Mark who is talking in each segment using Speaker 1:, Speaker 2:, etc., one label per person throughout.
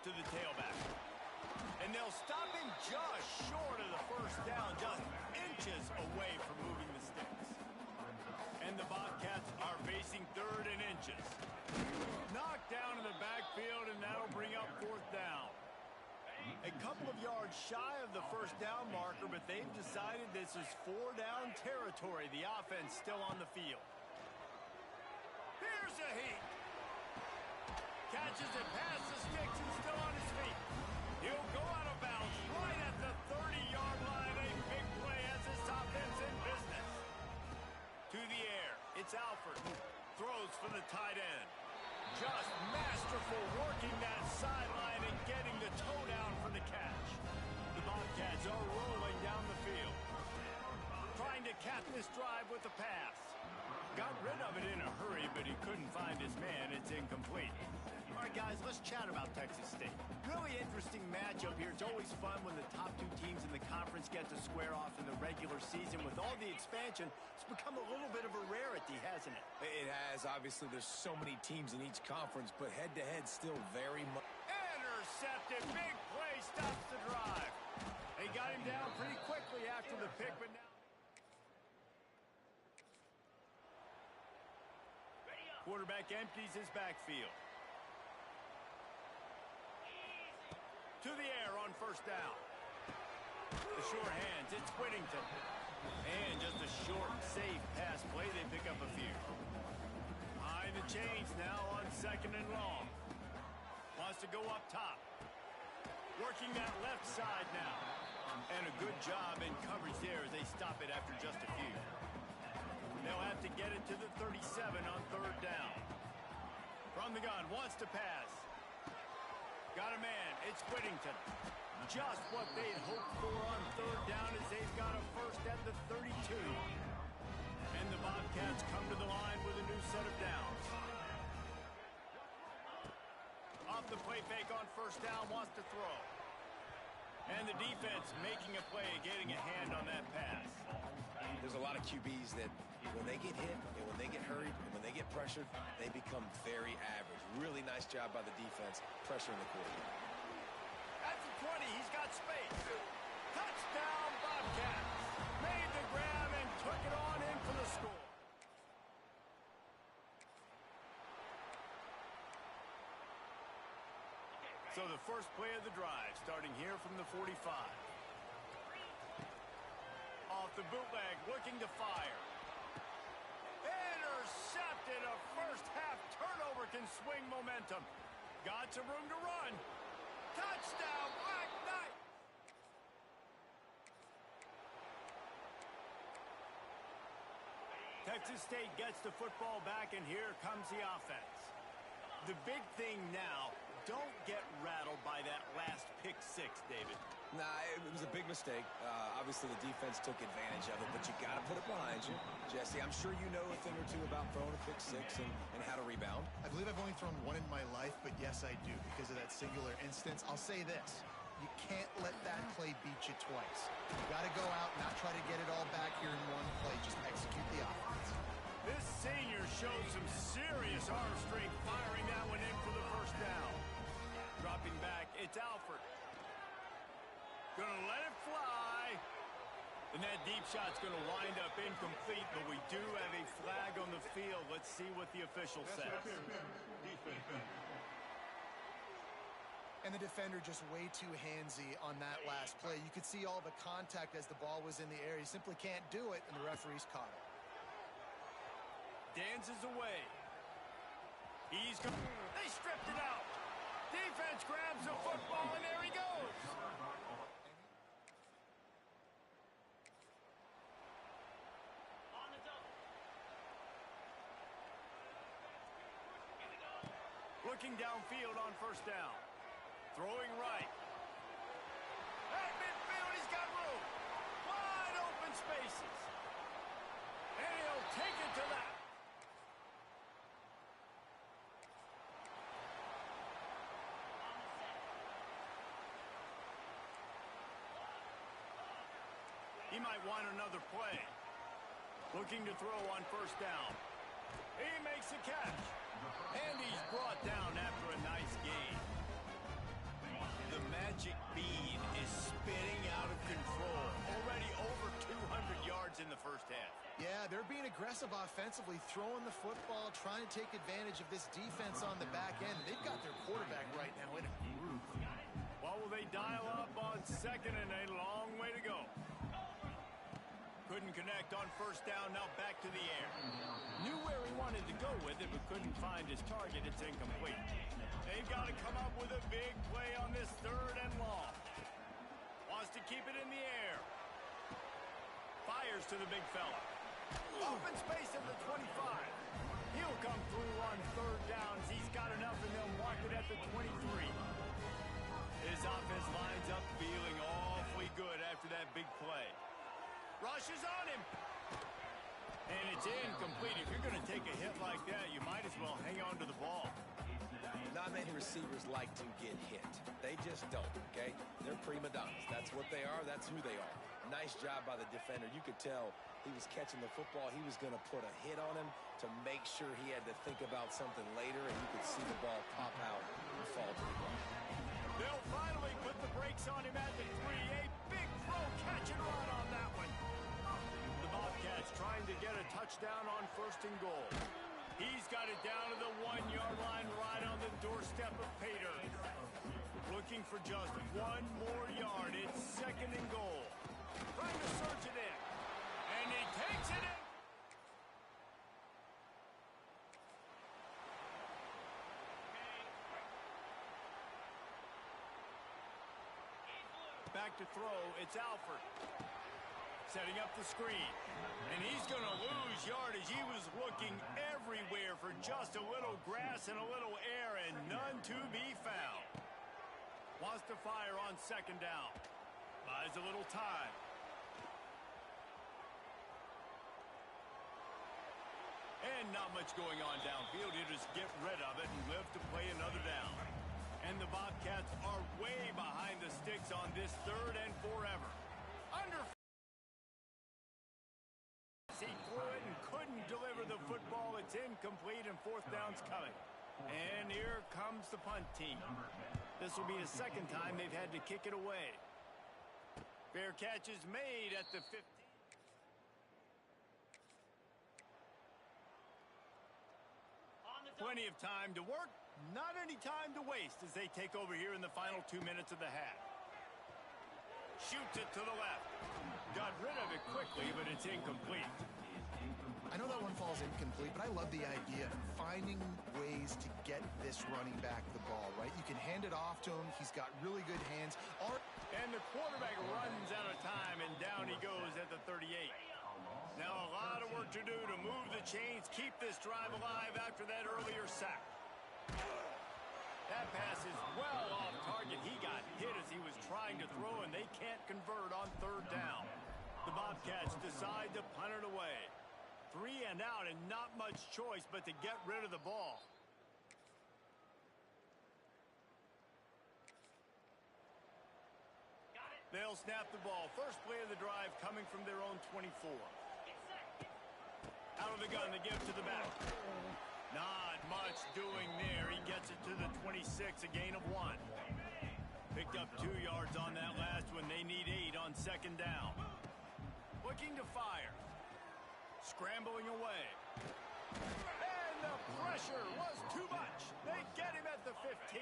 Speaker 1: to the tailback. And they'll stop him just short of the first down, just inches away from moving the sticks. And the Bobcats are facing 3rd and inches. Knocked down in the backfield, and that'll bring up 4th down. A couple of yards shy of the first down marker, but they've decided this is 4-down territory. The offense still on the field. Here's a heat. Catches it past the sticks and still on his feet. He'll go out of bounds right at the 30-yard line. A big play as this offense in business. To the air, it's Alford. Throws for the tight end. Just masterful working that sideline and getting the toe down for the catch. The Bobcats are rolling down the field. Trying to cap this drive with a pass. Got rid of it in a hurry, but he couldn't find his man. It's incomplete. All right, guys, let's chat about Texas State. Really interesting matchup here. It's always fun when the top 2 teams in the conference get to square off in the regular season. With all the expansion, it's become a little bit of a rarity, hasn't it?
Speaker 2: It has. Obviously, there's so many teams in each conference, but head-to-head still very much.
Speaker 1: Intercepted. Big play stops the drive. They got him down pretty quickly after the pick, but now... Quarterback empties his backfield. To the air on first down. The short hands, it's Whittington. And just a short, safe pass play. They pick up a few. Behind the chains now on 2nd and long. Wants to go up top. Working that left side now. And a good job in coverage there as they stop it after just a few. They'll have to get it to the 37 on 3rd down. From the gun, wants to pass. Got a man, it's Whittington. Just what they'd hoped for on 3rd down as they've got a first at the 32. And the Bobcats come to the line with a new set of downs. Off the play fake on first down, wants to throw. And the defense making a play, getting a hand on that pass.
Speaker 2: There's a lot of QBs that when they get hit and when they get hurried and when they get pressured, they become very average. Really nice job by the defense pressuring the quarterback.
Speaker 1: At the 20, he's got space. Touchdown, Bobcats. Made the grab and took it on in for the score. So the first play of the drive, starting here from the 45. Off the bootleg, looking to fire. Intercepted. A first-half turnover can swing momentum. Got some room to run. Touchdown, Black Knight. Texas State gets the football back, and here comes the offense. The big thing now, don't get rattled by that last pick 6, David.
Speaker 2: Nah, it was a big mistake. Obviously, the defense took advantage of it, but you got to put it behind you. Jesse, I'm sure you know a thing or two about throwing a pick 6 and how to rebound.
Speaker 3: I believe I've only thrown one in my life, but yes, I do. Because of that singular instance, I'll say this. You can't let that play beat you twice. You got to go out, not try to get it all back here in one play. Just execute the offense.
Speaker 1: This senior shows some serious arm strength, firing that one in for the first down. Dropping back, it's Alford. Gonna let it fly. And that deep shot's gonna wind up incomplete, but we do have a flag on the field. Let's see what the official says.
Speaker 3: And the defender just way too handsy on that last play. You could see all the contact as the ball was in the air. He simply can't do it, and the referee's caught it.
Speaker 1: Dances away. He's going. They stripped it out. Defense grabs the football, and there he goes. Looking downfield on first down. Throwing right. At midfield, he's got room. Wide open spaces. And he'll take it to that. He might want another play. Looking to throw on first down. He makes a catch. And he's brought down after a nice gain. the first half.
Speaker 3: Yeah, they're being aggressive offensively, throwing the football, trying to take advantage of this defense on the back end. They've got their quarterback right now in a groove.
Speaker 1: Well, will they dial up on second and a long way to go? Couldn't connect on first down, now back to the air. Knew where he wanted to go with it, but couldn't find his target. It's incomplete. They've got to come up with a big play on this third and long. Wants to keep it in the air. Fires to the big fella. Open space at the 25. He'll come through on third downs. He's got enough, and they'll mark it at the 23. His offense lines up feeling awfully good after that big play. Rushes on him. And it's incomplete. If you're going to take a hit like that, you might as well hang on to the ball.
Speaker 2: Not many receivers like to get hit. They just don't, okay? They're prima donnas. That's what they are. That's who they are. Nice job by the defender. You could tell he was catching the football. He was going to put a hit on him to make sure he had to think about something later, and you could see the ball pop out and fall to the ground.
Speaker 1: They'll finally put the brakes on him at the 3. A big throw, catch and run on that one. The Bobcats trying to get a touchdown on first and goal. He's got it down to the 1-yard line right on the doorstep of Pater. Looking for just one more yard. It's second and goal. Trying to surge it in. And he takes it in. Back to throw. It's Alford. Setting up the screen. And he's going to lose yardage. He was looking everywhere for just a little grass and a little air, and none to be found. Wants to fire on second down. Buys a little time. And not much going on downfield. You just get rid of it and live to play another down. And the Bobcats are way behind the sticks on this third and forever. Under. He threw it and couldn't deliver the football. It's incomplete, and fourth down's coming. And here comes the punt team. This will be the second time they've had to kick it away. Fair catch is made at the 15. Plenty of time to work, not any time to waste as they take over here in the final 2 minutes of the half. Shoots it to the left. Got rid of it quickly, but it's incomplete.
Speaker 3: I know that one falls incomplete, but I love the idea of finding ways to get this running back the ball, right? You can hand it off to him. He's got really good hands.
Speaker 1: And the quarterback runs out of time, and down he goes at the 38. Now a lot of work to do to move the chains, keep this drive alive after that earlier sack. That pass is well off target. He got hit as he was trying to throw, and they can't convert on third down. The Bobcats decide to punt it away. 3 and out, and not much choice but to get rid of the ball. They'll snap the ball. First play of the drive coming from their own 24. Out of the gun, they give to the back. Not much doing there. He gets it to the 26, a gain of 1. Picked up 2 yards on that last one. They need 8 on second down. Looking to fire. Scrambling away. And the pressure was too much. They get him at the 15.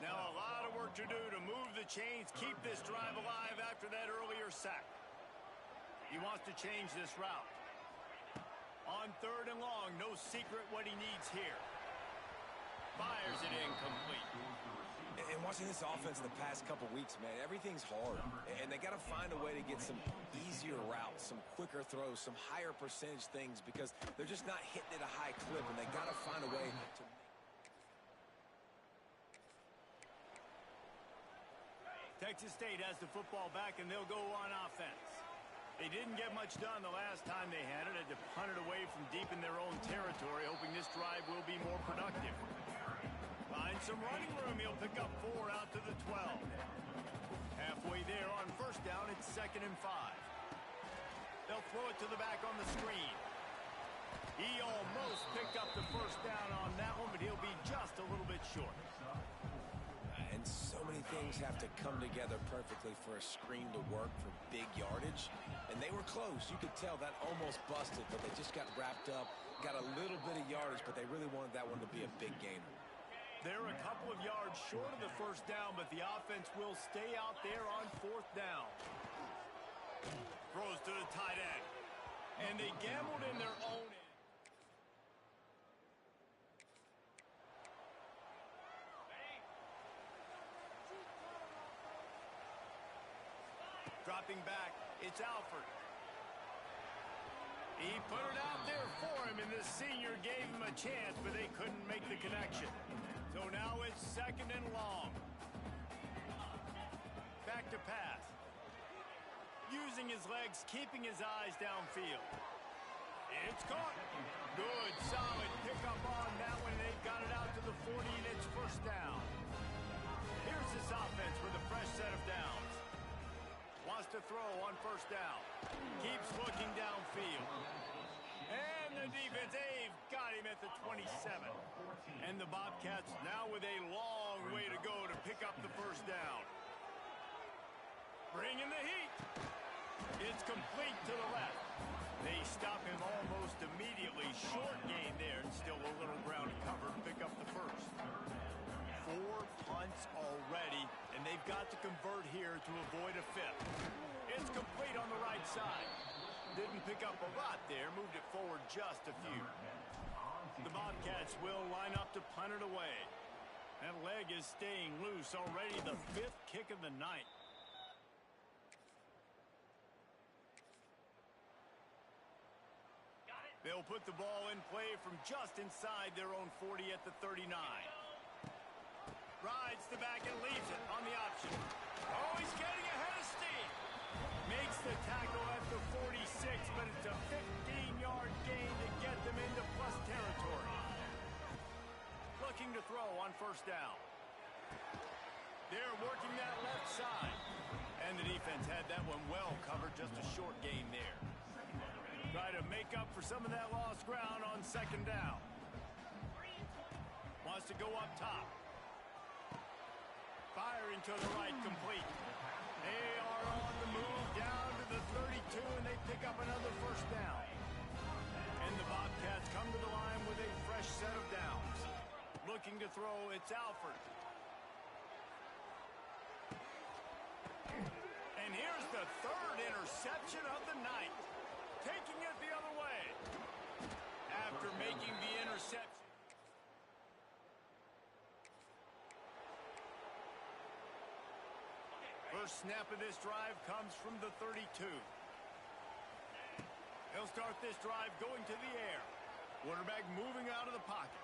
Speaker 1: Now a lot of work to do to move the chains, keep this drive alive after that earlier sack. He wants to change this route. On third and long, no secret what he needs here. Fires it incomplete.
Speaker 2: And watching this offense the past couple weeks, man, everything's hard. And they got to find a way to get some easier routes, some quicker throws, some higher percentage things, because they're just not hitting at a high clip, and they got to find a way to...
Speaker 1: Texas State has the football back, and they'll go on offense. They didn't get much done the last time they had it. Had to punt it away from deep in their own territory, hoping this drive will be more productive. Find some running room. He'll pick up 4 out to the 12. Halfway there on first down, it's 2nd and 5. They'll throw it to the back on the screen. He almost picked up the first down on that one, but he'll be just a little bit short.
Speaker 2: And so many things things have to come together perfectly for a screen to work for big yardage. And they were close. You could tell that almost busted, but they just got wrapped up, got a little bit of yardage, but they really wanted that one to be a big gainer.
Speaker 1: They're a couple of yards short of the first down, but the offense will stay out there on fourth down. Throws to the tight end. And they gambled in their own end. Dropping back, it's Alford. He put it out there for him, and the senior gave him a chance, but they couldn't make the connection. So now it's second and long. Back to pass. Using his legs, keeping his eyes downfield. It's caught. Good, solid pickup on that one. They've got it out to the 40, and it's first down. Here's this offense with a fresh set of downs. Wants to throw on first down. Keeps looking downfield. And the defense, they've got him at the 27. And the Bobcats now with a long way to go to pick up the first down. Bringing the heat. It's complete to the left. They stop him almost immediately. Short gain there, and still a little ground to cover to pick up the first. 4 punts already, and they've got to convert here to avoid a fifth. It's complete on the right side. Didn't pick up a lot there, moved it forward just a few. The Bobcats will line up to punt it away. That leg is staying loose already, the 5th kick of the night. They'll put the ball in play from just inside their own 40 at the 39. Rides the back and leaves it on the option. Oh, he's getting ahead of steam. Makes the tackle at the 46, but it's a 15-yard gain to get them into plus territory. Looking to throw on first down. They're working that left side. And the defense had that one well covered, just a short gain there. Try to make up for some of that lost ground on second down. Wants to go up top. Firing to the right, complete. They are on the move down to the 32, and they pick up another first down. And the Bobcats come to the line with a fresh set of downs. Looking to throw, it's Alford. And here's the 3rd interception of the night. Taking it the other way. After making the interception. First snap of this drive comes from the 32. He'll start this drive going to the air. Quarterback moving out of the pocket.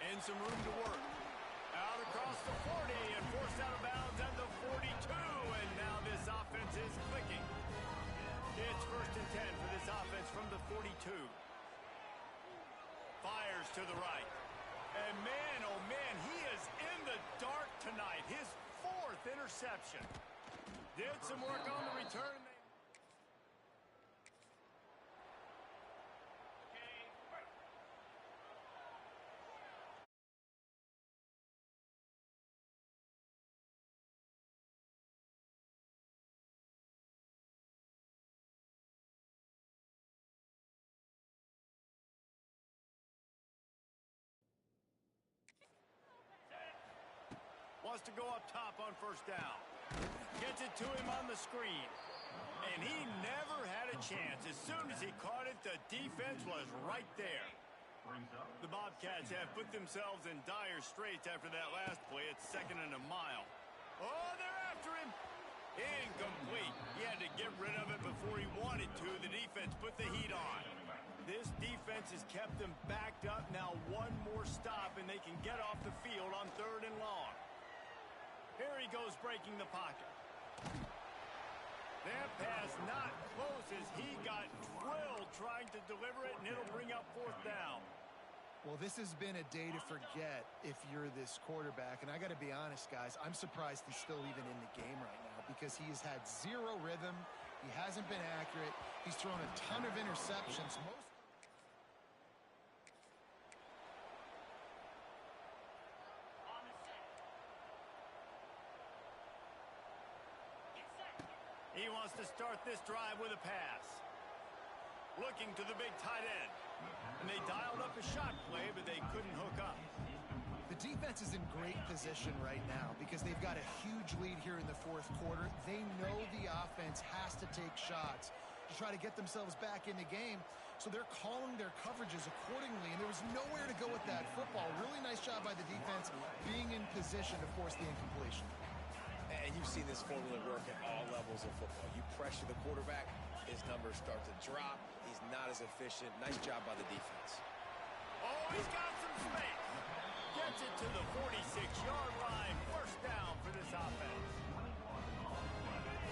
Speaker 1: And some room to work. Out across the 40 and forced out of bounds at the 42. And now this offense is clicking. It's 1st and 10 for this offense from the 42. Fires to the right. And man, oh man, he is in the dark tonight. His 4th interception. Did some work on the return. Wants to go up top on first down. Gets it to him on the screen. And he never had a chance. As soon as he caught it, the defense was right there. The Bobcats have put themselves in dire straits after that last play. It's 2nd and a mile. Oh, they're after him. Incomplete. He had to get rid of it before he wanted to. The defense put the heat on. This defense has kept them backed up. Now one more stop, and they can get off the field on 3rd and long. Here he goes breaking the pocket. That pass not close as he got drilled trying to deliver it, and it'll bring up 4th down.
Speaker 3: Well, this has been a day to forget if you're this quarterback. And I got to be honest, guys, I'm surprised he's still even in the game right now because he has had 0 rhythm. He hasn't been accurate. He's thrown a ton of interceptions.
Speaker 1: He wants to start this drive with a pass. Looking to the big tight end. And they dialed up a shot play, but they couldn't hook up.
Speaker 3: The defense is in great position right now because they've got a huge lead here in the fourth quarter. They know the offense has to take shots to try to get themselves back in the game. So they're calling their coverages accordingly, and there was nowhere to go with that football. Really nice job by the defense being in position to force the incompletion.
Speaker 2: And you've seen this formula work at all levels of football. You pressure the quarterback, his numbers start to drop. He's not as efficient. Nice job by the defense.
Speaker 1: Oh, he's got some space. Gets it to the 46-yard line. First down for this offense.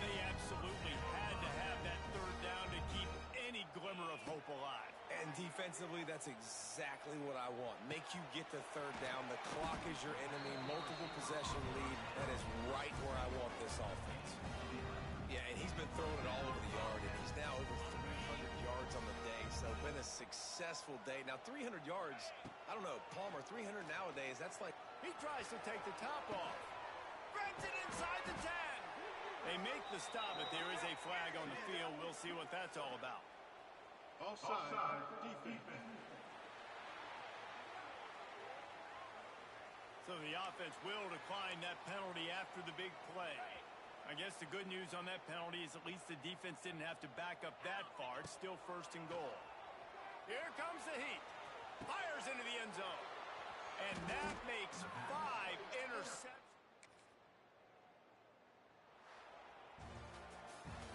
Speaker 1: They absolutely had to have that third down to keep any glimmer of hope alive.
Speaker 2: And defensively, that's exactly what I want. Make you get the third down. The clock is your enemy. Multiple possession lead. That is right where I want this offense. Yeah, and he's been throwing it all over the yard, and he's now over 300 yards on the day. So been a successful day. Now, 300 yards, I don't know, Palmer, 300 nowadays, that's like...
Speaker 1: He tries to take the top off. Grabs it inside the 10. They make the stop, but there is a flag on the field. We'll see what that's all about.
Speaker 4: Offside, defense.
Speaker 1: So the offense will decline that penalty after the big play. I guess the good news on that penalty is at least the defense didn't have to back up that far. It's still first and goal. Here comes the heat. Fires into the end zone. And that makes 5 interceptions.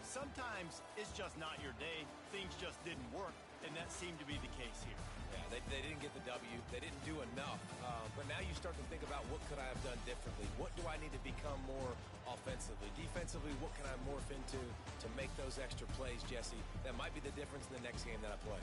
Speaker 1: Sometimes it's just not your day. Things just didn't work, and that seemed to be the case here.
Speaker 2: Yeah, they didn't get the W. They didn't do enough. But now you start to think about what could I have done differently? What do I need to become more offensively? Defensively, what can I morph into to make those extra plays, Jesse? That might be the difference in the next game that I play.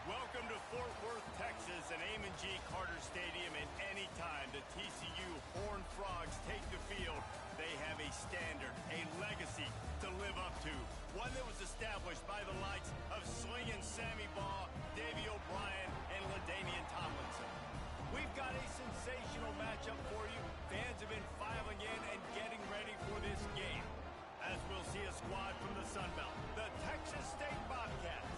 Speaker 1: Welcome to Fort Worth, Texas, and Amon G. Carter Stadium. And anytime the TCU Horned Frogs take the field, they have a standard, a legacy to live up to. One that was established by the likes of Slingin' Sammy Baugh, Davey O'Brien, and LaDainian Tomlinson. We've got a sensational matchup for you. Fans have been filing in and getting ready for this game. As we'll see a squad from the Sun Belt, the Texas State Bobcats,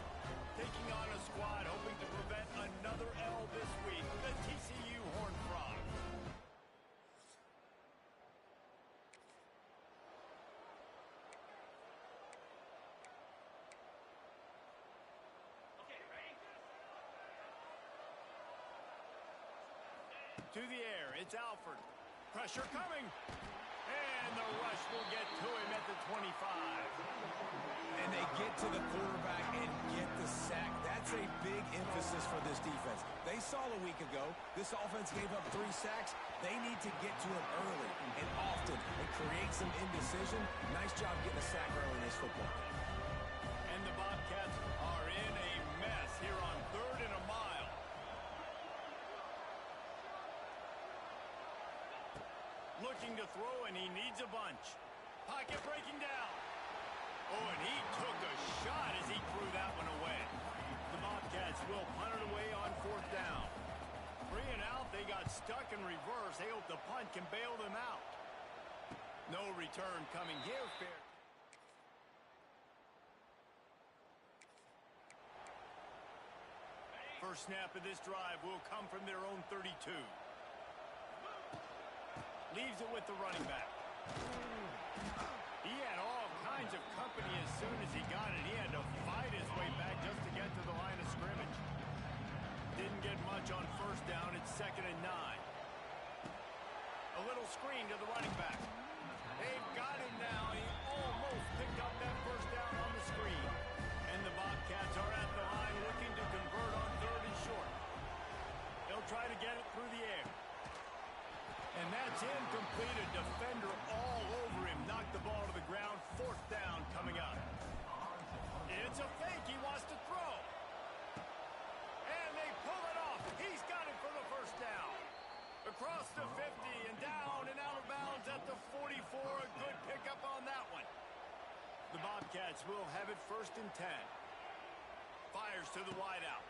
Speaker 1: taking on a squad hoping to prevent another L this week, the TCU Horned Frogs.
Speaker 4: Okay, ready?
Speaker 1: To the air, it's Alford. Pressure coming. And the rush will get to him at the 25.
Speaker 2: And they get to the quarterback and get the sack. That's a big emphasis for this defense. They saw a week ago, this offense gave up 3 sacks. They need to get to him early and often and create some indecision. Nice job getting a sack early in this football game.
Speaker 1: And the Bobcats are in a mess here on 3rd and a mile. Looking to throw, and he needs a bunch. Pocket breaking down. Oh, and he took a shot as he threw that one away. The Bobcats will punt it away on 4th down. 3 and out, they got stuck in reverse. They hope the punt can bail them out. No return coming here, fair. First snap of this drive will come from their own 32. Leaves it with the running back. He had all kinds of company as soon as he got it. He had to fight his way back just to get to the line of scrimmage. Didn't get much on 1st down. It's 2nd and 9. A little screen to the running back. They've got him now. He almost picked up that 1st down on the screen. And the Bobcats are at the line looking to convert on 3rd and short. They'll try to get it through the air. And that's incomplete. A defender all over him. Knocked the ball to the ground. 4th down coming up. It's a fake. He wants to throw. And they pull it off. He's got it for the 1st down. Across the 50 and down and out of bounds at the 44. A good pickup on that one. The Bobcats will have it 1st and 10. Fires to the wideout.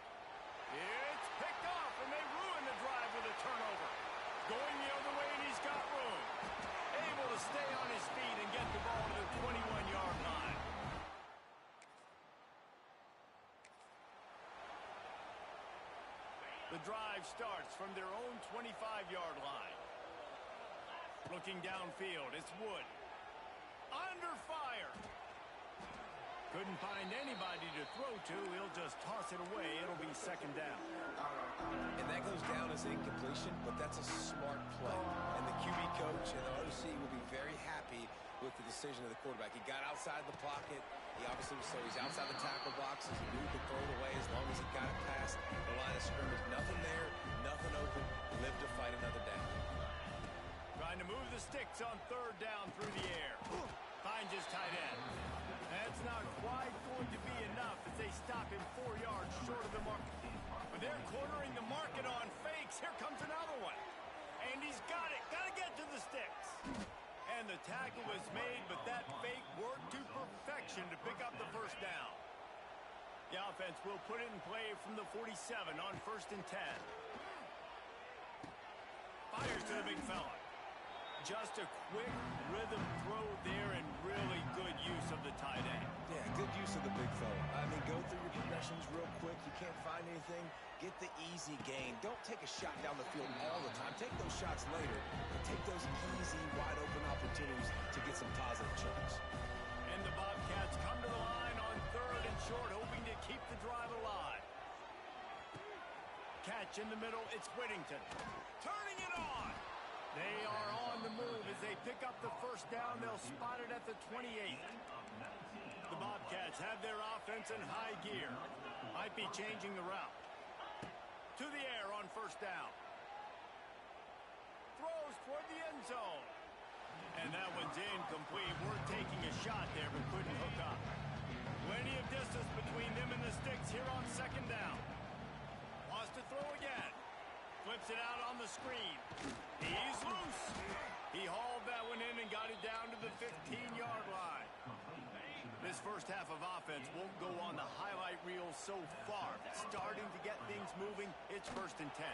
Speaker 1: It's picked off, and they ruin the drive with a turnover. Going the other way, and he's got room. Able to stay on his feet and get the ball to the 21-yard line. The drive starts from their own 25-yard line. Looking downfield, it's Wood. Under fire. Couldn't find anybody to throw to. He'll just toss it away. It'll be 2nd down.
Speaker 2: And that goes down as incompletion, but that's a smart play. And the QB coach and the OC will be very happy with the decision of the quarterback. He got outside the pocket. He obviously so he's outside the tackle boxes. He knew he could throw it away as long as he got it past the line of scrimmage. Nothing there, nothing open. Live to fight another down.
Speaker 1: Trying to move the sticks on 3rd down through the air. Finds his tight end. That's not quite going to be enough as they stop him 4 yards short of the mark. But they're cornering the market on fakes. Here comes another one. And he's got it. Got to get to the sticks. And the tackle was made, but that fake worked to perfection to pick up the 1st down. The offense will put it in play from the 47 on 1st and 10. Fires to the big fella. Just a quick rhythm throw there and really good use of the tight end.
Speaker 2: Yeah, good use of the big fella. I mean, go through your progressions real quick. You can't find anything. Get the easy gain. Don't take a shot down the field all the time. Take those shots later, but take those easy, wide-open opportunities to get some positive chunks.
Speaker 1: And the Bobcats come to the line on 3rd and short, hoping to keep the drive alive. Catch in the middle. It's Whittington. Turning it on. They are on the move as they pick up the 1st down. They'll spot it at the 28. The Bobcats have their offense in high gear. Might be changing the route. To the air on 1st down. Throws toward the end zone. And that one's incomplete. We're taking a shot there, but couldn't hook up. Plenty of distance between them and the sticks here on 2nd down. Wants to throw again. Flips it out on the screen. He's loose. He hauled that one in and got it down to the 15-yard line. This first half of offense won't go on the highlight reel so far. Starting to get things moving. It's 1st and 10.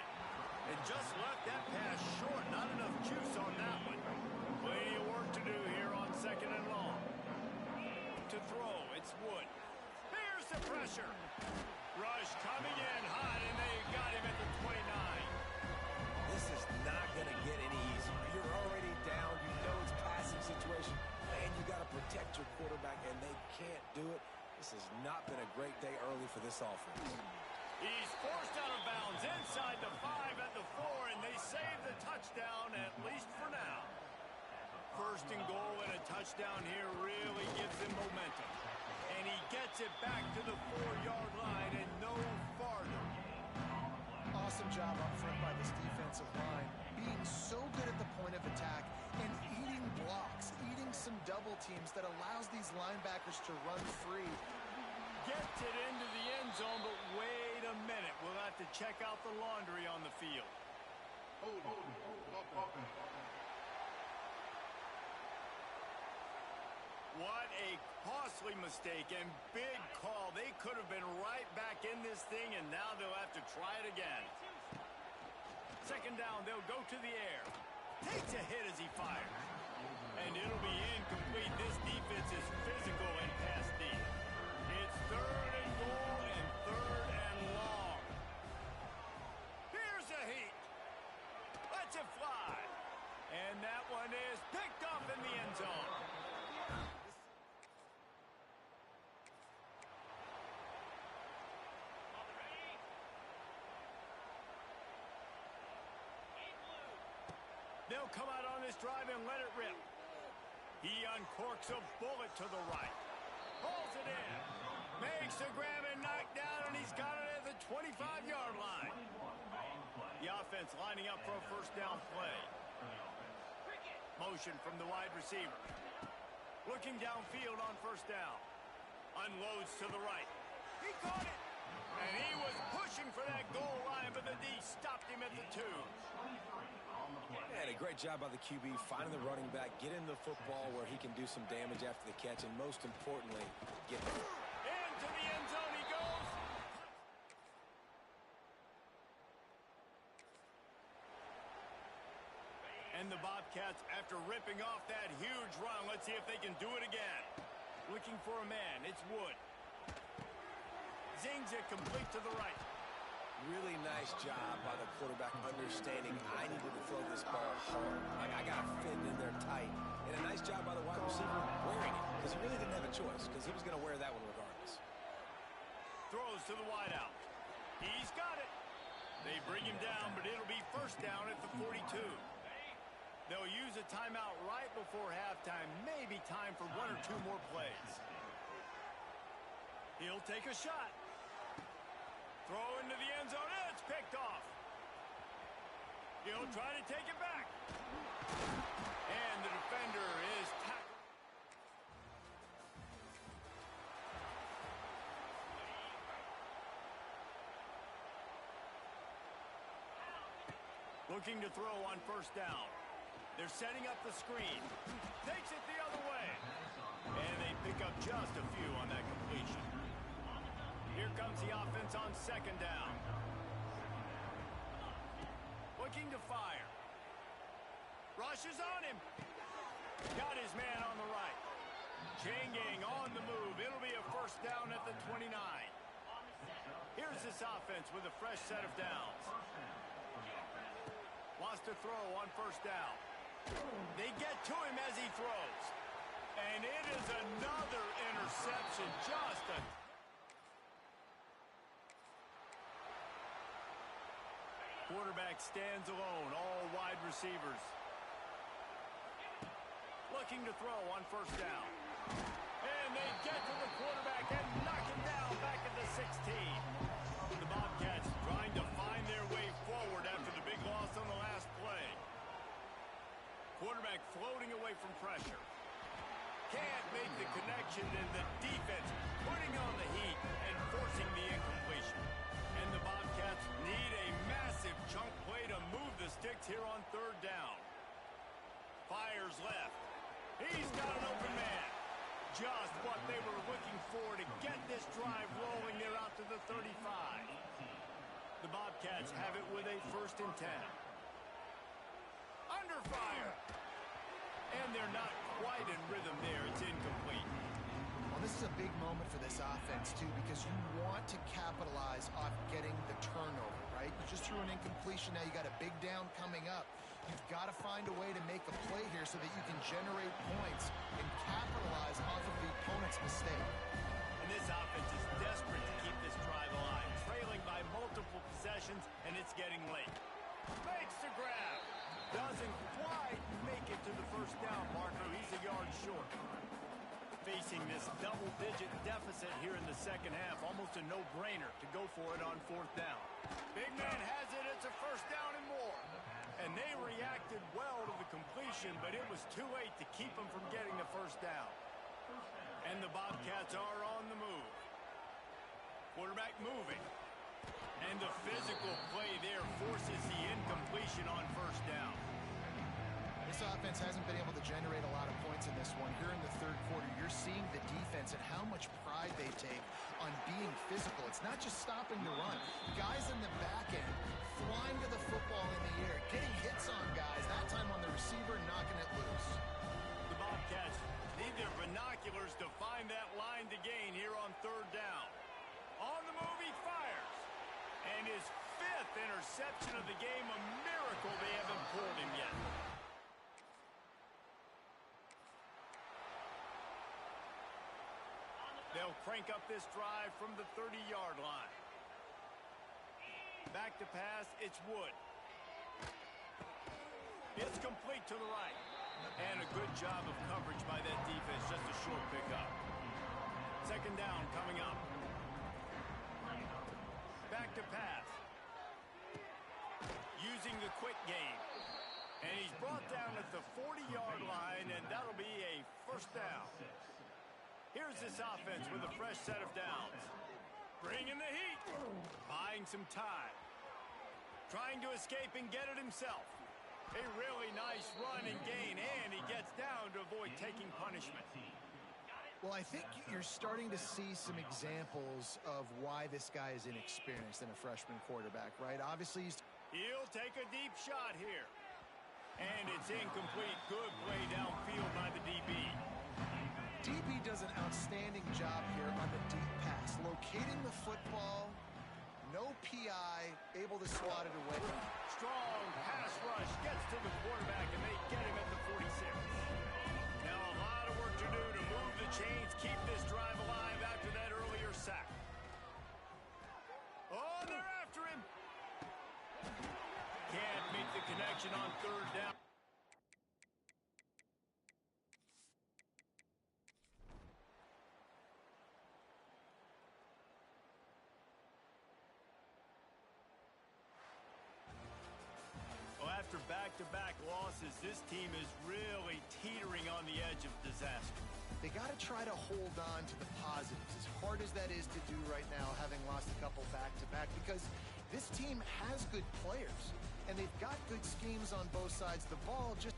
Speaker 1: And just left that pass short. Not enough juice on that one. Plenty of work to do here on 2nd and long. To throw, it's Wood. Here's the pressure. Rush coming in hot, and they got him at the 29.
Speaker 2: This is not going to get any easier. You're already down. You know it's passing situation. And you got to protect your quarterback, and they can't do it. This has not been a great day early for this offense.
Speaker 1: He's forced out of bounds inside the 5 at the 4, and they save the touchdown, at least for now. 1st and goal and a touchdown here really gives him momentum. And he gets it back to the 4-yard line and no farther.
Speaker 3: Awesome job up front by this defensive line. Being so good at the point of attack and eating blocks, eating some double teams that allows these linebackers to run free.
Speaker 1: Gets it into the end zone, but wait a minute. We'll have to check out the laundry on the field. what a costly mistake and big call. They could have been right back in this thing, and now they'll have to try it again. Second down, they'll go to the air. Takes a hit as he fires. And it'll be incomplete. This defense is physical and pass deep. It's third and goal and third and long. Here's a heat. Lets it fly. And that one is picked off in the end zone. They'll come out on this drive and let it rip. He uncorks a bullet to the right. Pulls it in. Makes the grab and knock down, and he's got it at the 25-yard line. The offense lining up for a first down play. Motion from the wide receiver. Looking downfield on first down. Unloads to the right. He caught it. And he was pushing for that goal line, but the D stopped him at the 2.
Speaker 2: And a great job by the QB finding the running back, getting the football where he can do some damage after the catch, and most importantly, get it.
Speaker 1: Into the end zone he goes. And the Bobcats, after ripping off that huge run, let's see if they can do it again. Looking for a man, it's Wood. Zings it complete to the right.
Speaker 2: Really nice job by the quarterback understanding I needed to throw this ball hard. Like, I got to fit in there tight. And a nice job by the wide receiver wearing it, because he really didn't have a choice, because he was going to wear that one regardless.
Speaker 1: Throws to the wideout. He's got it. They bring him down, but it'll be first down at the 42. They'll use a timeout right before halftime. Maybe time for one or two more plays. He'll take a shot. Throw into the end zone. It's picked off. He'll try to take it back. And the defender is tackled. Looking to throw on first down. They're setting up the screen. Takes it the other way. And they pick up just a few on that completion. Here comes the offense on second down. Looking to fire. Rushes on him. Got his man on the right. Chain gang on the move. It'll be a first down at the 29. Here's this offense with a fresh set of downs. Wants to throw on first down. They get to him as he throws. And it is another interception. Just a... Quarterback stands alone, all wide receivers. Looking to throw on first down. And they get to the quarterback and knock him down back at the 16. The Bobcats trying to find their way forward after the big loss on the last play. Quarterback floating away from pressure. Can't make the connection, and the defense putting on the heat and forcing the incompletion. And the Bobcats need a massive chunk play to move the sticks here on third down. Fires left. He's got an open man. Just what they were looking for to get this drive rolling. They're out to the 35. The Bobcats have it with a first and 10. Under fire. And they're not quite in rhythm there. It's incomplete.
Speaker 3: Well, this is a big moment for this offense, too, because you want to capitalize off getting the turnover, right? You just threw an incompletion. Now you got a big down coming up. You've got to find a way to make a play here so that you can generate points and capitalize off of the opponent's mistake.
Speaker 1: And this offense is desperate to keep this drive alive, trailing by multiple possessions, and it's getting late. Makes the grab. Doesn't quite make it to the first down marker. He's a yard short. Facing this double-digit deficit here in the second half, almost a no-brainer to go for it on fourth down. Big man has it. It's a first down and more. And they reacted well to the completion, but it was too late to keep them from getting the first down. And the Bobcats are on the move. Quarterback moving. And the physical play there forces the incompletion on first down.
Speaker 3: This offense hasn't been able to generate a lot of points in this one. Here in the third quarter, you're seeing the defense and how much pride they take on being physical. It's not just stopping the run. Guys in the back end flying to the football in the air, getting hits on guys, that time on the receiver, knocking it loose.
Speaker 1: The Bobcats need their binoculars to find that line to gain here on third down. On the move, he fires. And his fifth interception of the game, a miracle they haven't pulled him yet. They'll crank up this drive from the 30-yard line. Back to pass, it's Wood. It's complete to the right. And a good job of coverage by that defense, just a short pickup. Second down coming up. Back to pass. Using the quick game. And he's brought down at the 40-yard line, and that'll be a first down. Here's this offense with a fresh set of downs. Bringing the heat. Buying some time. Trying to escape and get it himself. A really nice run and gain, and he gets down to avoid taking punishment.
Speaker 3: Well, I think you're starting to see some examples of why this guy is inexperienced in a freshman quarterback, right? Obviously,
Speaker 1: he'll take a deep shot here. And it's incomplete. Good play downfield by the DB.
Speaker 3: DB does an outstanding job here on the deep pass, locating the football, no PI, able to swat it away.
Speaker 1: Strong pass rush gets to the quarterback, and they get him at the 46. Now a lot of work to do to move the chains, keep this drive alive after that earlier sack. Oh, they're after him. Can't make the connection on third down. After back-to-back losses, this team is really teetering on the edge of disaster.
Speaker 3: They got to try to hold on to the positives, as hard as that is to do right now, having lost a couple back-to-back, because this team has good players, and they've got good schemes on both sides of the ball. Just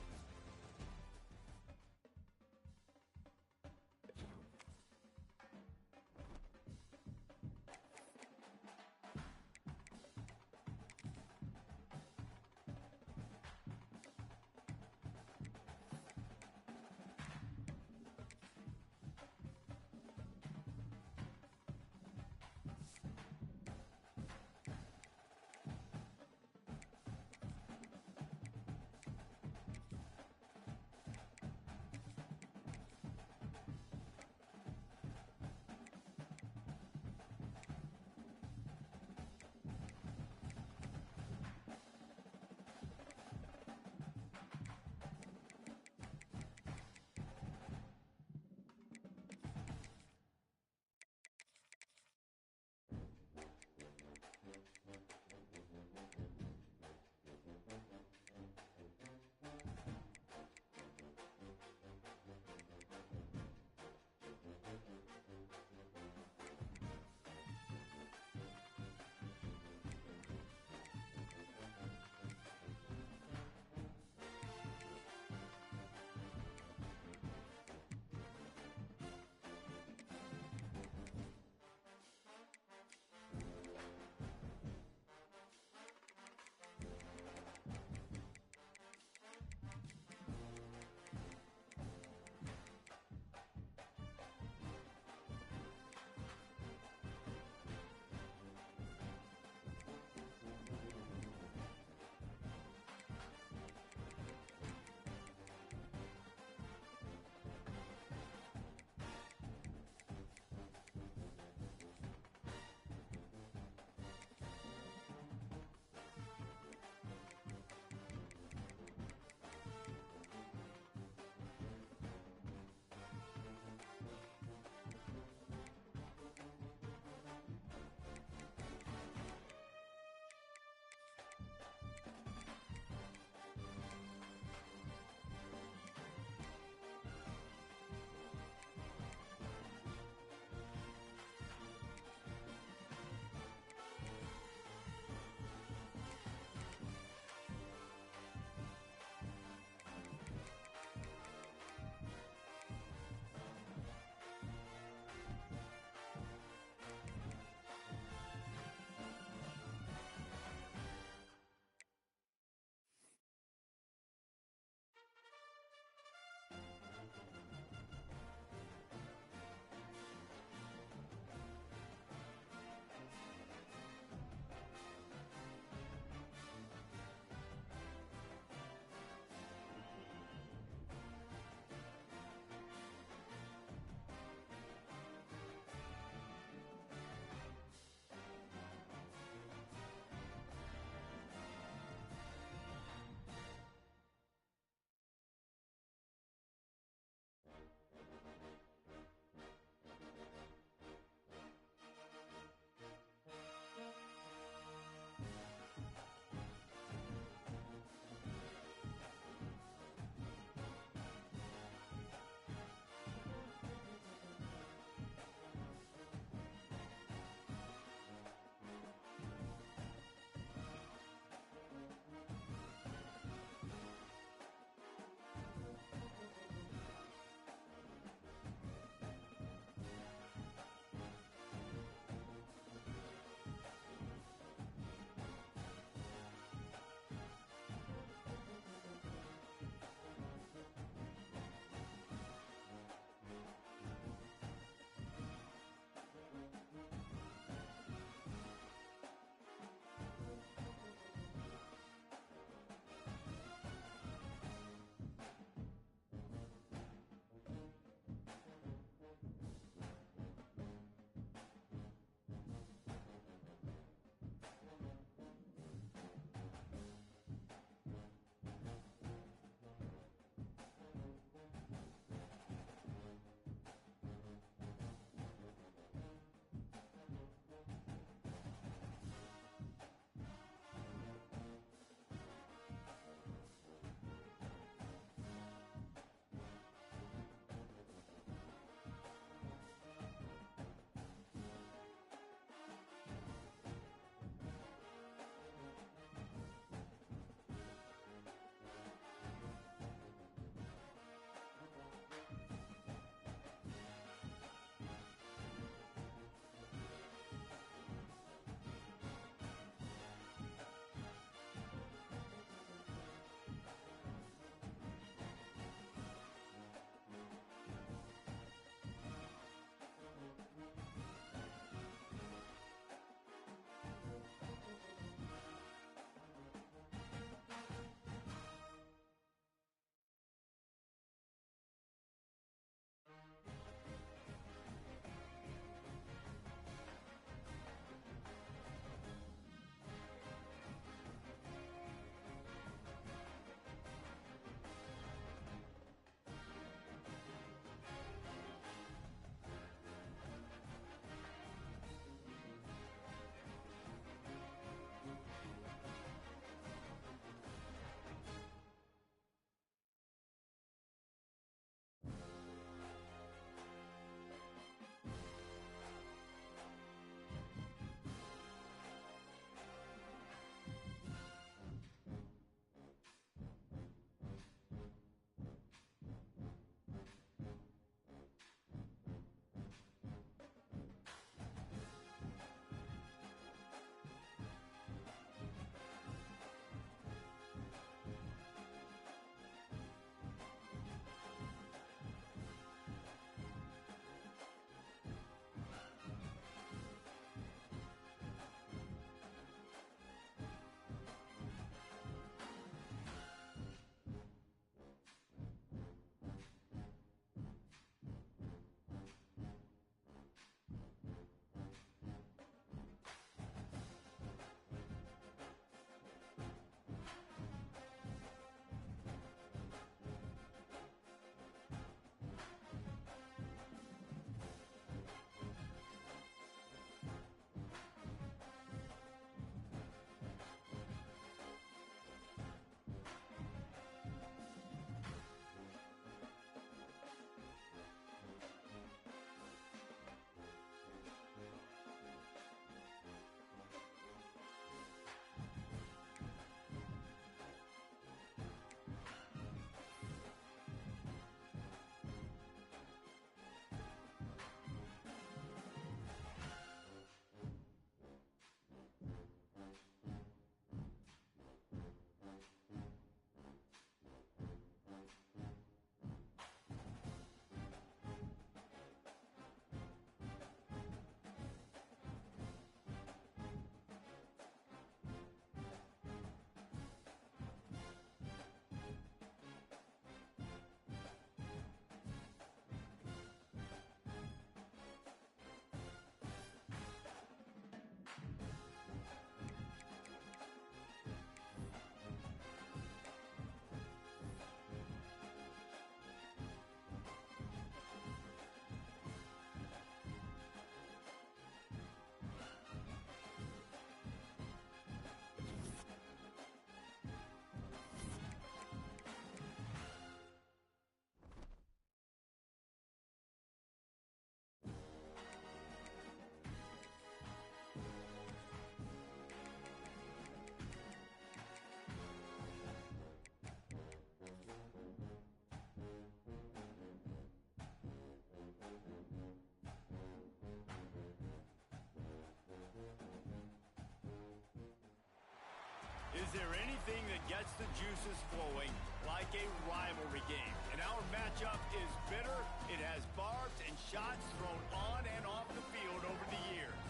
Speaker 1: Is there anything that gets the juices flowing like a rivalry game? And our matchup is bitter. It has barbs and shots thrown on and off the field over the years.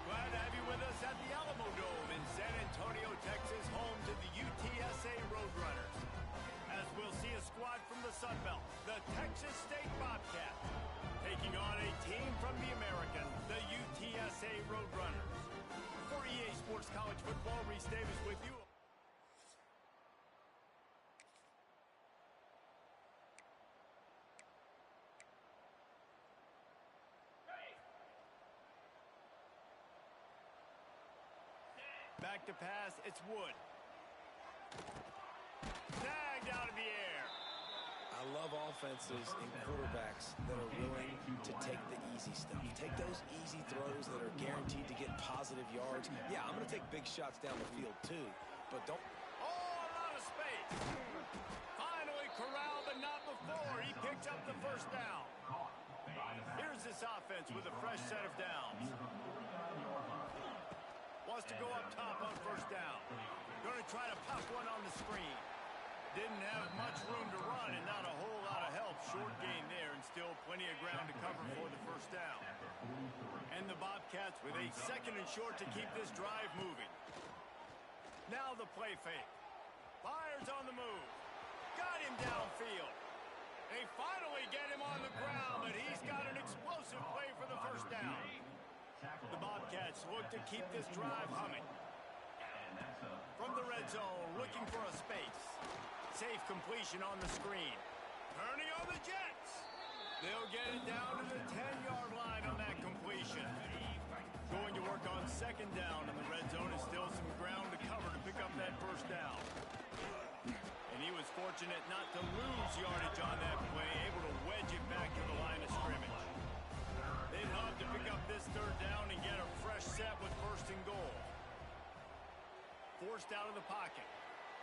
Speaker 1: Glad to have you with us at the Alamo Dome in San Antonio, Texas, home to the UTSA Roadrunners. As we'll see a squad from the Sun Belt, the Texas State Bobcats, taking on a team from the American, the UTSA Roadrunners. For EA Sports College Football, Reese Davis with you. Back to pass, it's Wood. Snagged out of the air.
Speaker 2: I love offenses and quarterbacks that are willing to take the easy stuff. Take those easy throws that are guaranteed to get positive yards. Yeah, I'm going to take big shots down the field too, but don't...
Speaker 1: Oh, a lot of space. Finally corralled, but not before. He picked up the first down. Here's this offense with a fresh set of downs. Wants to go up top on first down. Going to try to pop one on the screen. Didn't have much room to run and not a whole lot of help. Short gain there and still plenty of ground to cover for the first down. And the Bobcats with a second and short to keep this drive moving. Now the play fake. Fires on the move. Got him downfield. They finally get him on the ground, but he's got an explosive play for the first down. The Bobcats look to keep this drive humming. From the red zone, looking for a space. Safe completion on the screen. Turning on the Jets. They'll get it down to the 10-yard line on that completion. Going to work on second down in the red zone and still some ground to cover to pick up that first down. And he was fortunate not to lose yardage on that play, able to wedge it back to the line of scrimmage. They'd love to pick up this third down and get a fresh set with first and goal. Forced out of the pocket.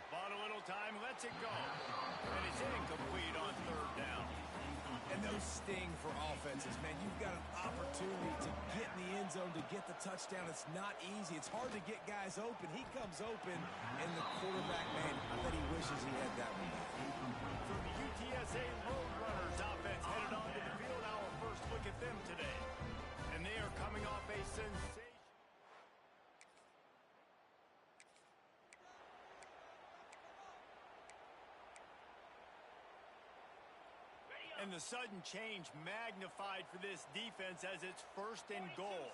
Speaker 1: Bought a little time, lets it go. And it's incomplete on third down.
Speaker 2: And those sting for offenses, man. You've got an opportunity to get in the end zone, to get the touchdown. It's not easy. It's hard to get guys open. He comes open, and the quarterback, man, I bet he wishes he had that one.
Speaker 1: So the UTSA Roadrunners offense headed onto the field. Our first look at them today. And they are coming off a sensation. And the sudden change magnified for this defense as it's first and goal.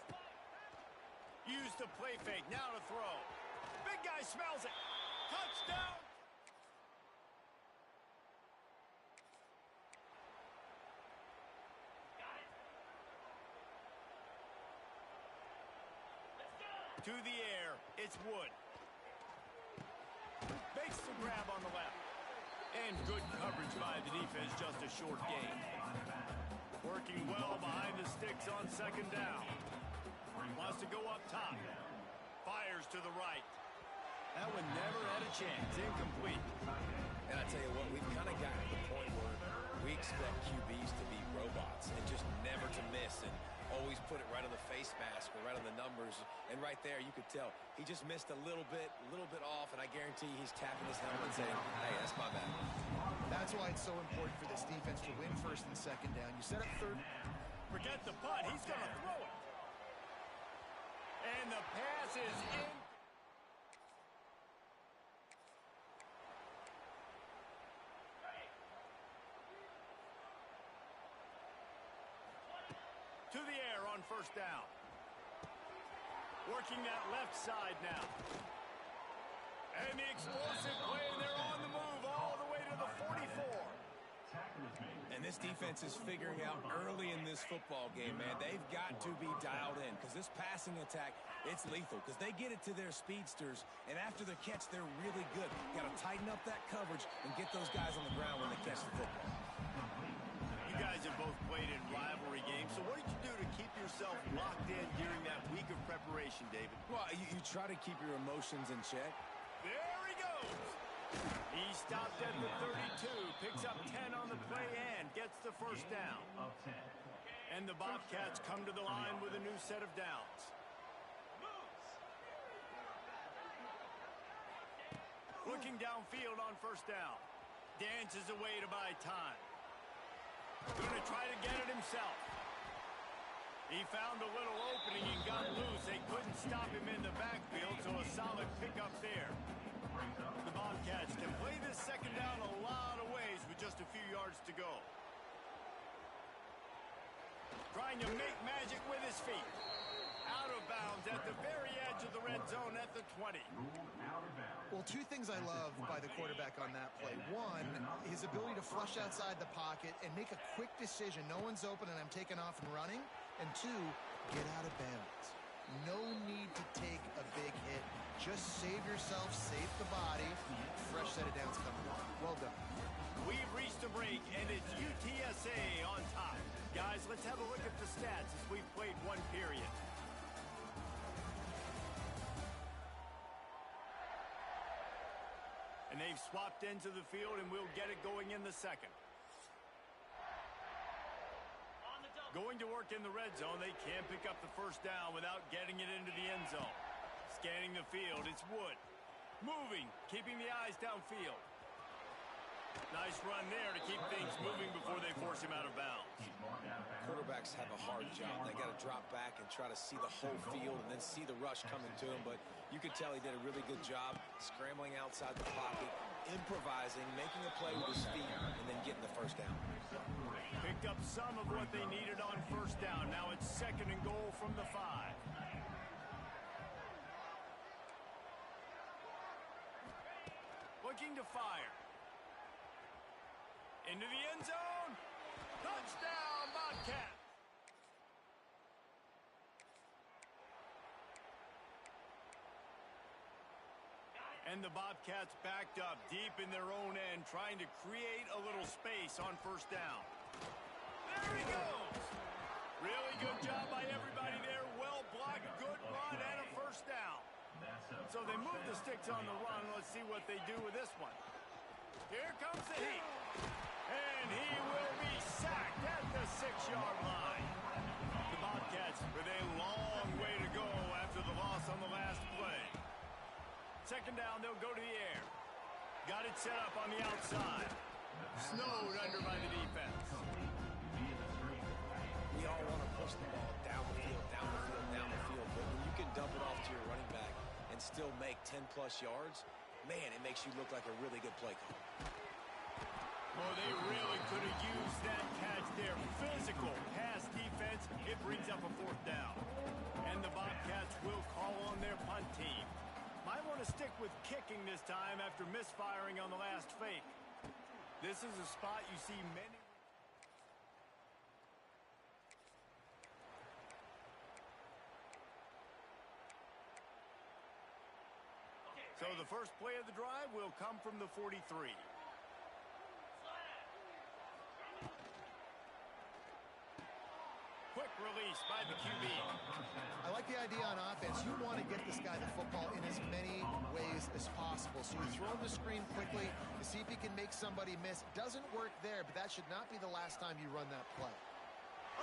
Speaker 1: Use the play fake, now to throw. Big guy smells it. Touchdown! To the air, it's Wood. Makes the grab on the left. And good coverage by the defense, just a short gain. Working well behind the sticks on second down. Wants to go up top. Fires to the right. That one never had a chance. Incomplete.
Speaker 2: And I tell you what, we've kind of gotten to the point where we expect QBs to be robots and just never to miss and always put it right on the face mask or right on the numbers. And right there, you could tell he just missed a little bit off, and I guarantee he's tapping his helmet saying, hey, that's my bad.
Speaker 3: That's why it's so important for this defense to win first and second down. You set up third.
Speaker 1: Forget the punt. He's going to throw it. And the pass is in. To the air on first down. Working that left side now. And the explosive play, and they're on the move all the way to the 44.
Speaker 2: And this defense is figuring out early in this football game, man. They've got to be dialed in because this passing attack, it's lethal because they get it to their speedsters, and after the catch, they're really good. Got to tighten up that coverage and get those guys on the ground when they catch the football.
Speaker 1: You guys have both played in rivalry games, so what did you do to keep yourself locked in during that week of preparation, David?
Speaker 2: Well, you try to keep your emotions in check.
Speaker 1: There he goes. He stopped at the 32, picks up 10 on the play and gets the first down. And the Bobcats come to the line with a new set of downs. Looking downfield on first down. Dances away to buy time. Going to try to get it himself. He found a little opening and got loose. They couldn't stop him in the backfield, so a solid pickup there. The Bobcats can play this second down a lot of ways with just a few yards to go. Trying to make magic with his feet. Out of bounds at the very edge of the red zone at the 20.
Speaker 3: Well, two things I love by the quarterback on that play. One, his ability to flush outside the pocket and make a quick decision. No one's open and I'm taking off and running. And two, get out of bounds. No need to take a big hit. Just save yourself, save the body. Fresh set of downs coming up. Well done.
Speaker 1: We've reached a break, and it's UTSA on top. Guys, let's have a look at the stats as we've played one period. And they've swapped into the field, and we'll get it going in the second. Going to work in the red zone, they can't pick up the first down without getting it into the end zone. Scanning the field, it's Wood. Moving, keeping the eyes downfield. Nice run there to keep things moving before they force him out of bounds.
Speaker 2: Quarterbacks have a hard job. They got to drop back and try to see the whole field and then see the rush coming to him. But you could tell he did a really good job scrambling outside the pocket, improvising, making a play with his feet, and then getting the first down.
Speaker 1: Picked up some of what they needed on first down. Now it's second and goal from the 5. Looking to fire. Into the end zone. Touchdown, Bobcat. And the Bobcats backed up deep in their own end, trying to create a little space on first down. There he goes. Really good job by everybody there. Well blocked, good run, and a first down. So they move the sticks on the run. Let's see what they do with this one. Here comes the heat. And he will be sacked at the 6-yard line. The Bobcats with a long way to go after the loss on the last play. Second down, they'll go to the air. Got it set up on the outside. Snowed under by the defense.
Speaker 2: We all want to push the ball down the field, down the field, down the field. But when you can dump it off to your running back and still make 10-plus yards, man, it makes you look like a really good play call.
Speaker 1: Oh, they really could have used that catch there. Physical pass defense. It brings up a fourth down. And the Bobcats will call on their punt team. Might want to stick with kicking this time after misfiring on the last fake. This is a spot you see many. So the first play of the drive will come from the 43. Quick release by the QB.
Speaker 3: I like the idea on offense. You want to get this guy the football in as many ways as possible. So you throw him the screen quickly to see if he can make somebody miss. Doesn't work there, but that should not be the last time you run that play.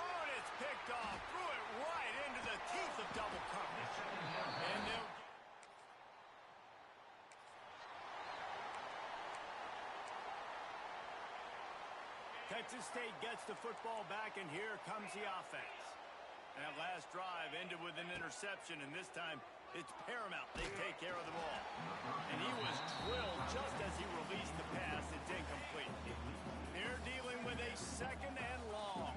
Speaker 1: Oh, and it's picked off. Threw it right into the teeth of double coverage. And they'll... Texas State gets the football back, and here comes the offense. That last drive ended with an interception, and this time it's paramount. They take care of the ball. And he was drilled just as he released the pass. It's incomplete. They're dealing with a second and long.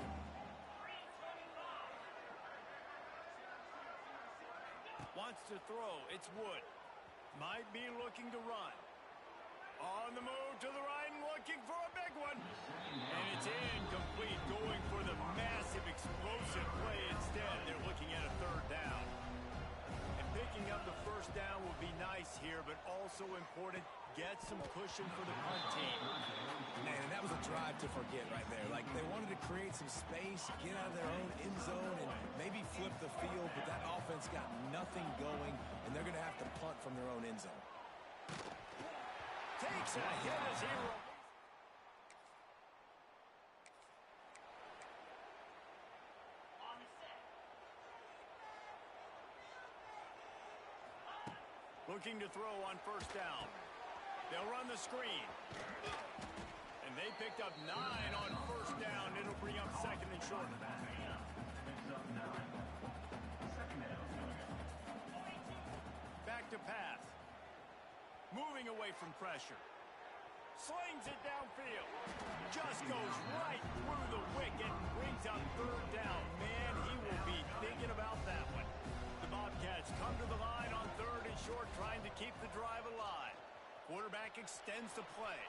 Speaker 1: Wants to throw. It's Wood. Might be looking to run. On the move to the right and looking for a big one. And it's incomplete, going for the massive explosive play instead. They're looking at a third down. And picking up the first down would be nice here, but also important, get some cushion for the punt team.
Speaker 2: Man, and that was a drive to forget right there. Like, they wanted to create some space, get out of their own end zone, and maybe flip the field, but that offense got nothing going, and they're going to have to punt from their own end zone.
Speaker 1: Takes a hit as he rolls. Looking to throw on first down. They'll run the screen. And they picked up 9 on first down. It'll bring up second and short. Back to pass. Moving away from pressure. Slings it downfield. Just goes right through the wicket and brings up third down. Man, he will be thinking about that one. The Bobcats come to the line on third and short, trying to keep the drive alive. Quarterback extends the play.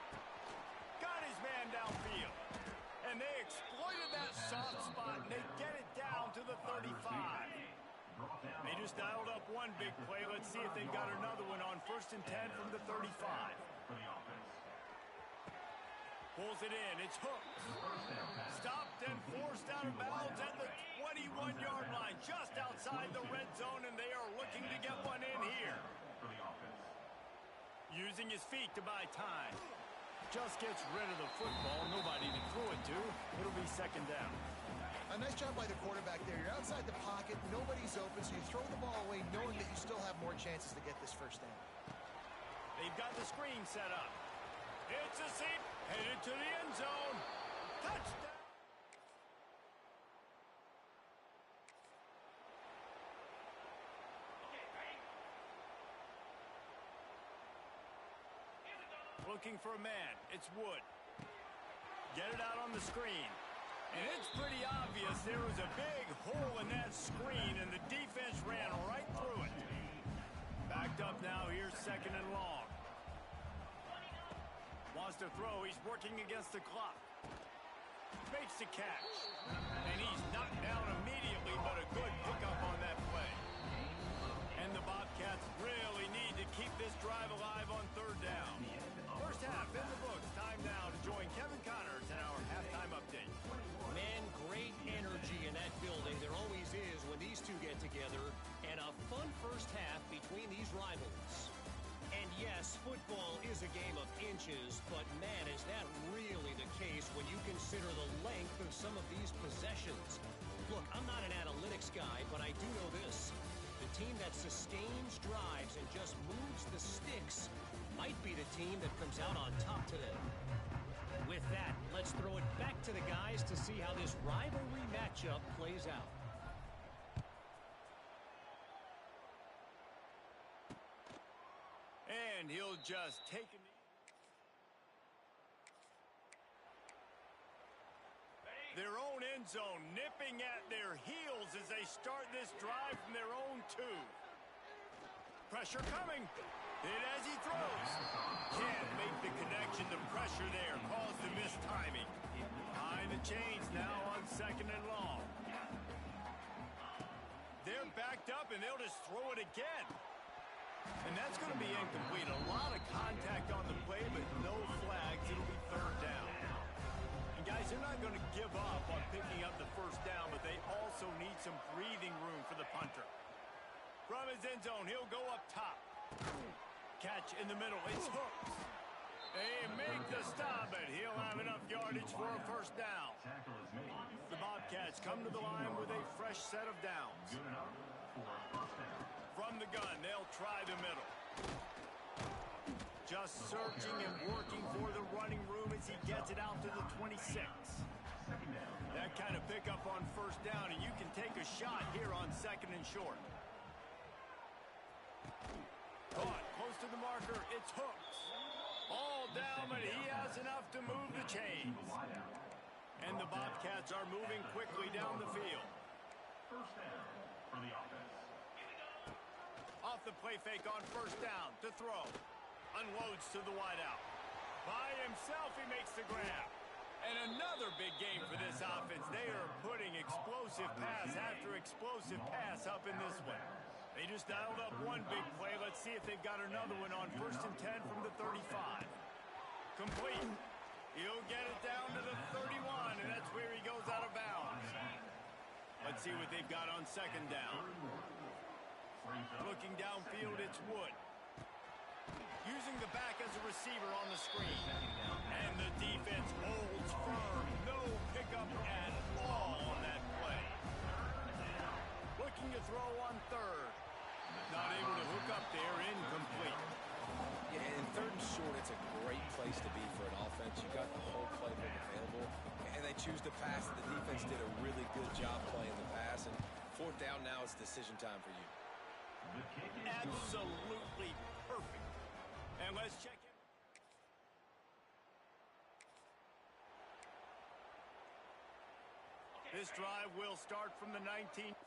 Speaker 1: Got his man downfield. And they exploited that soft spot, and they get it down to the 35. They just dialed up one big play. Let's see if they've got another one on 1st and 10 from the 35. Pulls it in. It's hooked. Stopped and forced out of bounds at the 21-yard line, just outside the red zone, and they are looking to get one in here. Using his feet to buy time. Just gets rid of the football. Nobody to throw it to. It'll be second down.
Speaker 3: A nice job by the quarterback there. You're outside the pocket. Nobody's open, so you throw the ball away knowing that you still have more chances to get this first down.
Speaker 1: They've got the screen set up. It's a seam. Headed to the end zone. Touchdown. Looking for a man. It's Wood. Get it out on the screen. And it's pretty obvious there was a big hole in that screen, and the defense ran right through it. Backed up now. Here's second and long. Wants to throw. He's working against the clock. Makes the catch. And he's knocked down immediately, but a good pickup on that play. And the Bobcats really need to keep this drive alive on third down. First half in the books. Time now to join Kevin Connors in our halftime update.
Speaker 5: Man, great energy in that building. There always is when these two get together. And a fun first half between these rivals. And yes, football is a game of inches, but man, is that really the case when you consider the length of some of these possessions. Look, I'm not an analytics guy, but I do know this. The team that sustains drives and just moves the sticks might be the team that comes out on top today. With that, let's throw it back to the guys to see how this rivalry matchup plays out.
Speaker 1: And he'll just take a knee. Their own end zone nipping at their heels as they start this drive from their own 2. Pressure coming. Hit as he throws. Can't make the connection. The pressure there caused the missed timing. Behind the chains now on second and long. They're backed up, and they'll just throw it again. And that's going to be incomplete. A lot of contact on the play, but no flags. It'll be third down. And guys, they're not going to give up on picking up the first down, but they also need some breathing room for the punter. From his end zone, he'll go up top. Catch in the middle. It's hooked. They make the stop, but he'll have enough yardage for a first down. The Bobcats come to the line with a fresh set of downs. From the gun, they'll try the middle. Just searching and working for the running room as he gets it out to the 26. That kind of pickup on first down, and you can take a shot here on second and short. Caught close to the marker. It's hooked. All down, but he has enough to move the chains. And the Bobcats are moving quickly down the field.
Speaker 4: First down for the offense.
Speaker 1: Off the play fake on first down to throw. Unloads to the wideout. By himself, he makes the grab. And another big game for this offense. They are putting explosive pass after explosive pass up in this one. They just dialed up one big play. Let's see if they've got another one on 1st and 10 from the 35. Complete. He'll get it down to the 31, and that's where he goes out of bounds. Let's see what they've got on second down. Looking downfield, it's Wood. Using the back as a receiver on the screen. And the defense holds firm. No pickup at all on that play. Looking to throw on third. Not able to hook up there, incomplete.
Speaker 2: Yeah, in third and short, it's a choose to pass it. The defense did a really good job playing the pass. And fourth down now, it's decision time for you.
Speaker 1: Absolutely perfect. And let's check in. This drive will start from the 19.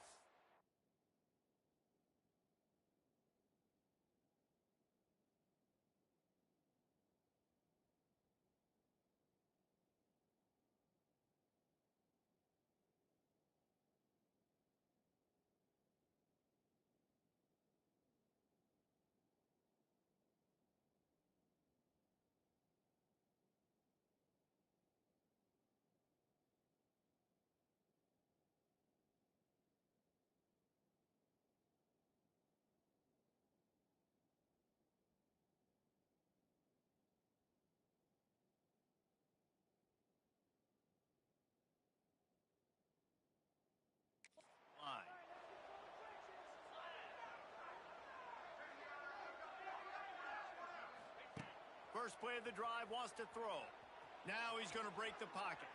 Speaker 1: First play of the drive, wants to throw. Now he's going to break the pocket.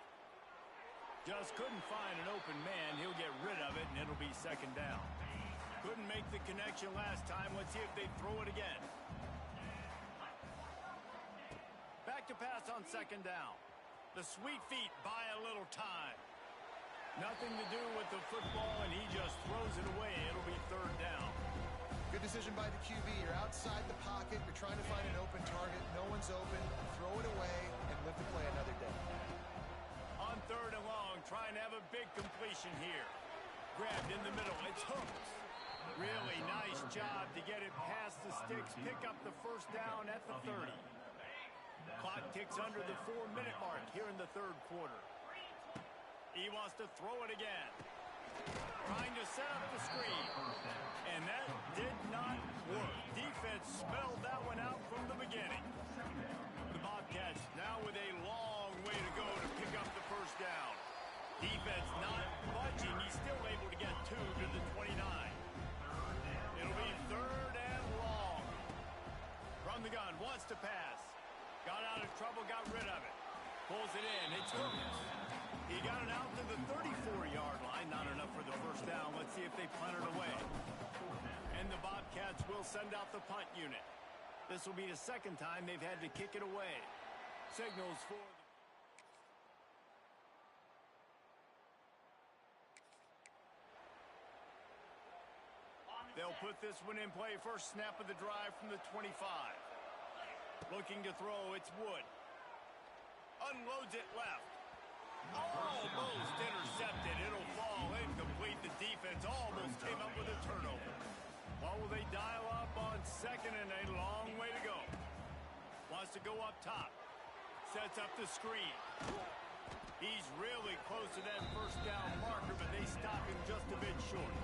Speaker 1: Just couldn't find an open man. He'll get rid of it, and it'll be second down. Couldn't make the connection last time. Let's see if they throw it again. Back to pass on second down. The sweet feet buy a little time. Nothing to do with the football, and he just throws it away. It'll be third down.
Speaker 3: Good decision by the QB. You're outside the pocket. You're trying to find an open target. No one's open. Throw it away and live to play another day.
Speaker 1: On third and long, trying to have a big completion here. Grabbed in the middle. It's hooked. Really nice job to get it past the sticks. Pick up the first down at the 30. Clock ticks under the 4-minute mark here in the third quarter. He wants to throw it again. Trying to set up the screen. And that did not work. Defense smelled that one out from the beginning. The Bobcats now with a long way to go to pick up the first down. Defense not budging. He's still able to get 2 to the 29. It'll be third and long. From the gun, wants to pass. Got out of trouble, got rid of it. Pulls it in. It's hooked. He got it out to the 34-yard line. Not enough for the first down. Let's see if they punt it away. And the Bobcats will send out the punt unit. This will be the second time they've had to kick it away. Signals for the... They'll put this one in play. First snap of the drive from the 25. Looking to throw, it's Wood. Unloads it left. Almost intercepted. It'll fall incomplete. The defense almost came up with a turnover. What will they dial up on second and a long way to go? Wants to go up top. Sets up the screen. He's really close to that first down marker, but they stop him just a bit short.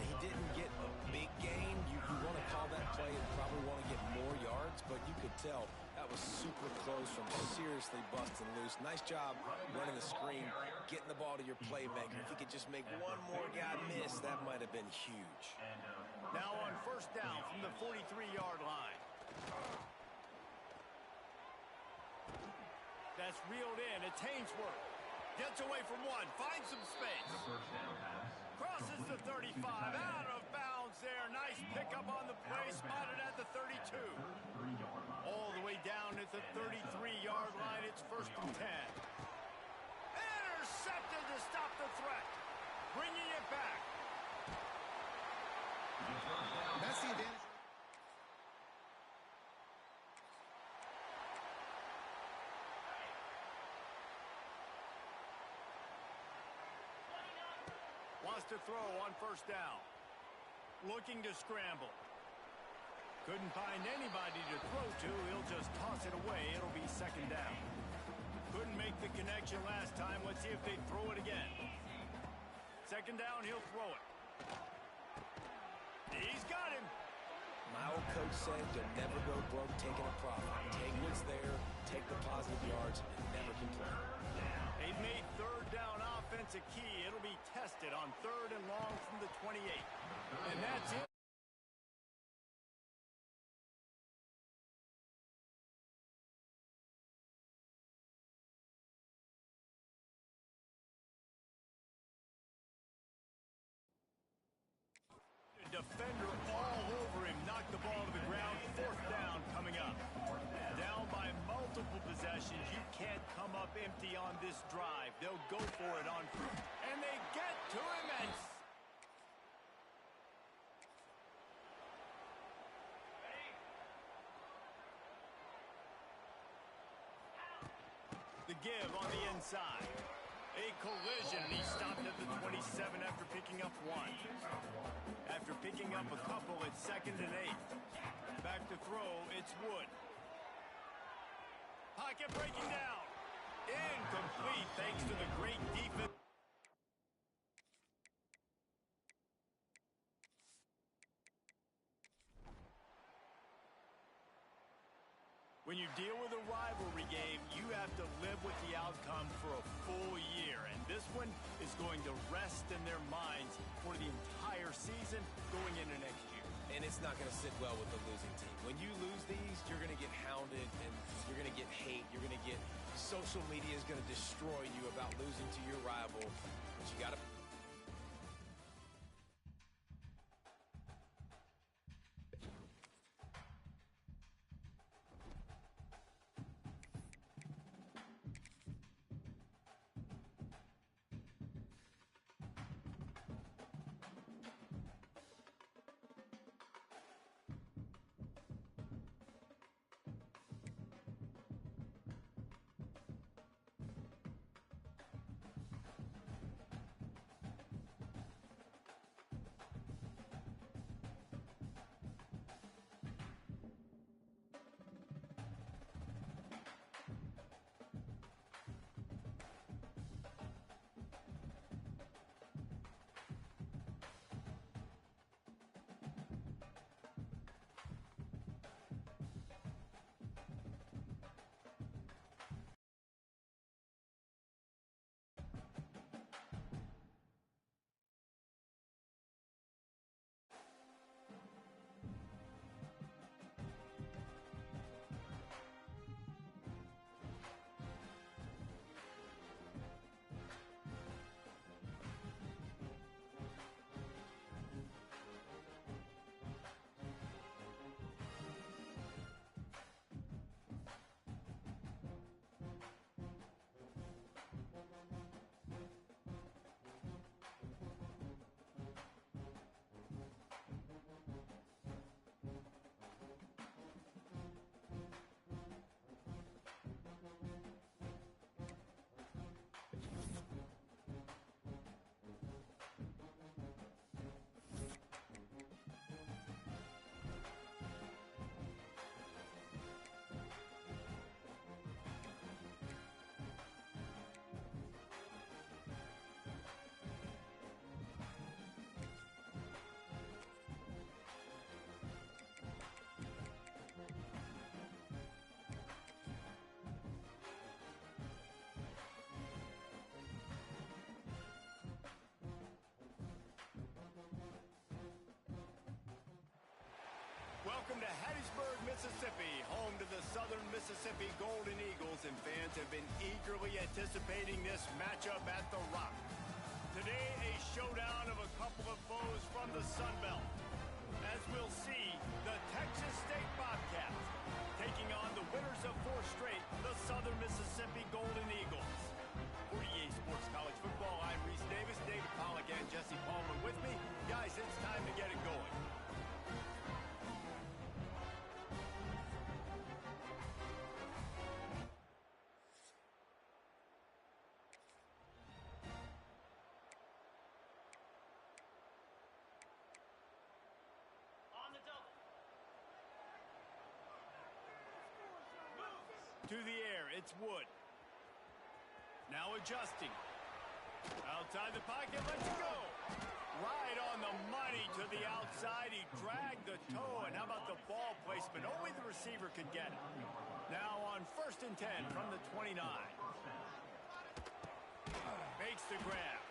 Speaker 2: He didn't get a big gain. You want to call that play and probably want to get more yards, but you could tell that was super close from seriously busting loose. Nice job running the screen, getting the ball to your playmaker. If he could just make one more guy miss, that might have been huge.
Speaker 1: Now on first down from the 43-yard line. That's reeled in. It's Hainsworth. Gets away from one. Finds some space. Crosses the 35. Out of bounds there. Nice pickup on the play. Spotted at the 32. All the way down at the 33-yard line. It's first and 10. Intercepted to stop the threat. Bringing it back.
Speaker 3: That's the advantage.
Speaker 1: Wants to throw on first down. Looking to scramble. Couldn't find anybody to throw to. He'll just toss it away. It'll be second down. Couldn't make the connection last time. Let's see if they throw it again. Second down, he'll throw it. He's got him.
Speaker 2: My old coach said you'll never go broke taking a profit. Take what's there, take the positive yards, and never complain.
Speaker 1: They've made third down offense a key. It'll be tested on third and long from the 28. And that's it. up empty on this drive. They'll go for it on foot. And they get to him and... The give on the inside. A collision, and he stopped at the 27 after picking up one. After picking up a couple, it's 2nd and 8. Back to throw, it's Wood. Pocket breaking down. Incomplete thanks to the great defense. When you deal with a rivalry game, you have to live with the outcome for a full year. And this one is going to rest in their minds for the entire season going into next year.
Speaker 2: And it's not going to sit well with the losing team. When you lose these, you're going to get hounded and you're going to get hate. You're going to get social media is going to destroy you about losing to your rival. But you got to...
Speaker 1: Welcome to Hattiesburg, Mississippi, home to the Southern Mississippi Golden Eagles, and fans have been eagerly anticipating this matchup at the Rock. Today, a showdown of a couple of foes from the Sun Belt. As we'll see, the Texas State Bobcats taking on the winners of 4 straight, the Southern Mississippi Golden Eagles. For EA Sports College Football, I'm Reese Davis, David Pollack, and Jesse Palmer with me. Guys, it's time to get it going. To the air, it's Wood. Now adjusting. Outside the pocket, lets it go. Right on the money to the outside. He dragged the toe, and how about the ball placement? Only the receiver could get it. Now on 1st and 10 from the 29. Makes the grab.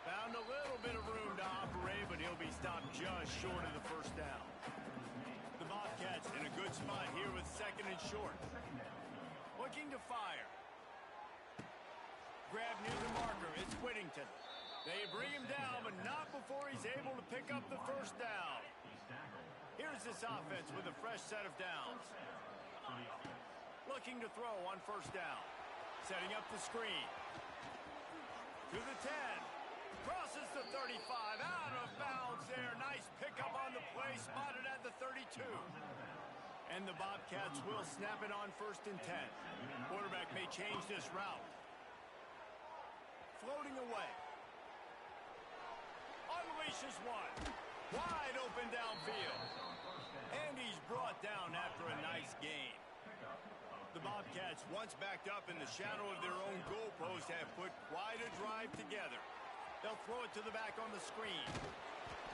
Speaker 1: Found a little bit of room to operate, but he'll be stopped just short of the 1st down. The Bobcats in a good spot here with 2nd and short. Looking to fire. Grab near the marker. It's Whittington. They bring him down, but not before he's able to pick up the 1st down. Here's this offense with a fresh set of downs. Looking to throw on 1st down. Setting up the screen. To the 10. Crosses the 35. Out of bounds there. Nice pickup on the play. Spotted at the 32. And the Bobcats will snap it on 1st and 10. Quarterback may change this route. Floating away. Unleashes one. Wide open downfield. And he's brought down after a nice gain. The Bobcats, once backed up in the shadow of their own goalpost, have put quite a drive together. They'll throw it to the back on the screen.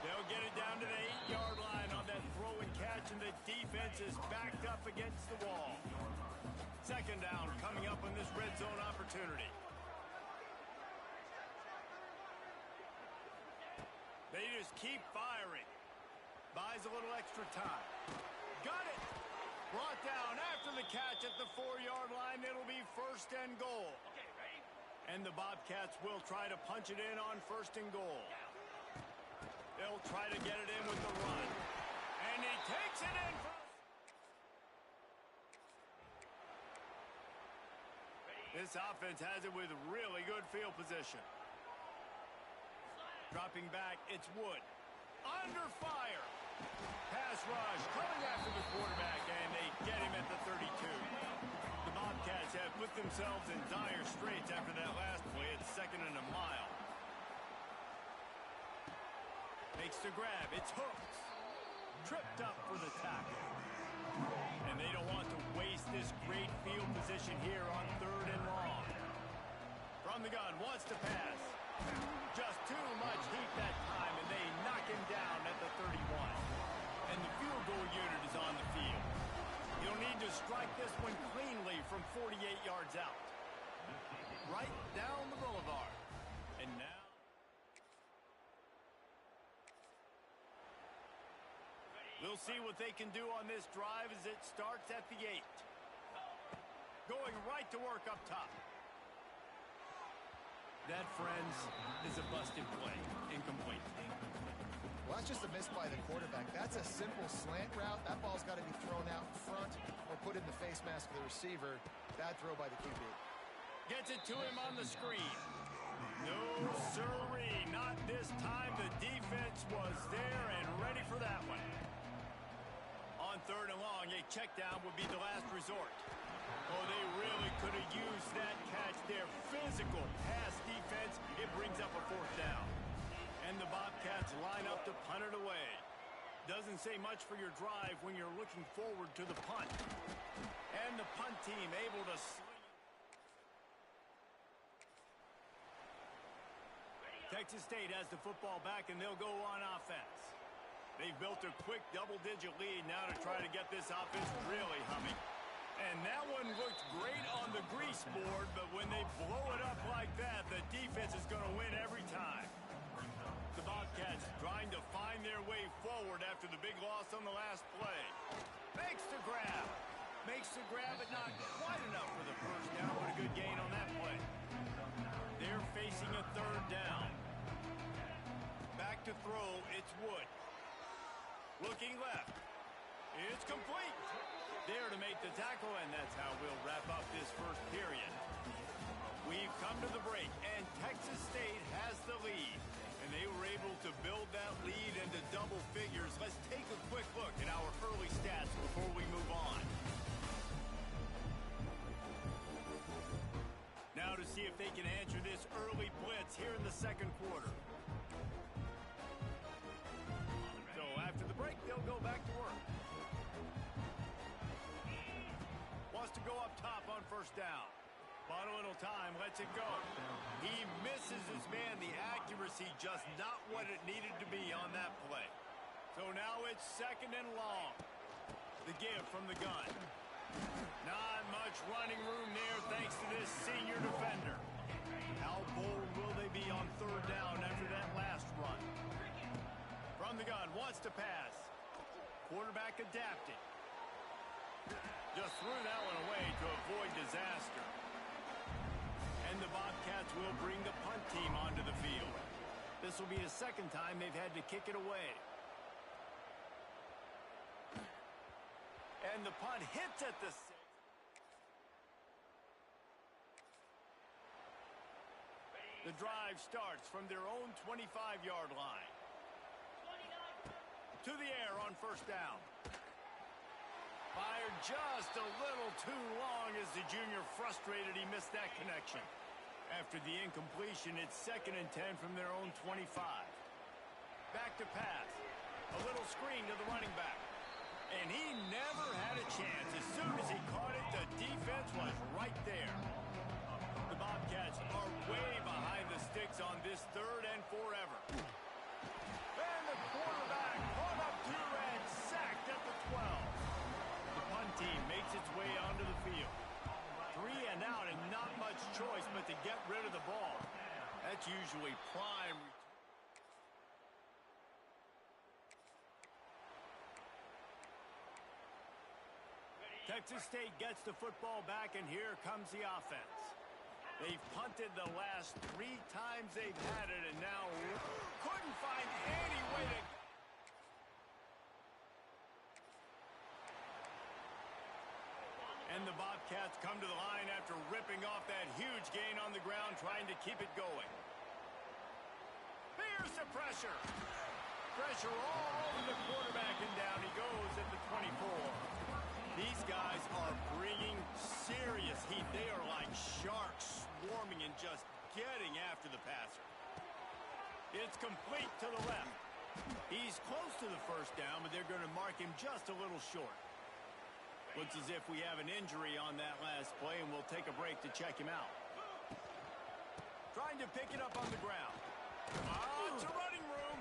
Speaker 1: They'll get it down to the 8-yard line on that throw and catch, and the defense is backed up against the wall. 2nd down coming up on this red zone opportunity. They just keep firing. Buys a little extra time. Got it! Brought down after the catch at the 4-yard line. It'll be 1st and goal. And the Bobcats will try to punch it in on 1st and goal. They'll try to get it in with the run. And he takes it in. This offense has it with really good field position. Dropping back, it's Wood. Under fire. Pass rush coming after the quarterback, and they get him at the 32. The Bobcats have put themselves in dire straits after that last play. It's 2nd and a mile. Makes the grab. It's Hooks. Tripped up for the tackle. And they don't want to waste this great field position here on 3rd and long. From the gun, wants to pass. Just too much heat that time, and they knock him down at the 31. And the field goal unit is on the field. He'll need to strike this one cleanly from 48 yards out. Right down the boulevard. And now we'll see what they can do on this drive as it starts at the 8. Going right to work up top. That, friends, is a busted play. Incomplete.
Speaker 3: Well, that's just a miss by the quarterback. That's a simple slant route. That ball's got to be thrown out in front or put in the face mask of the receiver. Bad throw by the QB.
Speaker 1: Gets it to him on the screen. No, sirree. Not this time. The defense was there and ready for that one. On 3rd and long, a check down would be the last resort. Oh, they really could have used that catch there. Physical pass defense. It brings up a 4th down. And the Bobcats line up to punt it away. Doesn't say much for your drive when you're looking forward to the punt. And the punt team able to sling. Texas State has the football back, and they'll go on offense. They've built a quick double-digit lead now to try to get this offense really humming. And that one looked great on the grease board, but when they blow it up like that, the defense is going to win every time. The Bobcats trying to find their way forward after the big loss on the last play. Makes the grab. Makes the grab, but not quite enough for the 1st down, but a good gain on that play. They're facing a 3rd down. Back to throw, it's Wood. Looking left. It's complete. There to make the tackle, and that's how we'll wrap up this 1st period. We've come to the break, and Texas State has the lead. And they were able to build that lead into double figures. Let's take a quick look at our early stats before we move on. Now to see if they can answer this early blitz here in the 2nd quarter. So after the break, they'll go back to work. Wants to go up top on 1st down. Bought a little time, lets it go. He misses his man. The accuracy just not what it needed to be on that play. So now it's 2nd and long. The give from the gun. Not much running room there thanks to this senior defender. How bold will they be on 3rd down after that last run? From the gun, wants to pass. Quarterback adapted. Just threw that one away to avoid disaster. And the Bobcats will bring the punt team onto the field. This will be the 2nd time they've had to kick it away. And the punt hits at the 6. The drive starts from their own 25-yard line. To the air on first down. Fired just a little too long as the junior frustrated he missed that connection. After the incompletion, it's 2nd and 10 from their own 25. Back to pass. A little screen to the running back. And he never had a chance. As soon as he caught it, the defense was right there. The Bobcats are way behind the sticks on this 3rd and forever. And the quarterback caught up to and sacked at the 12. The punt team makes its way onto the field. 3 and out and not much choice but to get rid of the ball. That's usually prime. Texas State gets the football back, and here comes the offense. They've punted the last 3 times they've had it, and now couldn't find any way to... And the Bobcats come to the line after ripping off that huge gain on the ground, trying to keep it going. Here's the pressure. Pressure all over the quarterback, and down he goes at the 24. These guys are bringing serious heat. They are like sharks swarming and just getting after the passer. It's complete to the left. He's close to the first down, but they're going to mark him just a little short. Looks as if we have an injury on that last play, and we'll take a break to check him out. Trying to pick it up on the ground. Oh, it's a running room.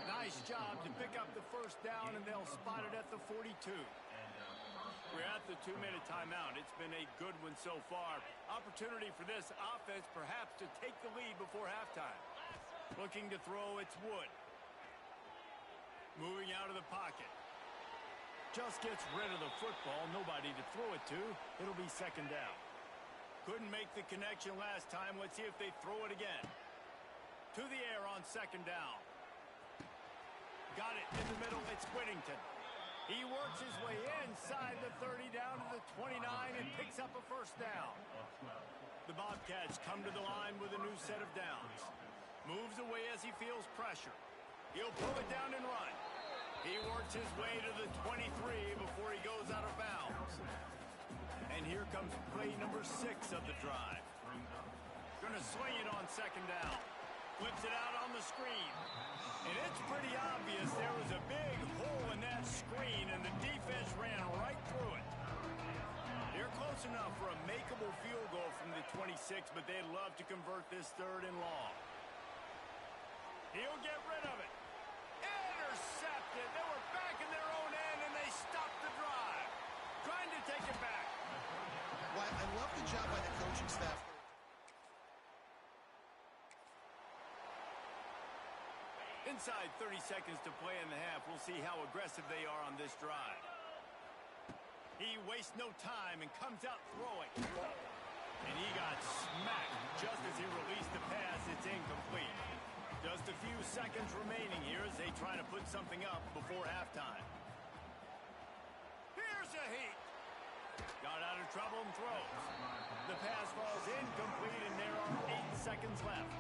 Speaker 1: Nice job to pick up the first down, and they'll spot it at the 42. We're at the 2-minute timeout. It's been a good one so far. Opportunity for this offense perhaps to take the lead before halftime. Looking to throw, it's Wood. Moving out of the pocket. Just gets rid of the football. Nobody to throw it to. It'll be 2nd down. Couldn't make the connection last time. Let's see if they throw it again. To the air on 2nd down. Got it in the middle. It's Whittington. He works his way inside the 30 down to the 29 and picks up a first down. The Bobcats come to the line with a new set of downs. Moves away as he feels pressure. He'll pull it down and run. He works his way to the 23 before he goes out of bounds. And here comes play number 6 of the drive. Gonna swing it on 2nd down. Flips it out on the screen. And it's pretty obvious there was a big hole in that screen, and the defense ran right through it. They're close enough for a makeable field goal from the 26, but they'd love to convert this 3rd and long. He'll get rid of it. Intercepted. They were back in their own end, and they stopped the drive. Trying to take it back.
Speaker 3: Well, I love the job by the coaching staff.
Speaker 1: Inside 30 seconds to play in the half. We'll see how aggressive they are on this drive. He wastes no time and comes out throwing. And he got smacked just as he released the pass. It's incomplete. Just a few seconds remaining here as they try to put something up before halftime. Here's a heat. Got out of trouble and throws. The pass falls incomplete, and there are 8 seconds left.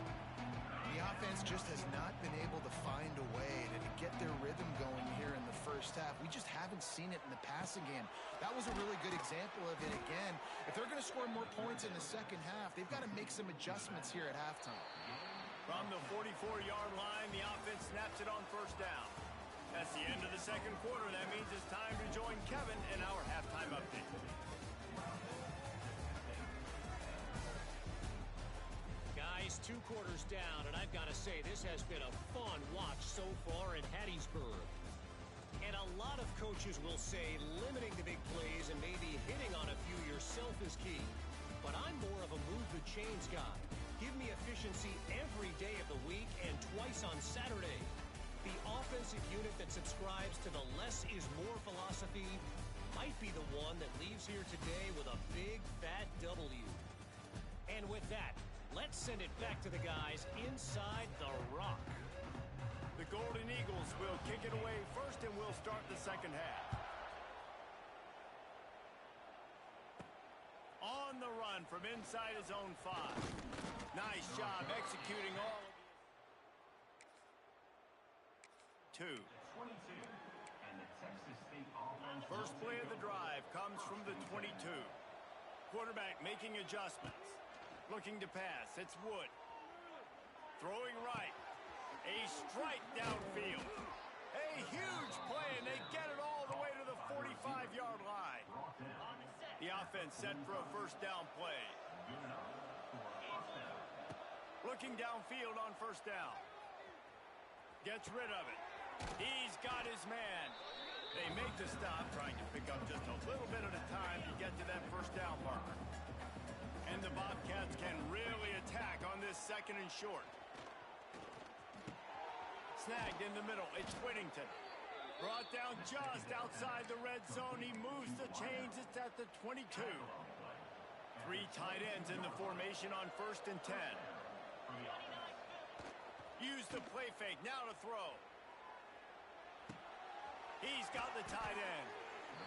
Speaker 3: The offense just has not been able to find a way to get their rhythm going here in the first half. We just haven't seen it in the passing game. That was a really good example of it again. If they're going to score more points in the second half, they've got to make some adjustments here at halftime.
Speaker 1: From the 44-yard line, the offense snaps it on first down. That's the end of the second quarter. That means it's time to join Kevin in our halftime update.
Speaker 5: Guys, 2 quarters down, and I've got to say, this has been a fun watch so far in Hattiesburg. And a lot of coaches will say limiting the big plays and maybe hitting on a few yourself is key. But I'm more of a move the chains guy. Give me efficiency every day of the week and twice on Saturday. The offensive unit that subscribes to the less is more philosophy might be the one that leaves here today with a big, fat W. And with that, let's send it back to the guys inside the rock.
Speaker 1: The Golden Eagles will kick it away first, and we'll start the second half. On the run from from inside his own 5. Nice job executing all of the 2.
Speaker 4: 22. And the Texas State offense.
Speaker 1: First play of the drive comes from the 22. Quarterback making adjustments. Looking to pass. It's Wood. Throwing right. A strike downfield. A huge play, and they get it all the way to the 45-yard line. The offense set for a first down play. Looking downfield on first down. Gets rid of it. He's got his man. They make the stop, trying to pick up just a little bit at a time to get to that first down marker. And the Bobcats can really attack on this second and short. Snagged in the middle. It's Whittington. Brought down just outside the red zone. He moves the chains. It's at the 22. 3 tight ends in the formation on first and 10. Use the play fake. Now to throw. He's got the tight end.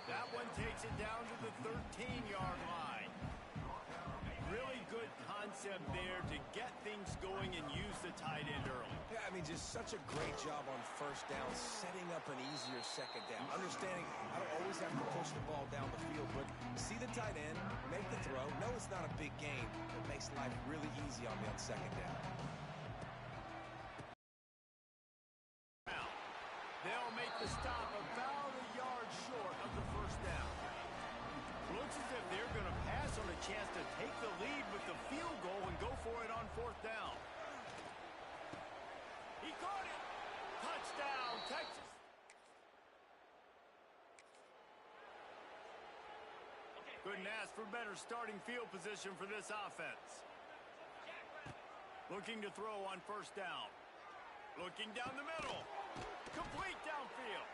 Speaker 1: That one takes it down to the 13-yard line. Really good concept there to get things going and use the tight end early.
Speaker 2: Yeah, I mean, just such a great job on first down, setting up an easier second down. Understanding I don't always have to push the ball down the field, but see the tight end, make the throw. No, it's not a big gain. It makes life really easy on me on second down.
Speaker 1: They'll make the stop about a yard short of the first down. Looks as if they're going to pass on a chance to take the lead with the field goal and go for it on fourth down. He caught it. Touchdown, Texas. Couldn't ask for better starting field position for this offense. Looking to throw on first down. Looking down the middle. Complete downfield.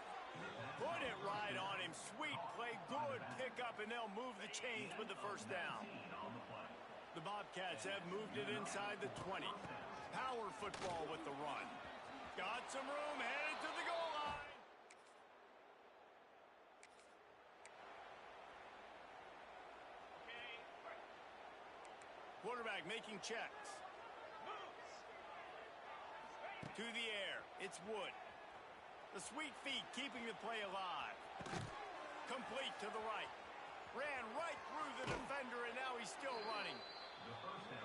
Speaker 1: Put it right on him. Sweet play. Good pickup, and they'll move the chains with the first down. The Bobcats have moved it inside the 20. Power football with the run. Got some room, headed to the goal line. Quarterback making checks. To the air. It's Wood. The sweet feet keeping the play alive. Complete to the right. Ran right through the defender, and now he's still running.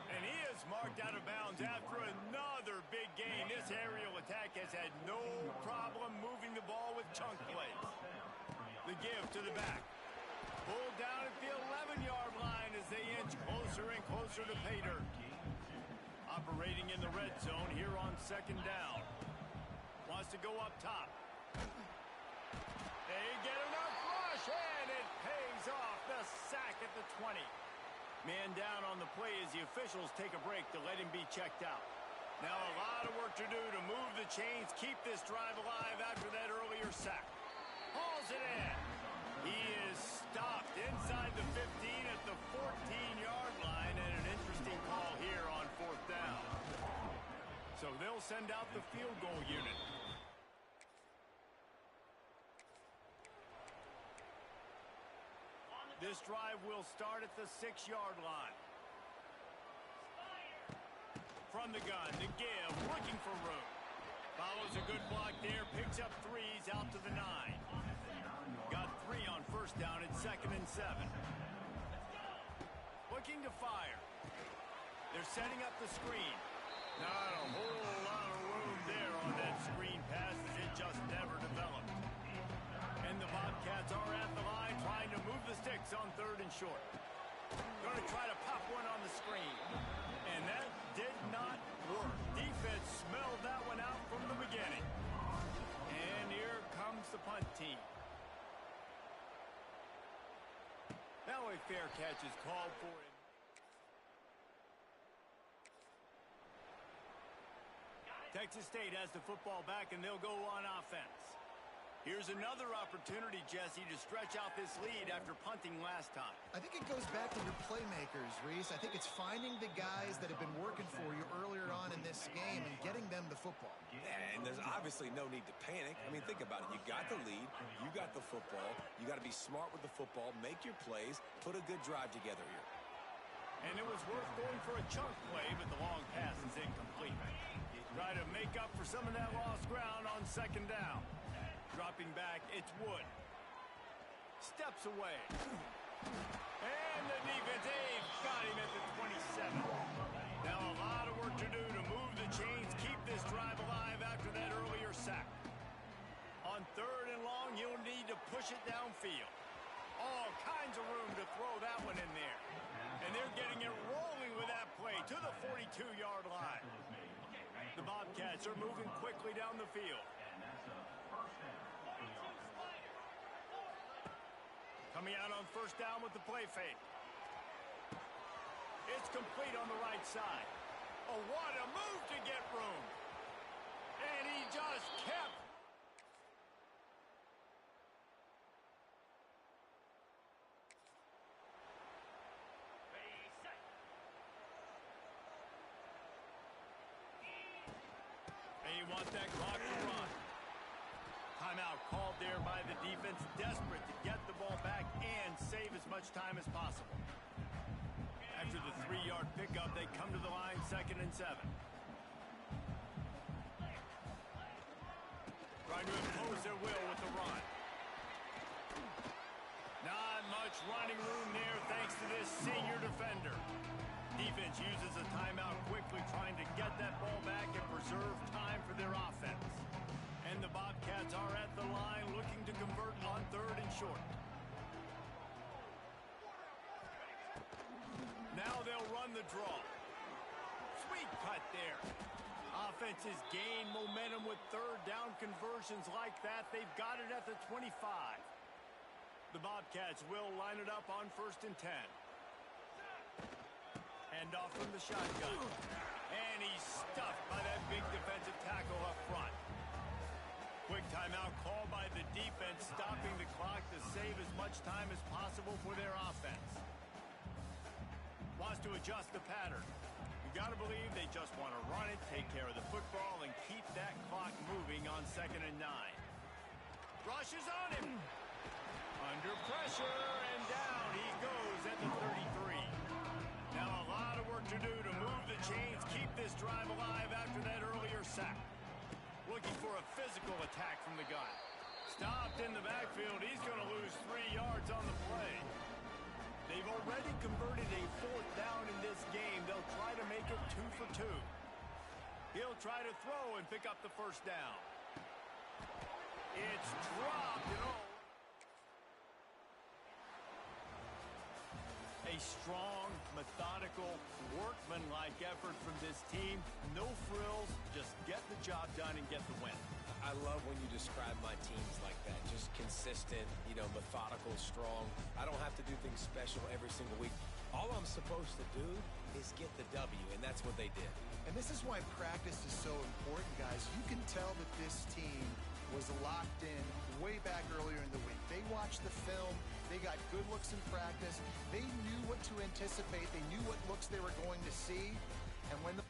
Speaker 1: And he is marked out of bounds after another big gain. This aerial attack has had no problem moving the ball with chunk plays. The give to the back. Pulled down at the 11-yard line as they inch closer and closer to pay dirt. Operating in the red zone here on second down. Wants to go up top. They get enough rush, and it pays off. The sack at the 20. Man down on the play as the officials take a break to let him be checked out. Now a lot of work to do to move the chains, keep this drive alive after that earlier sack. Hauls it in. He is stopped inside the 15 at the 14-yard line, and an interesting call here on fourth down. So they'll send out the field goal unit. This drive will start at the 6-yard line. From the gun, the give, looking for room. Follows a good block there, picks up threes out to the 9. Got 3 on first down at 2nd and 7. Looking to fire. They're setting up the screen. Not a whole lot of room there on that screen pass as it just never developed. And the Bobcats are at the line trying to move the sticks on 3rd and short. Going to try to pop one on the screen. And that did not work. Defense smelled that one out from the beginning. And here comes the punt team. Now a fair catch is called for him. Texas State has the football back, and they'll go on offense. Here's another opportunity, Jesse, to stretch out this lead after punting last time.
Speaker 3: I think it goes back to your playmakers, Reese. I think it's finding the guys that have been working for you earlier on in this game and getting them the football.
Speaker 2: And there's obviously no need to panic. I mean, think about it. You got the lead. You got the football. You got to be smart with the football, make your plays, put a good drive together here.
Speaker 1: And it was worth going for a chunk play, but the long pass is incomplete. Try to make up for some of that lost ground on second down. Dropping back, it's Wood. Steps away. And the defense, they've got him at the 27. Now a lot of work to do to move the chains, keep this drive alive after that earlier sack. On third and long, you'll need to push it downfield. All kinds of room to throw that one in there. And they're getting it rolling with that play to the 42-yard line. The Bobcats are moving quickly down the field. Coming out on first down with the play fake. It's complete on the right side. Oh, what a move to get room. And he just kept. And you want that clock to run. Timeout called there by the defense, desperate to get the ball back and save as much time as possible. After the 3-yard pickup, they come to the line, 2nd and 7. Trying to impose their will with the run. Not much running room there thanks to this senior defender. Defense uses a timeout quickly, trying to get that ball back and preserve time for their offense. And the Bobcats are at the line looking to convert on 3rd and short. Now they'll run the draw. Sweet cut there. Offenses gain momentum with 3rd down conversions like that. They've got it at the 25. The Bobcats will line it up on 1st and 10. Hand off from the shotgun. And he's stuffed by that big defensive tackle up front. Quick timeout called by the defense, stopping the clock to save as much time as possible for their offense. Wants to adjust the pattern. You got to believe they just want to run it, take care of the football, and keep that clock moving on 2nd and 9. Rushes on him. Under pressure, and down he goes at the 33. Now a lot of work to do to move the chains, keep this drive alive after that earlier sack. Looking for a physical attack from the gun. Stopped in the backfield. He's going to lose 3 yards on the play. They've already converted a 4th down in this game. They'll try to make it 2 for 2. He'll try to throw and pick up the 1st down. It's dropped and all. A strong, methodical, workman-like effort from this team. No frills, just get the job done and get the win.
Speaker 2: I love when you describe my teams like that. Just consistent, methodical, strong. I don't have to do things special every single week. All I'm supposed to do is get the W, and that's what they did.
Speaker 3: And this is why practice is so important, guys. You can tell that this team was locked in way back earlier in the week. They watched the film. They got good looks in practice. They knew what to anticipate. They knew what looks they were going to see. And when the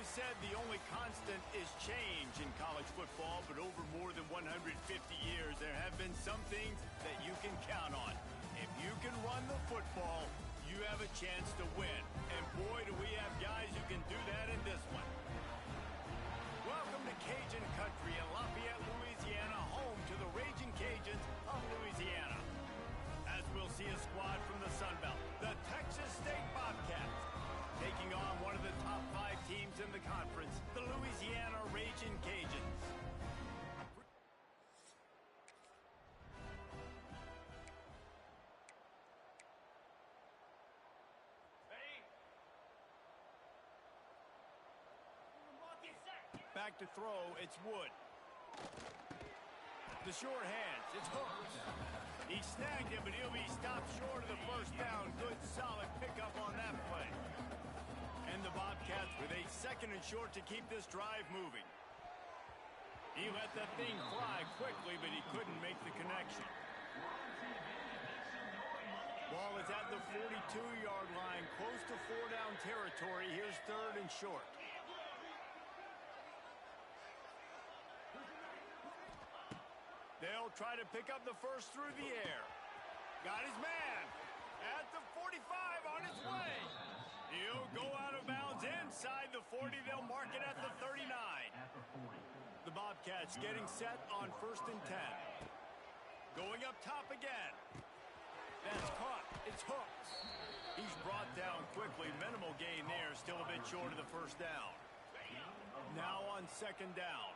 Speaker 1: always said the only constant is change in college football, but over more than 150 years, there have been some things that you can count on. If you can run the football, you have a chance to win. And boy, do we have guys who can do that in this one. Welcome to Cajun Country in Lafayette, Louisiana, home to the Raging Cajuns of Louisiana. As we'll see a squad from the Sun Belt, the Texas State Bobcats, taking on one of the top 5 teams in the conference, the Louisiana Raging Cajuns. Back to throw, it's Wood. The short hands, it's Hooks. He snagged it, but he'll be stopped short of the first down. Good, solid pickup on that play. And the Bobcats with a 2nd and short to keep this drive moving. He let that thing fly quickly, but he couldn't make the connection. Ball is at the 42-yard line, close to 4-down territory. Here's 3rd and short. They'll try to pick up the first through the air. Got his man at the 45 on his way. He'll go out of bounds inside the 40. They'll mark it at the 39. The Bobcats getting set on 1st and 10. Going up top again. That's caught. It's Hooks. He's brought down quickly. Minimal gain there. Still a bit short of the first down. Now on 2nd down.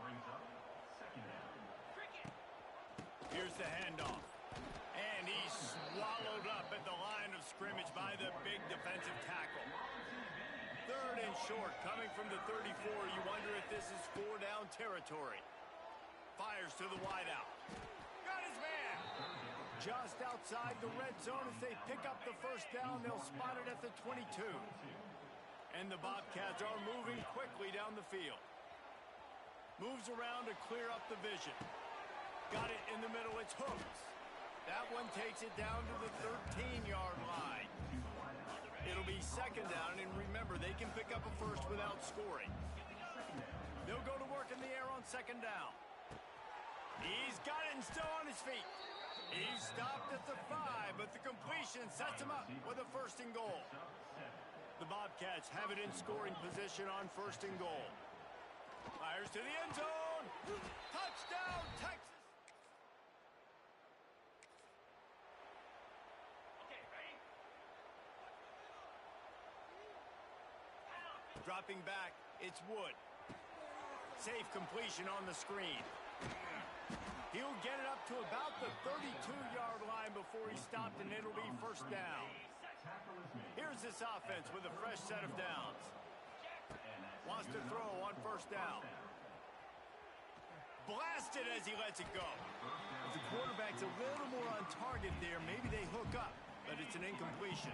Speaker 1: Here's the handoff. And he's swallowed up at the line of scrimmage by the big defensive tackle. 3rd and short coming from the 34. You wonder if this is 4-down territory. Fires to the wideout. Got his man. Just outside the red zone as they pick up the first down. They'll spot it at the 22. And the Bobcats are moving quickly down the field. Moves around to clear up the vision. Got it in the middle, it's Hooks. That one takes it down to the 13-yard line. It'll be 2nd down, and remember, they can pick up a first without scoring. They'll go to work in the air on 2nd down. He's got it and still on his feet. He's stopped at the 5, but the completion sets him up with a 1st and goal. The Bobcats have it in scoring position on 1st and goal. Fires to the end zone. Touchdown, Texas. Dropping back, it's Wood. Safe completion on the screen. He'll get it up to about the 32-yard line before he stopped, and it'll be 1st down. Here's this offense with a fresh set of downs. Wants to throw on 1st down. Blasted as he lets it go. If the quarterback's a little more on target there, maybe they hook up, but it's an incompletion.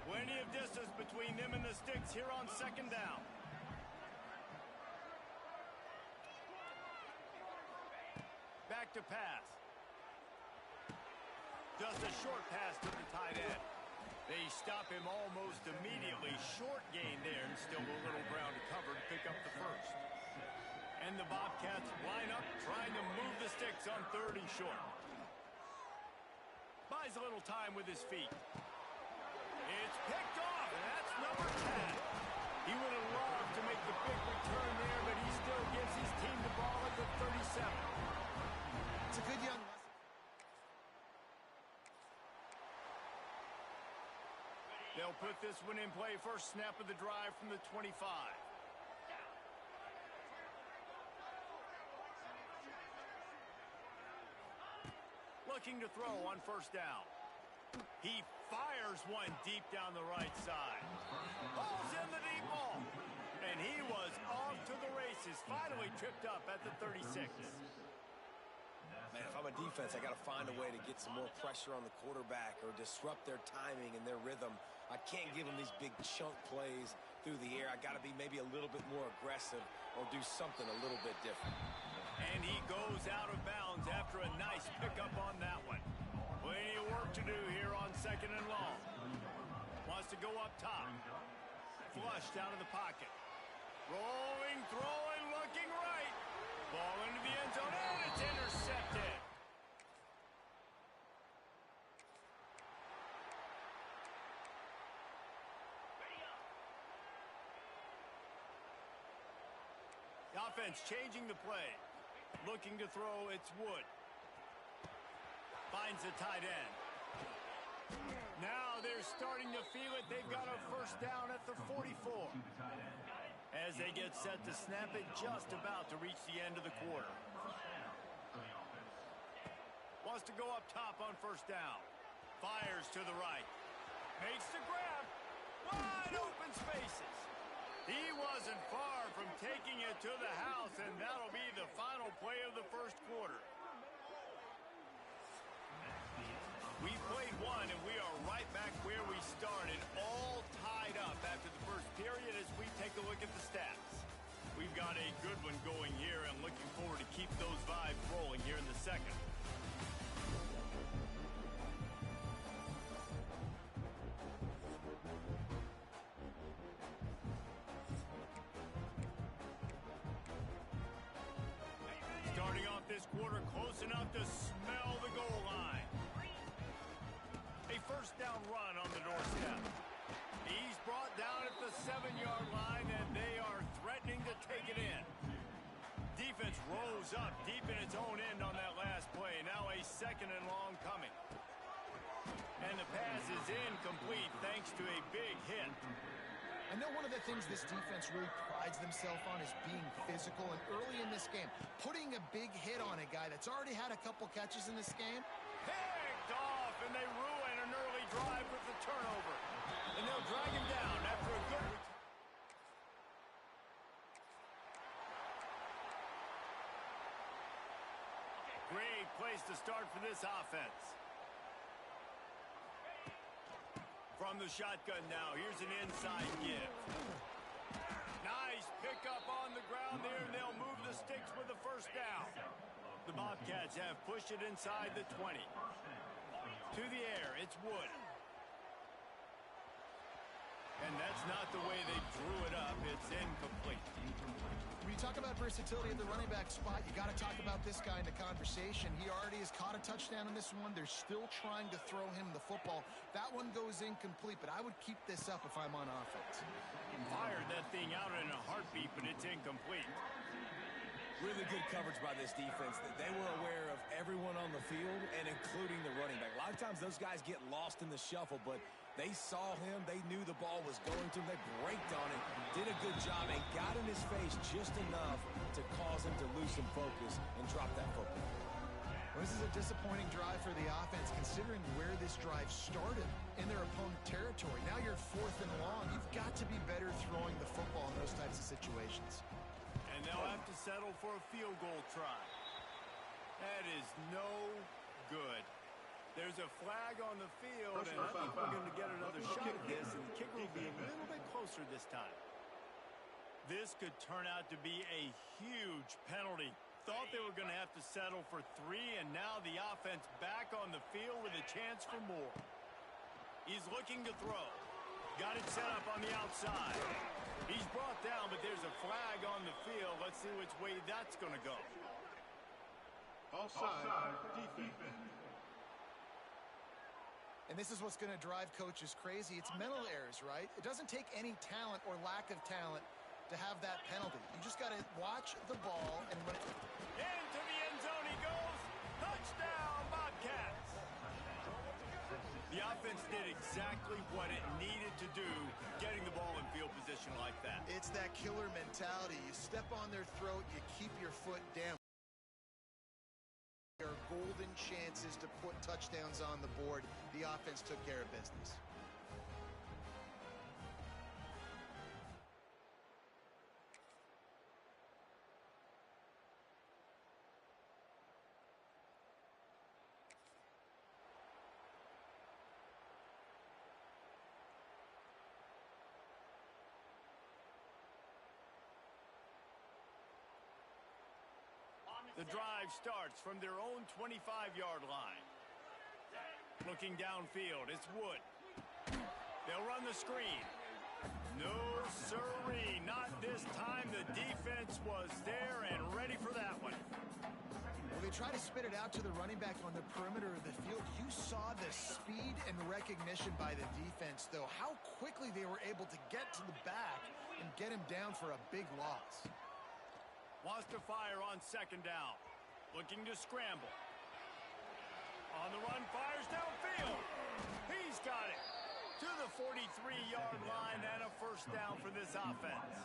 Speaker 1: Plenty of distance between them and the sticks here on 2nd down. Back to pass. Just a short pass to the tight end. They stop him almost immediately. Short gain there, and still a little ground to cover to pick up the first. And the Bobcats line up, trying to move the sticks on 3rd and short. Buys a little time with his feet. It's picked off, and that's number 10. He would have loved to make the big return there, but he still gives his team the ball at the 37.
Speaker 3: It's a good young lesson.
Speaker 1: They'll put this one in play. First snap of the drive from the 25. Looking to throw on 1st down. He fires one deep down the right side. Pulls in the deep ball. And he was off to the races. Finally tripped up at the 36.
Speaker 2: Man, if I'm a defense, I got to find a way to get some more pressure on the quarterback or disrupt their timing and their rhythm. I can't give them these big chunk plays through the air. I got to be maybe a little bit more aggressive or do something a little bit different.
Speaker 1: And he goes out of bounds after a nice pickup on that one. Plenty of work to do here on 2nd and long. Wants to go up top. Flushed out of the pocket. Rolling, throwing, looking right. Ball into the end zone, and it's intercepted. The offense changing the play. Looking to throw, it's Wood. Finds the tight end. Now they're starting to feel it. They've got a first down at the 44. As they get set to snap it, just about to reach the end of the quarter. Wants to go up top on first down. Fires to the right. Makes the grab. Wide open spaces. He wasn't far from taking it to the house, and that'll be the final play of the first quarter. We played one, and we are right back where we started, all tied up after the first period as we take a look at the stats. We've got a good one going here, and looking forward to keep those vibes rolling here in the second. Starting off this quarter close enough to smell the goal line. A first down run on the doorstep. He's brought down at the 7-yard line, and they are threatening to take it in. Defense rose up deep in its own end on that last play. Now a second and long coming. And the pass is incomplete thanks to a big hit.
Speaker 3: I know one of the things this defense really prides themselves on is being physical, and early in this game, putting a big hit on a guy that's already had a couple catches in this game.
Speaker 1: Picked off, and they ruin an early drive with the turnover. And they'll drag him down after a good... Great place to start for this offense. From the shotgun now, here's an inside give. Nice pickup on the ground there, and they'll move the sticks with the first down. The Bobcats have pushed it inside the 20. To the air, it's Wood. And that's not the way they drew it up. It's incomplete.
Speaker 3: When you talk about versatility at the running back spot, you got to talk about this guy in the conversation. He already has caught a touchdown in this one. They're still trying to throw him the football. That one goes incomplete, but I would keep this up if I'm on offense.
Speaker 1: Fired that thing out in a heartbeat, but it's incomplete.
Speaker 2: Really good coverage by this defense. They were aware of everyone on the field, and including the running back. A lot of times those guys get lost in the shuffle, but they saw him. They knew the ball was going to him. They braked on it, did a good job, and got in his face just enough to cause him to lose some focus and drop that football.
Speaker 3: Well, this is a disappointing drive for the offense, considering where this drive started in their opponent territory. Now you're 4th and long. You've got to be better throwing the football in those types of situations.
Speaker 1: And they'll have to settle for a field goal try. That is no good. There's a flag on the field, and I think we're going to get another shot at this, and the kicker will be a little bit closer this time. This could turn out to be a huge penalty. Thought they were going to have to settle for 3, and now the offense back on the field with a chance for more. He's looking to throw. Got it set up on the outside. He's brought down, but there's a flag on the field. Let's see which way that's going to go.
Speaker 6: Offside, defense.
Speaker 3: And this is what's going to drive coaches crazy. It's mental errors, right? It doesn't take any talent or lack of talent to have that penalty. You just got to watch the ball, and when it...
Speaker 1: Into the end zone he goes. Touchdown, Bobcats. The offense did exactly what it needed to do, getting the ball in field position like that.
Speaker 3: It's that killer mentality. You step on their throat, you keep your foot down. There are golden chances to put touchdowns on the board. The offense took care of business.
Speaker 1: The drive starts from their own 25-yard line. Looking downfield, it's Wood. They'll run the screen. No sirree. Not this time. The defense was there and ready for that one.
Speaker 3: Well, they try to spit it out to the running back on the perimeter of the field. You saw the speed and recognition by the defense, though. How quickly they were able to get to the back and get him down for a big loss.
Speaker 1: Wants to fire on second down. Looking to scramble. On the run, fires downfield. He's got it. To the 43-yard line and a first down for this offense.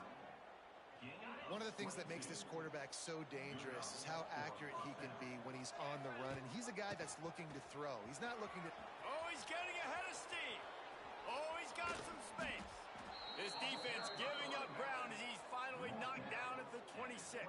Speaker 3: One of the things that makes this quarterback so dangerous is how accurate he can be when he's on the run. And he's a guy that's looking to throw. He's not looking to...
Speaker 1: Oh, he's getting ahead of steam. Oh, he's got some space. This defense giving up ground as he's finally knocked down at the 26.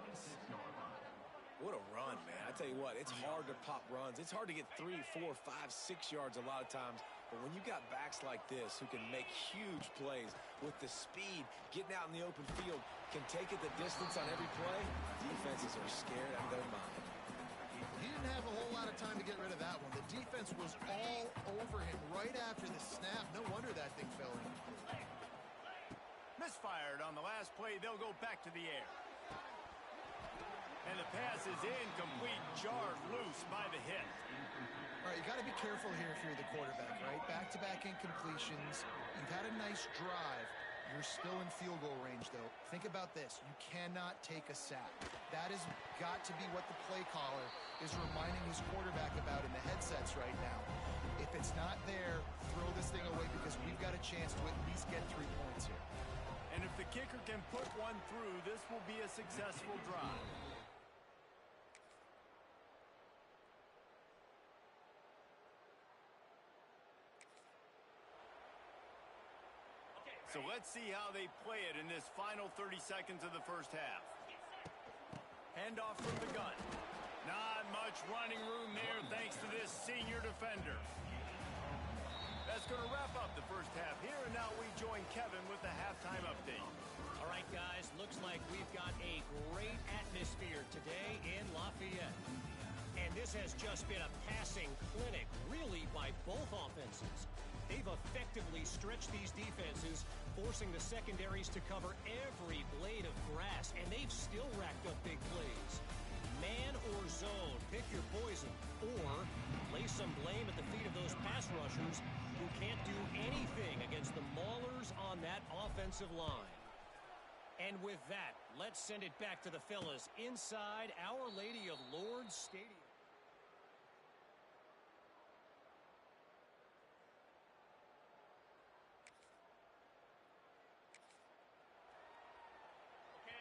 Speaker 2: What a run, man. I tell you what, it's hard to pop runs. It's hard to get 3, 4, 5, 6 yards a lot of times. But when you got backs like this who can make huge plays with the speed, getting out in the open field, can take it the distance on every play, defenses are scared out of their mind.
Speaker 3: He didn't have a whole lot of time to get rid of that one. The defense was all over him right after the snap. No wonder that thing fell in.
Speaker 1: Misfired on the last play. They'll go back to the air. And the pass is incomplete, jarred loose by the hit.
Speaker 3: All right, you got to be careful here if you're the quarterback, right? Back-to-back incompletions. You've had a nice drive. You're still in field goal range, though. Think about this. You cannot take a sack. That has got to be what the play caller is reminding his quarterback about in the headsets right now. If it's not there, throw this thing away because we've got a chance to at least get 3 points here.
Speaker 1: And if the kicker can put one through, this will be a successful drive. So let's see how they play it in this final 30 seconds of the first half. Handoff from the gun. Not much running room there thanks to this senior defender. That's going to wrap up the first half here, and now we join Kevin with the halftime update.
Speaker 5: All right, guys, looks like we've got a great atmosphere today in Lafayette. And this has just been a passing clinic, really, by both offenses. They've effectively stretched these defenses, forcing the secondaries to cover every blade of grass, and they've still racked up big plays. Man or zone, pick your poison, or lay some blame at the feet of those pass rushers who can't do anything against the maulers on that offensive line. And with that, let's send it back to the fellas inside Our Lady of Lourdes Stadium.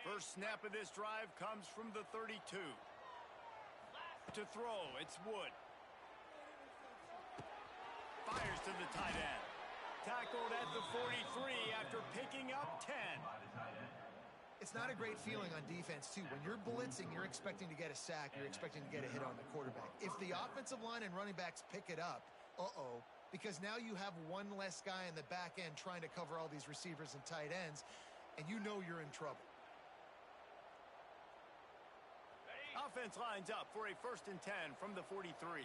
Speaker 1: First snap of this drive comes from the 32. To throw, it's Wood. Fires to the tight end. Tackled at the 43 after picking up 10.
Speaker 3: It's not a great feeling on defense, too. When you're blitzing, you're expecting to get a sack. You're expecting to get a hit on the quarterback. If the offensive line and running backs pick it up, because now you have one less guy in the back end trying to cover all these receivers and tight ends, and you know you're in trouble.
Speaker 1: Offense lines up for a 1st and 10 from the 43.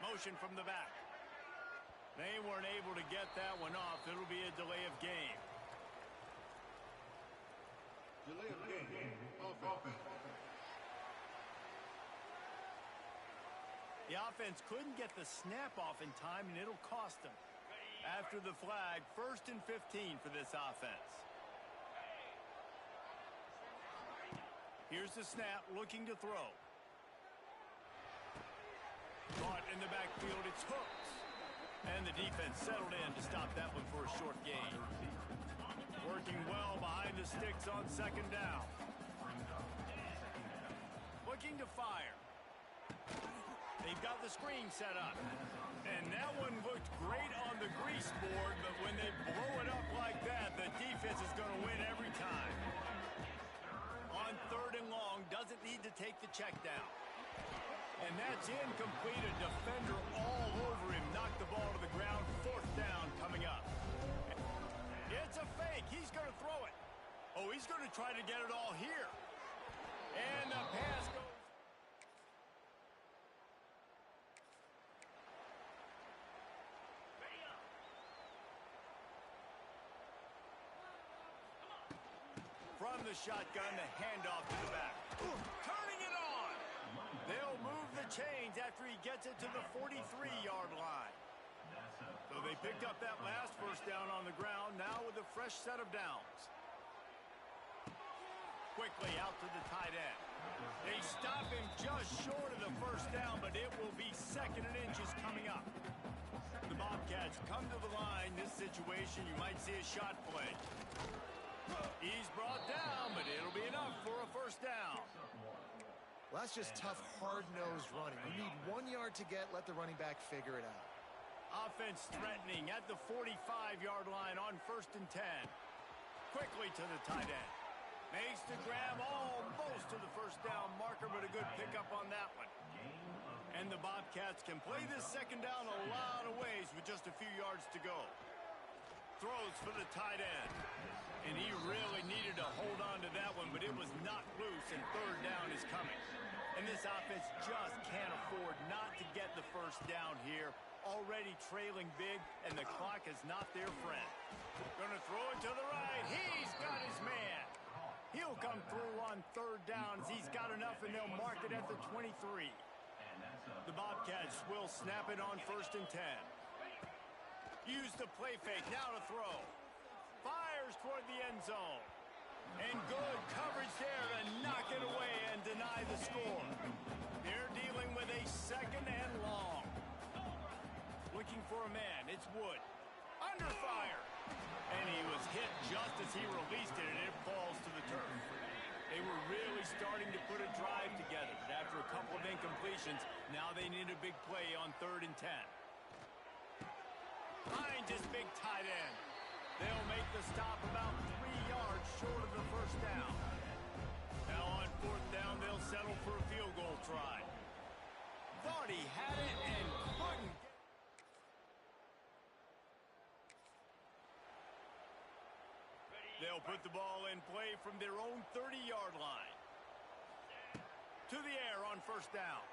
Speaker 1: Motion from the back. They weren't able to get that one off. It'll be a delay of game.
Speaker 6: Delay of game. Offense.
Speaker 1: The offense couldn't get the snap off in time, and it'll cost them. After the flag, 1st and 15 for this offense. Here's the snap, looking to throw. Caught in the backfield, it's hooked. And the defense settled in to stop that one for a short gain. Working well behind the sticks on 2nd down. Looking to fire. They've got the screen set up. And that one looked great on the grease board, but when they blow it up like that, the defense is going to win every time. On 3rd and long, doesn't need to take the check down. And that's incomplete. A defender all over him. Knocked the ball to the ground. 4th down coming up. It's a fake. He's going to throw it. Oh, he's going to try to get it all here. And the pass goes. From the shotgun, the handoff to the back. Turning it on. They'll move the chains after he gets it to the 43-yard line. So they picked up that last first down on the ground, now with a fresh set of downs. Quickly out to the tight end. They stop him just short of the first down, but it will be 2nd and inches coming up. The Bobcats come to the line. This situation, you might see a shot play. He's brought down, but it'll be enough for a first down.
Speaker 3: Well, that's just tough, hard-nosed running. You need 1 yard to get, let the running back figure it out.
Speaker 1: Offense threatening at the 45-yard line on 1st and 10. Quickly to the tight end. Makes the grab almost to the first down marker, but a good pickup on that one. And the Bobcats can play this second down a lot of ways with just a few yards to go. Throws for the tight end. And he really needed to hold on to that one, but it was not loose, and 3rd down is coming. And this offense just can't afford not to get the first down here. Already trailing big, and the clock is not their friend. Gonna throw it to the right. He's got his man. He'll come through on 3rd down as he's got enough, and they'll mark it at the 23. The Bobcats will snap it on 1st and 10. Use the play fake, now to throw. Fires toward the end zone. And good coverage there to knock it away and deny the score. They're dealing with a 2nd and long. Looking for a man, it's Wood. Under fire. And he was hit just as he released it, and it falls to the turf. They were really starting to put a drive together, but after a couple of incompletions, now they need a big play on 3rd and 10. Finds his big tight end. They'll make the stop about 3 yards short of the first down. Now on 4th down, they'll settle for a field goal try. Thought he had it and couldn't. They'll put the ball in play from their own 30-yard line. To the air on 1st down.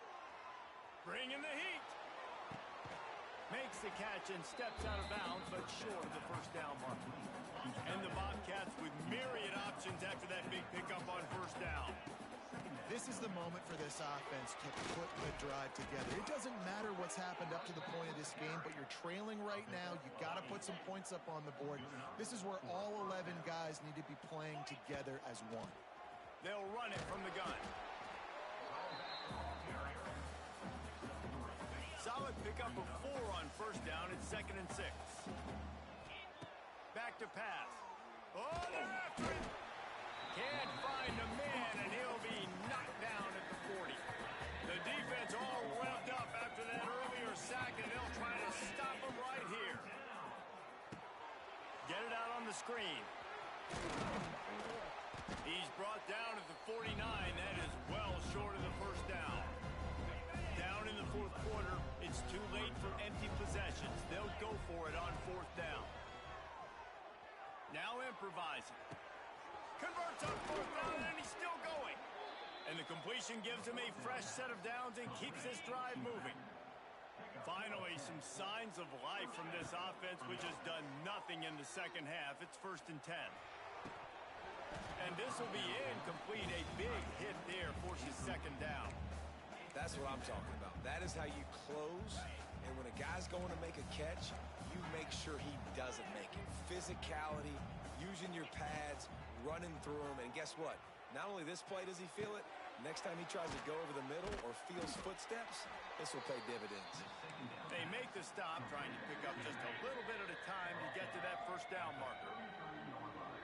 Speaker 1: Bringing the heat. Makes the catch and steps out of bounds, but short of the first down mark. And the Bobcats with myriad options after that big pickup on 1st down.
Speaker 3: This is the moment for this offense to put the drive together. It doesn't matter what's happened up to the point of this game, but you're trailing right now. You got to put some points up on the board. This is where all 11 guys need to be playing together as one.
Speaker 1: They'll run it from the gun. Solid pickup of 4 on 1st down. It's 2nd and 6. Back to pass. Oh, they're after it. Can't find a man, and he'll be knocked down at the 40. The defense all revved up after that earlier sack, and they'll try to stop him right here. Get it out on the screen. He's brought down at the 49. That is well short of the first down. Down in the 4th quarter, it's too late for empty possessions. They'll go for it on 4th down. Now improvising. Converts on 4th down, and he's still going. And the completion gives him a fresh set of downs and keeps this drive moving. Finally, some signs of life from this offense, which has done nothing in the second half. It's 1st and 10. And this will be incomplete. A big hit there forces 2nd down.
Speaker 2: That's what I'm talking about. That is how you close. And when a guy's going to make a catch, you make sure he doesn't make it. Physicality, using your pads, running through them. And guess what? Not only this play does he feel it, next time he tries to go over the middle or feels footsteps, this will pay dividends.
Speaker 1: They make the stop, trying to pick up just a little bit at a time to get to that first down marker.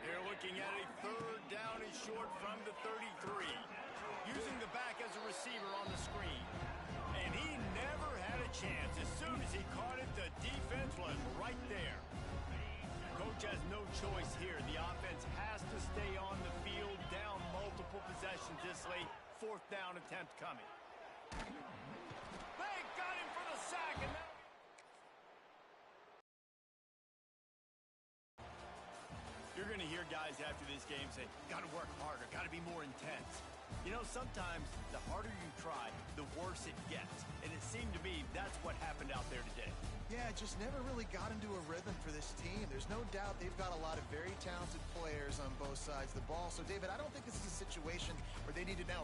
Speaker 1: They're looking at a 3rd down and short from the 33. Using the back as a receiver on the screen. And he never had a chance. As soon as he caught it, the defense was right there. Coach has no choice here. The offense has to stay on the field, down multiple possessions this late. 4th down attempt coming. They got him for the sack, and that... You're going to hear guys after this game say, got to work harder, got to be more intense. You know, sometimes the harder you try, the worse it gets. And it seemed to me that's what happened out there today.
Speaker 3: Yeah, it just never really got into a rhythm for this team. There's no doubt they've got a lot of very talented players on both sides of the ball. So, David, I don't think this is a situation where they need to now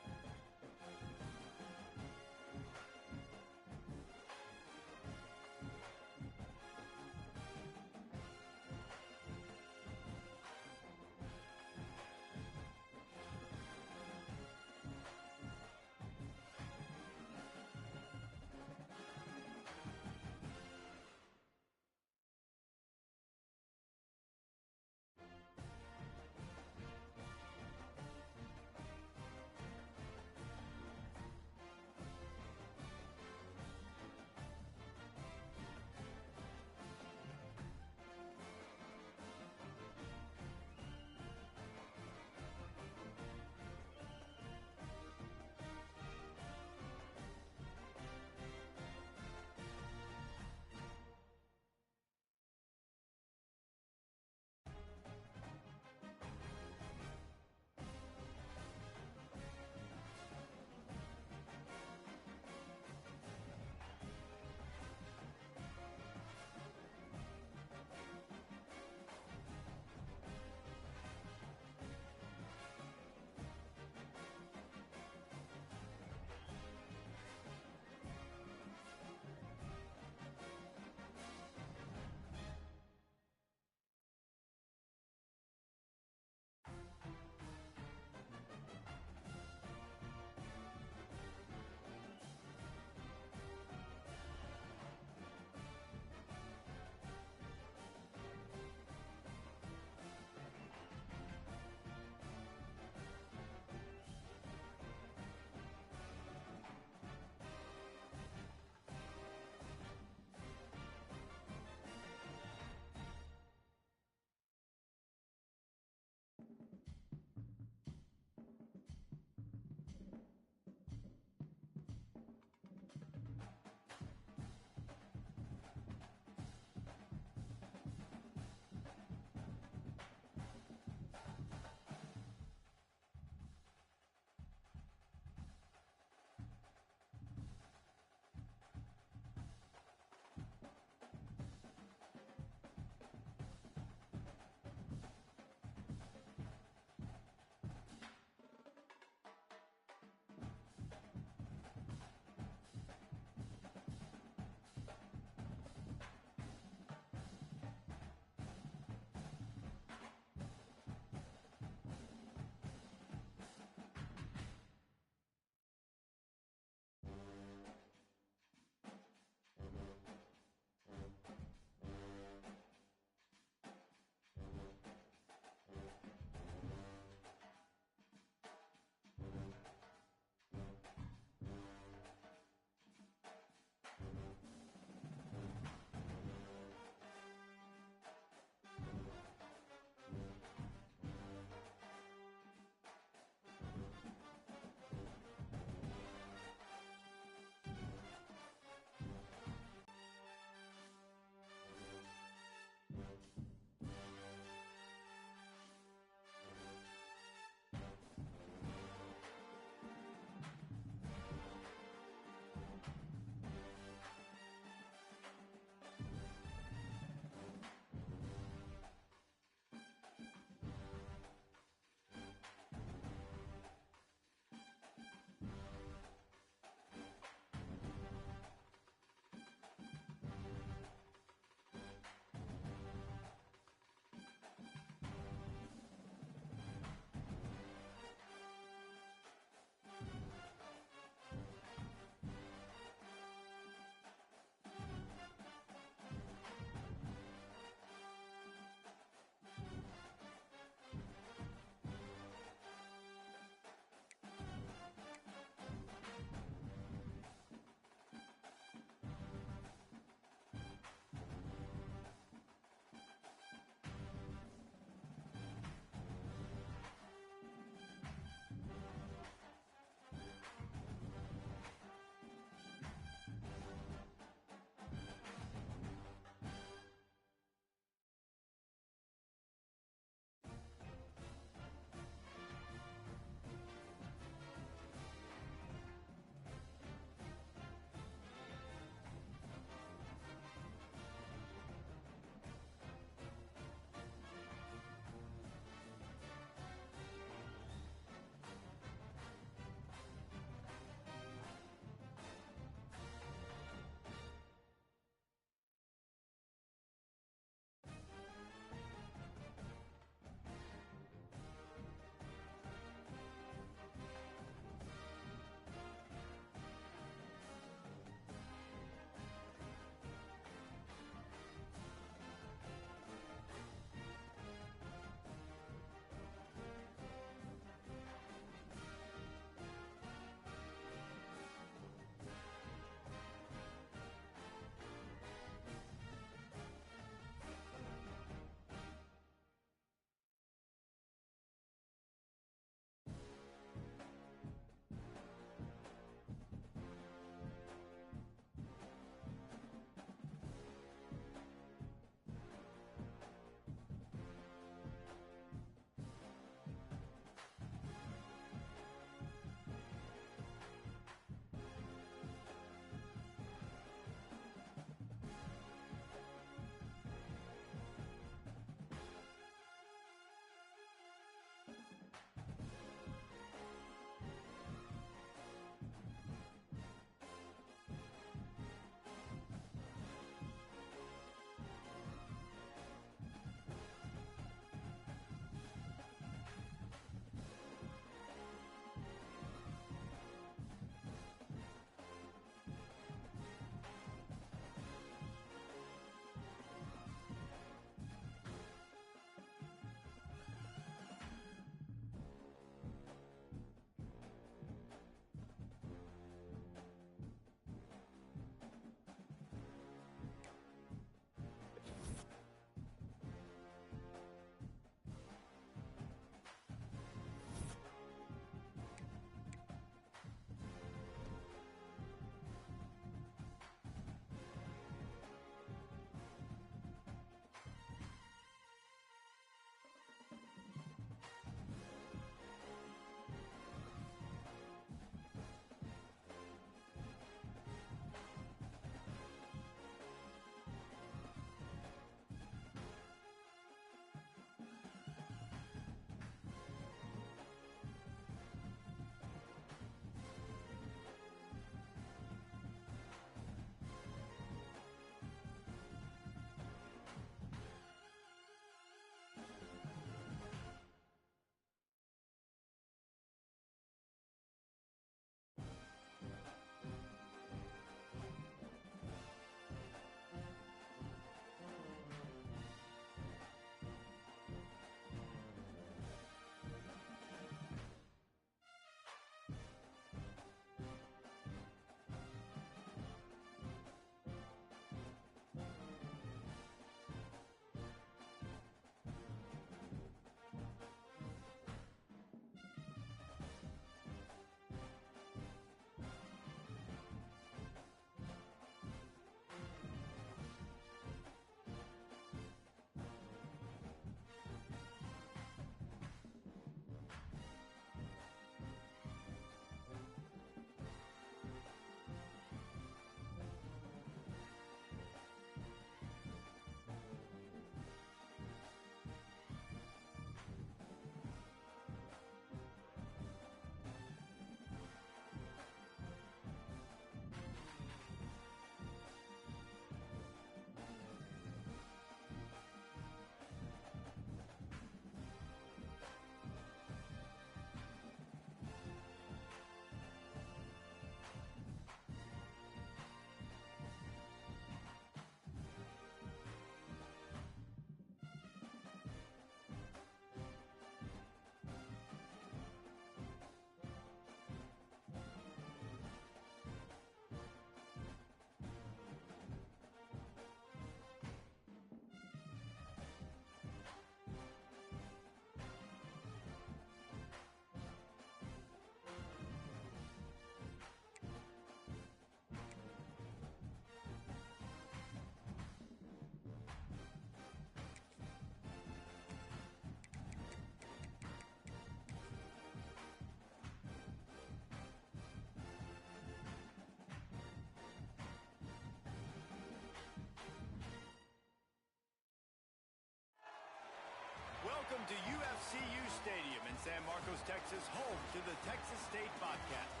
Speaker 1: Welcome to UFCU Stadium in San Marcos, Texas, home to the Texas State Bobcats.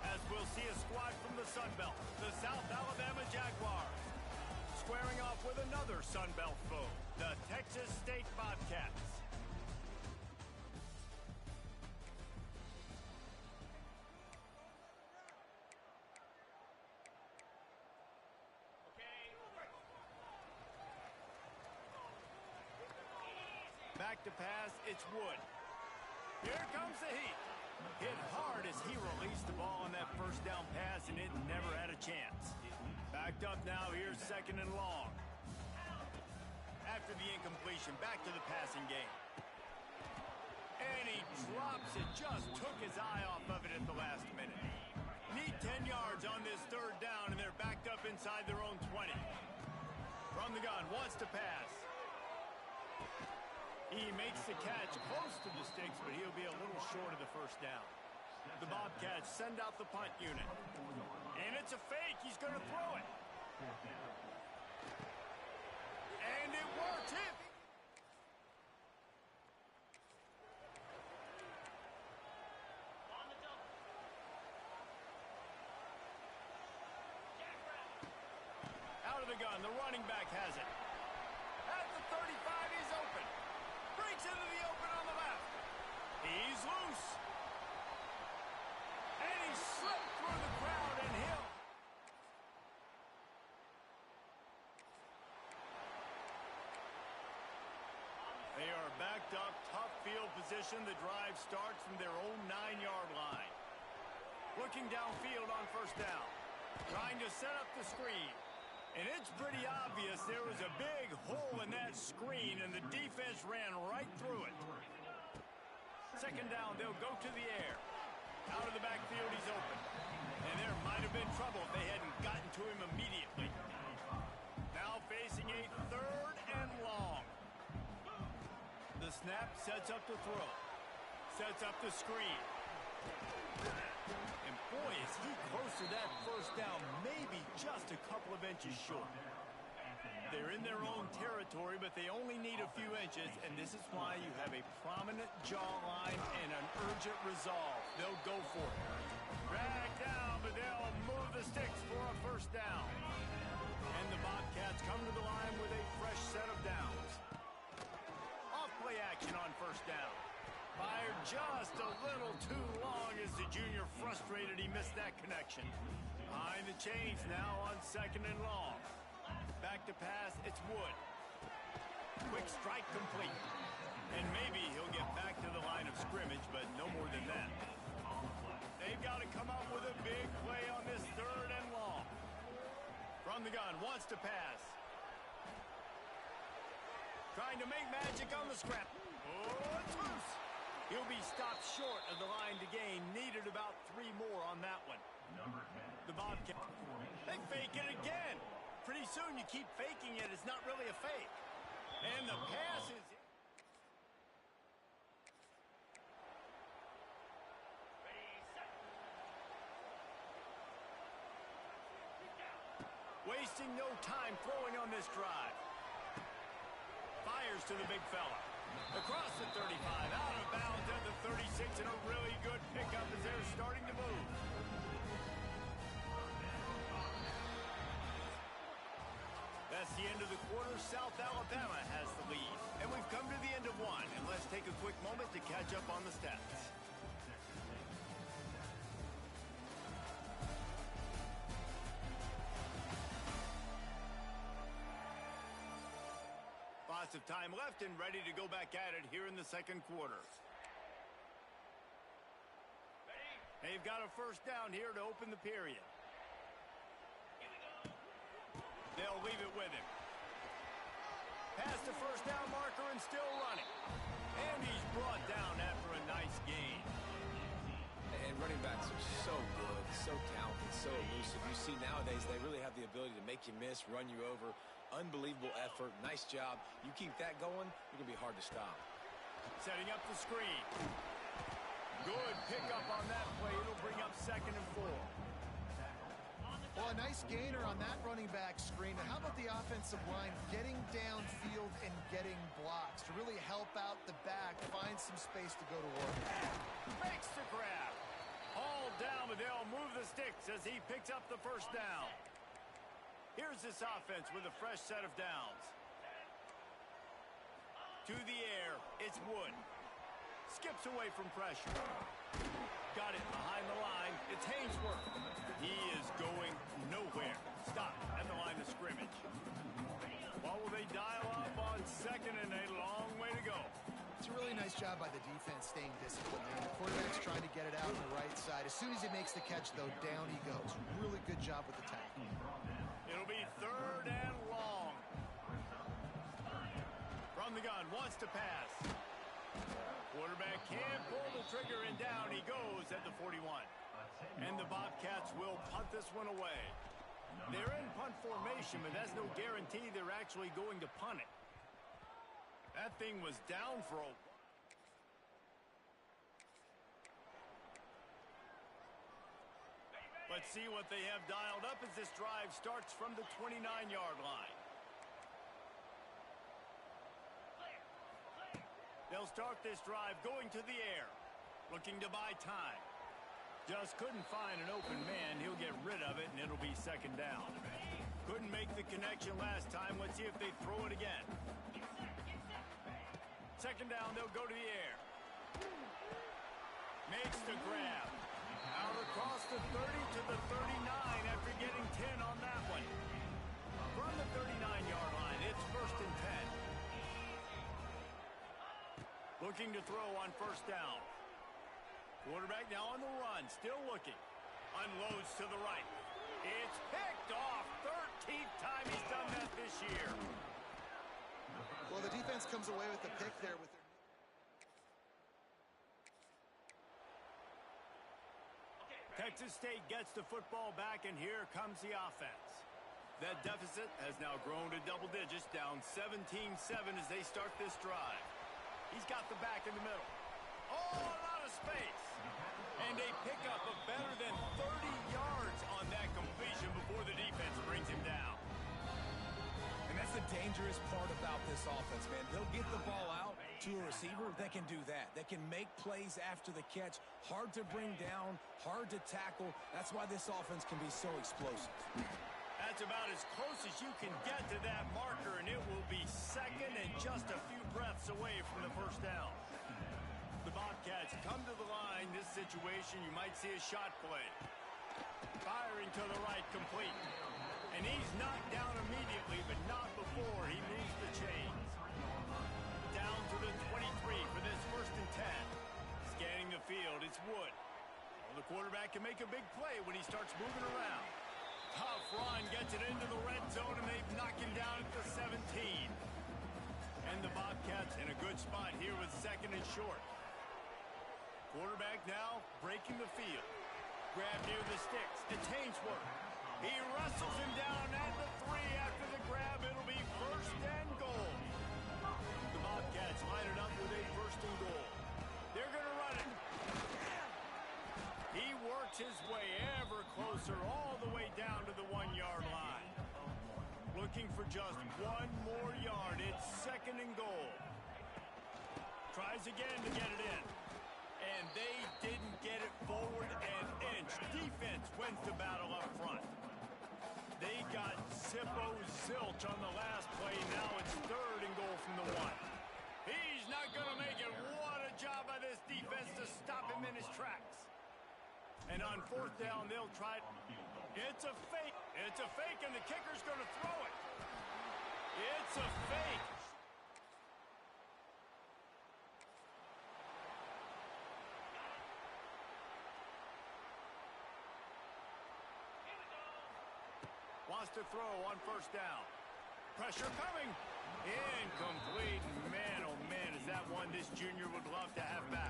Speaker 1: As we'll see a squad from the Sun Belt, the South Alabama Jaguars, squaring off with another Sun Belt foe, the Texas State Bobcats. Back to pass, it's Wood. Here comes the heat. Hit hard as he released the ball on that first down pass, and it never had a chance. Backed up now, here's second and long. After the incompletion, back to the passing game. And he drops it, just took his eye off of it at the last minute. Need 10 yards on this third down, and they're backed up inside their own 20. From the gun, wants to pass. He makes the catch close to the sticks, but he'll be a little short of the first down. The Bobcats send out the punt unit. And it's a fake. He's going to throw it. And it works. Out of the gun. The running back has it. At the 35, he's open. Breaks into the open on the left. He's loose. And he slipped through the crowd and hit. They are backed up, tough field position. The drive starts from their own 9-yard line. Looking downfield on first down. Trying to set up the screen. And it's pretty obvious there was a big hole in that screen, and the defense ran right through it. Second down, they'll go to the air. Out of the backfield, he's open. And there might have been trouble if they hadn't gotten to him immediately. Now facing a third and long. The snap sets up the throw. Sets up the screen. And boy, is he close to that first down, maybe just a couple of inches short. They're in their own territory, but they only need a few inches, and this is why you have a prominent jawline and an urgent resolve. They'll go for it. Drag down, but they'll move the sticks for a first down. And the Bobcats come to the line with a fresh set of downs. Off-play action on first down. Fired just a little too long as the junior frustrated he missed that connection. Behind the chains now on second and long. Back to pass, it's Wood. Quick strike complete. And maybe he'll get back to the line of scrimmage, but no more than that. They've got to come up with a big play on this third and long. From the gun, wants to pass. Trying to make magic on the scrap. Oh, it's loose. He'll be stopped short of the line to gain. Needed about 3 more on that one. The Bobcat. They fake it again. Pretty soon you keep faking it. It's not really a fake. And the pass is... Wasting no time throwing on this drive. Fires to the big fella. Across the 35, out of bounds at the 36, and a really good pickup as they're starting to move. That's the end of the quarter. South Alabama has the lead. And we've come to the end of one, and let's take a quick moment to catch up on the stats. Lots of time left and ready to go back at it here in the second quarter. They've got a first down here to open the period. They'll leave it with him. Past the first down marker and still running. And he's brought down after a nice gain.
Speaker 2: And running backs are so good, so talented, so elusive. You see nowadays they really have the ability to make you miss, run you over. Unbelievable effort. Nice job. You keep that going, you're going to be hard to stop.
Speaker 1: Setting up the screen. Good pickup on that play. It'll bring up second and 4.
Speaker 3: Well, a nice gainer on that running back screen. Now, how about the offensive line getting downfield and getting blocks to really help out the back, find some space to go to work?
Speaker 1: Makes the grab. All down, but they'll move the sticks as he picks up the first down. Here's this offense with a fresh set of downs. To the air, it's Wood. Skips away from pressure. Got it behind the line. It's Hainsworth. He is going nowhere. Stop at the line of scrimmage. What will they dial up on second and a long way to go?
Speaker 3: It's a really nice job by the defense staying disciplined there. The quarterback's trying to get it out on the right side. As soon as he makes the catch, though, down he goes. Really good job with the tackle.
Speaker 1: It'll be third and long. From the gun, wants to pass. Quarterback can't pull the trigger, and down he goes at the 41. And the Bobcats will punt this one away. They're in punt formation, but that's no guarantee they're actually going to punt it. That thing was down for a... Let's see what they have dialed up as this drive starts from the 29-yard line. They'll start this drive going to the air, looking to buy time. Just couldn't find an open man. He'll get rid of it, and it'll be second down. Couldn't make the connection last time. Let's see if they throw it again. Second down, they'll go to the air. Makes the grab. Out across the 30 to the 39 after getting 10 on that one. From the 39-yard line, it's first and 10. Looking to throw on first down. Quarterback now on the run, still looking. Unloads to the right. It's picked off. 13th time he's done that this year.
Speaker 3: Well, the defense comes away with the pick there with their...
Speaker 1: Texas State gets the football back, and here comes the offense. That deficit has now grown to double digits, down 17-7 as they start this drive. He's got the back in the middle. Oh, a lot of space. And a pickup of better than 30 yards on that completion before the defense brings him down.
Speaker 2: And that's the dangerous part about this offense, man. They'll get the ball out to a receiver. They can do that. They can make plays after the catch. Hard to bring down, hard to tackle. That's why this offense can be so explosive.
Speaker 1: That's about as close as you can get to that marker, and it will be second and just a few breaths away from the first down. The Bobcats come to the line. This situation, you might see a shot play. Firing to the right, complete. And he's knocked down immediately, but not before he moves the chains. Down to the 23 for this first and 10. Scanning the field, it's Wood. Well, the quarterback can make a big play when he starts moving around. Tough run, gets it into the red zone, and they've knocked him down at the 17. And the Bobcats in a good spot here with second and short. Quarterback now breaking the field. Grab near the sticks. It's Hainsworth. He wrestles him down at the 3 after the grab. It'll be first and goal. The Bobcats line it up with a first and goal. They're going to run it. He works his way ever closer all the way down to the 1-yard line. Looking for just one more yard. It's second and goal. Tries again to get it in. And they didn't get it forward an inch. Defense wins the battle up front. They got zilch on the last play. Now it's third and goal from the 1. He's not going to make it. What a job by this defense to stop him in his tracks. And on fourth down, they'll try it. It's a fake. It's a fake, and the kicker's going to throw it. It's a fake. Wants to throw on first down. Pressure coming. Incomplete. Man, oh man, is that one this junior would love to have back.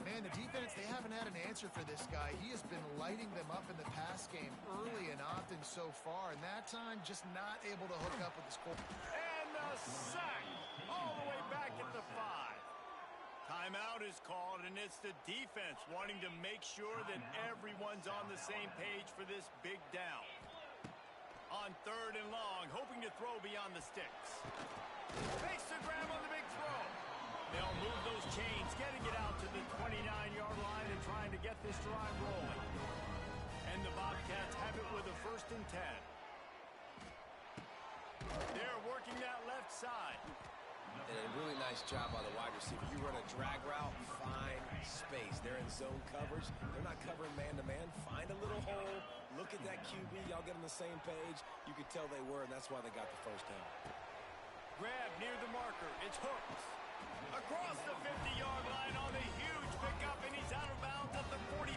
Speaker 3: Man, the defense, they haven't had an answer for this guy. He has been lighting them up in the pass game early and often so far, and that time just not able to hook up with his quarterback.
Speaker 1: And the sack all the way back at the 5. Timeout is called, and it's the defense wanting to make sure that everyone's on the same page for this big down. On 3rd and long, hoping to throw beyond the sticks. Makes the grab on the big throw. They'll move those chains, getting it out to the 29-yard line and trying to get this drive rolling. And the Bobcats have it with a 1st and 10. They're working that left side.
Speaker 2: And a really nice job by the wide receiver. You run a drag route, find space. They're in zone coverage. They're not covering man-to-man. Find a little hole. Look at that QB. Y'all get on the same page. You could tell they were, and that's why they got the 1st down.
Speaker 1: Grab near the marker. It's Hooks. Across the 50-yard line on a huge pickup, and he's out of bounds at the 45.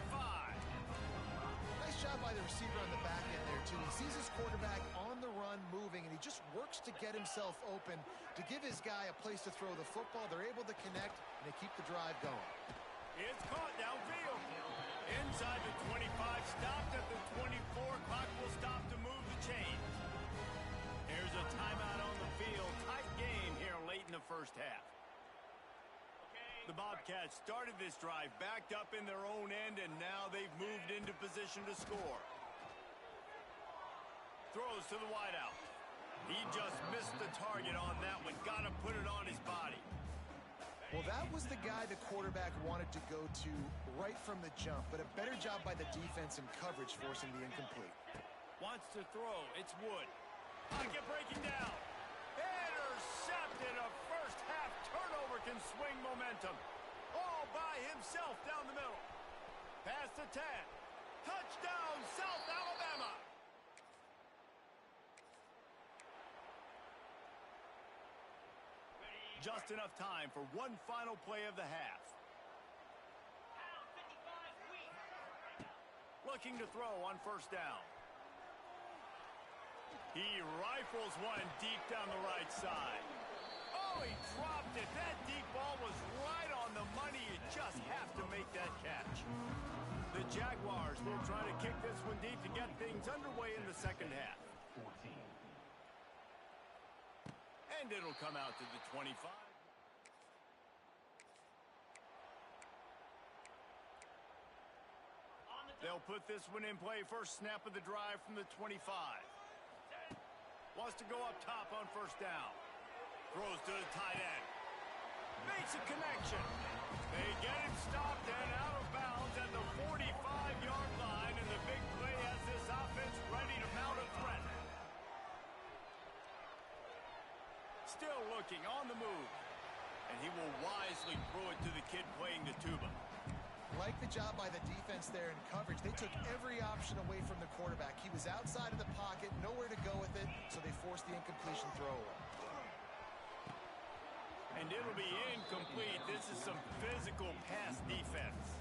Speaker 3: Nice job by the receiver on the back end there, too. He sees his quarterback on the run moving, and he just works to get himself open to give his guy a place to throw the football. They're able to connect, and they keep the drive going.
Speaker 1: It's caught downfield. Inside the 25, stopped at the 24. Clock will stop to move the chains. Here's a timeout on the field. Tight game here late in the 1st half. The Bobcats started this drive backed up in their own end, and now they've moved into position to score. Throws to the wideout. He just missed the target on that one. Got to put it on his body.
Speaker 3: Well, that was the guy the quarterback wanted to go to right from the jump, but a better job by the defense in coverage forcing the incomplete.
Speaker 1: Wants to throw. It's Wood. Pocket breaking down. Intercepted. A first-half turnover can swing momentum. All by himself down the middle. Pass to 10. Touchdown, South Alabama. Just enough time for one final play of the half. Looking to throw on 1st down. He rifles one deep down the right side. Oh, he dropped it. That deep ball was right on the money. You just have to make that catch. The Jaguars will try to kick this one deep to get things underway in the 2nd half.
Speaker 4: 14.
Speaker 1: And it'll come out to the 25. They'll put this one in play. First snap of the drive from the 25. Wants to go up top on 1st down. Throws to the tight end. Makes a connection. They get him stopped and out of bounds at the 45-yard line, and the big play has this offense ready to mount a threat. Still looking on the move. And he will wisely throw it to the kid playing the tuba.
Speaker 3: Like the job by the defense there in coverage. They took every option away from the quarterback. He was outside of the pocket, nowhere to go with it, so they forced the incompletion throwaway.
Speaker 1: And it'll be incomplete. This is some physical pass defense.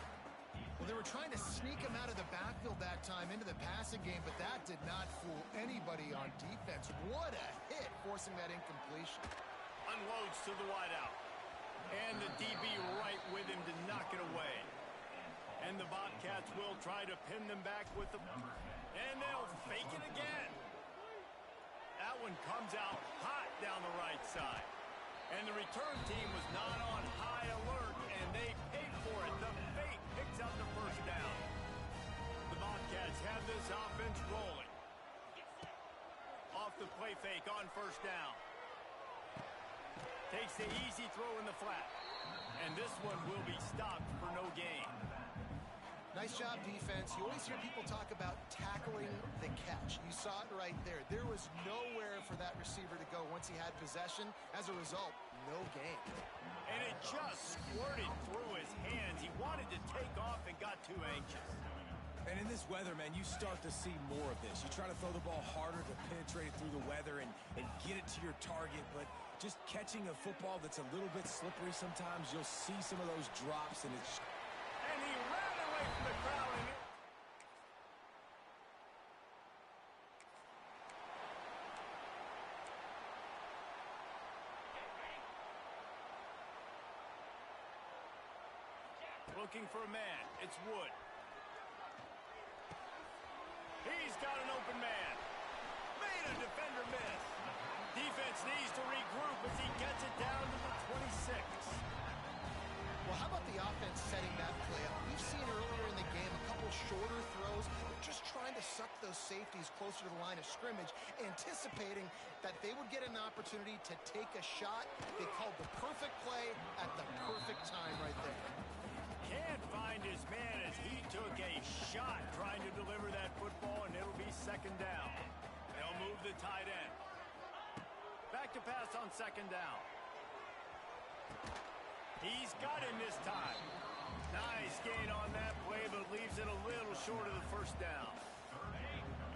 Speaker 3: Well, they were trying to sneak him out of the backfield that time into the passing game, but that did not fool anybody on defense. What a hit, forcing that incompletion.
Speaker 1: Unloads to the wideout. And the DB right with him to knock it away. And the Bobcats will try to pin them back with the... And they'll fake it again. That one comes out hot down the right side. And the return team was not on high alert, and they paid for it. The fake picks up the 1st down. The Bobcats have this offense rolling. Off the play fake on 1st down. Takes the easy throw in the flat. And this one will be stopped for no gain.
Speaker 3: Nice job, defense. You always hear people talk about tackling the catch. You saw it right there. There was nowhere for that receiver to go once he had possession. As a result, no gain.
Speaker 1: And it just squirted through his hands. He wanted to take off and got too anxious.
Speaker 2: And in this weather, man, you start to see more of this. You try to throw the ball harder to penetrate it through the weather and get it to your target, but just catching a football that's a little bit slippery sometimes, you'll see some of those drops, and it's...
Speaker 1: And he ran away from the crowd. And looking for a man. It's Wood. He's got an open man. Made a defender miss. Defense needs to regroup as he gets it down to the 26.
Speaker 3: Well, how about the offense setting that play up? We've seen earlier in the game a couple shorter throws, just trying to suck those safeties closer to the line of scrimmage, anticipating that they would get an opportunity to take a shot. They called the perfect play at the perfect time right there.
Speaker 1: Can't find his man as he took a shot trying to deliver that football, and it'll be second down. They'll move the tight end. Back to pass on second down. He's got him this time. Nice gain on that play, but leaves it a little short of the first down.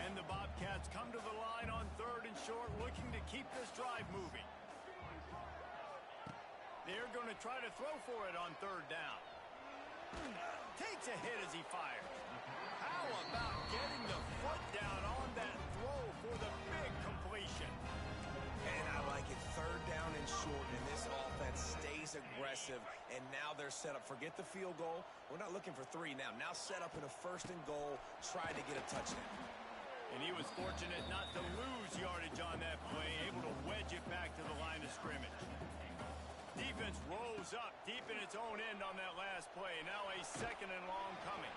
Speaker 1: And the Bobcats come to the line on third and short, looking to keep this drive moving. They're going to try to throw for it on third down. Takes a hit as he fires. How about getting the foot down on that throw for the big completion?
Speaker 2: And I like it. Third down and short, and this offense stays aggressive, and now they're set up. Forget the field goal. We're not looking for three now. Now set up in a first and goal, try to get a touchdown.
Speaker 1: And he was fortunate not to lose yardage on that play, able to wedge it back to the line of scrimmage. Defense rose up deep in its own end on that last play. Now a second and long coming.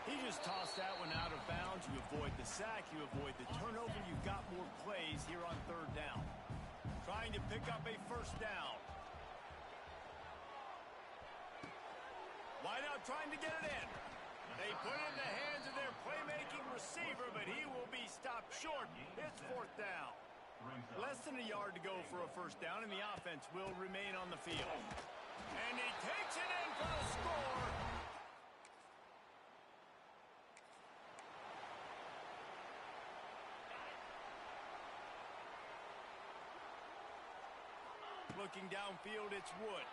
Speaker 1: He just tossed that one out of bounds. You avoid the sack, you avoid the turnover. You've got more plays here on third down. Trying to pick up a first down. Wide out trying to get it in. They put it in the hands of their playmaking receiver, but he will be stopped short. It's fourth down. Less than a yard to go for a first down, and the offense will remain on the field. And he takes it in for the score. Looking downfield, it's Wood.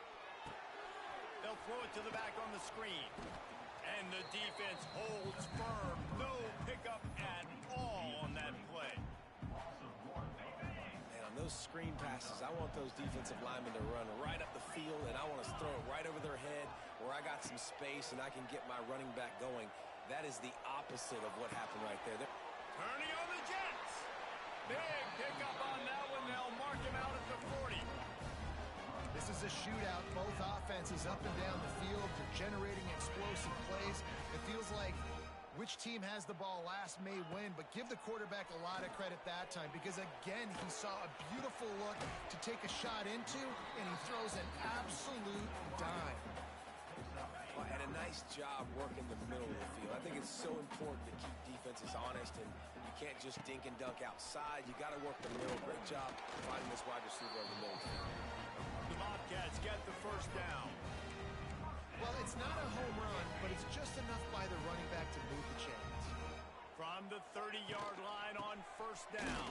Speaker 1: They'll throw it to the back on the screen. And the defense holds firm. No pickup at all on that play.
Speaker 2: Man, on those screen passes, I want those defensive linemen to run right up the field, and I want to throw it right over their head where I got some space and I can get my running back going. That is the opposite of what happened right there.
Speaker 1: Turning on the Jets. Big pickup on that one. They'll mark him out at the 40.
Speaker 3: This is a shootout. Both offenses up and down the field. They're generating explosive plays. It feels like which team has the ball last may win, but give the quarterback a lot of credit that time because, again, he saw a beautiful look to take a shot into, and he throws an absolute dime.
Speaker 2: Well, and a nice job working the middle of the field. I think it's so important to keep defenses honest, and you can't just dink and dunk outside. You got to work the middle. Great job finding this wide receiver over the middle of the field.
Speaker 1: The Bobcats get the first down.
Speaker 3: Well, it's not a home run, but it's just enough by the running back to move the chains.
Speaker 1: From the 30-yard line on first down.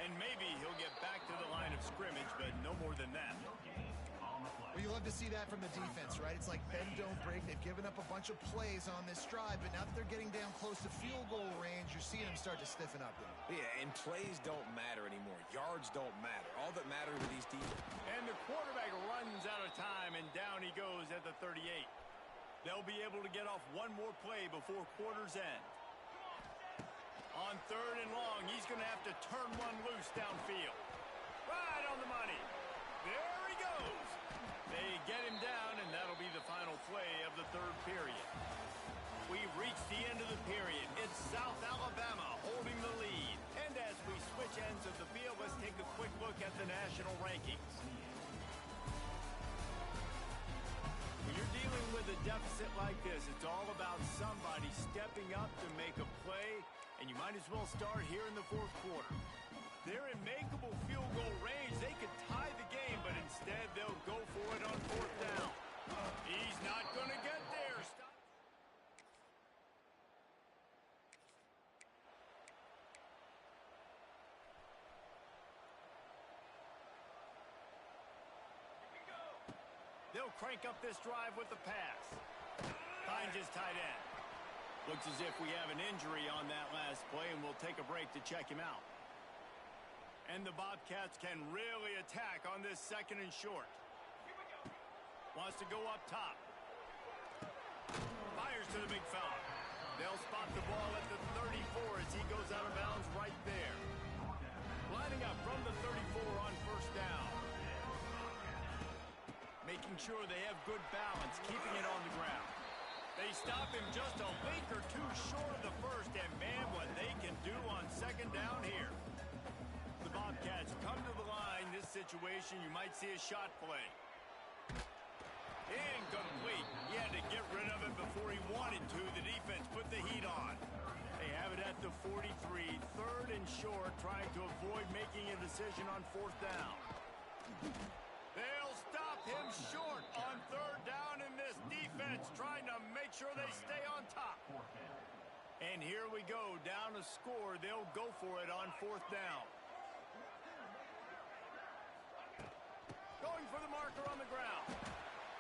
Speaker 1: And maybe he'll get back to the line of scrimmage, but no more than that.
Speaker 3: Well, you love to see that from the defense, right? It's like bend, don't break. They've given up a bunch of plays on this drive, but now that they're getting down close to field goal range, you're seeing them start to stiffen up there.
Speaker 2: Yeah, and plays don't matter anymore. Yards don't matter. All that matters with these defenses.
Speaker 1: And the quarterback runs out of time, and down he goes at the 38. They'll be able to get off one more play before quarter's end. On third and long, he's going to have to turn one loose downfield. Right on the money. There he goes. They get him down, and that'll be the final play of the third period. We've reached the end of the period. It's South Alabama holding the lead. And as we switch ends of the field, let's take a quick look at the national rankings. When you're dealing with a deficit like this, it's all about somebody stepping up to make a play, and you might as well start here in the fourth quarter. They're in makeable field goal range. They could tie the game, but instead they'll go for it on fourth down. He's not going to get there. Stop. They'll crank up this drive with the pass. Finds his tight end. Looks as if we have an injury on that last play, and we'll take a break to check him out. And the Bobcats can really attack on this second and short. Wants to go up top. Fires to the big fella. They'll spot the ball at the 34 as he goes out of bounds right there. Lining up from the 34 on first down. Making sure they have good balance, keeping it on the ground. They stop him just a link or two short of the first, and man, what they can do on second down here. The Bobcats come to the line. This situation, you might see a shot play. Incomplete. He had to get rid of it before he wanted to. The defense put the heat on. They have it at the 43, third and short, trying to avoid making a decision on fourth down. They'll stop him short on third down in this defense, trying to make sure they stay on top. And here we go, down a score. They'll go for it on fourth down. Going for the marker on the ground.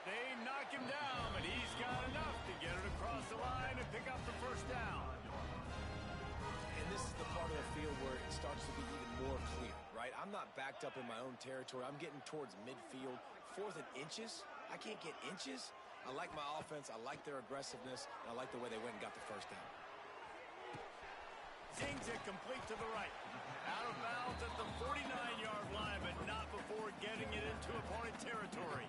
Speaker 1: They knock him down, but he's got enough to get it across the line and pick up the first down.
Speaker 2: And this is the part of the field where it starts to be even more clear, right? I'm not backed up in my own territory. I'm getting towards midfield. Fourth and inches? I can't get inches? I like my offense. I like their aggressiveness. And I like the way they went and got the first down.
Speaker 1: Zings it complete to the right. Out of bounds at the 49-yard line, but not before getting it into opponent territory.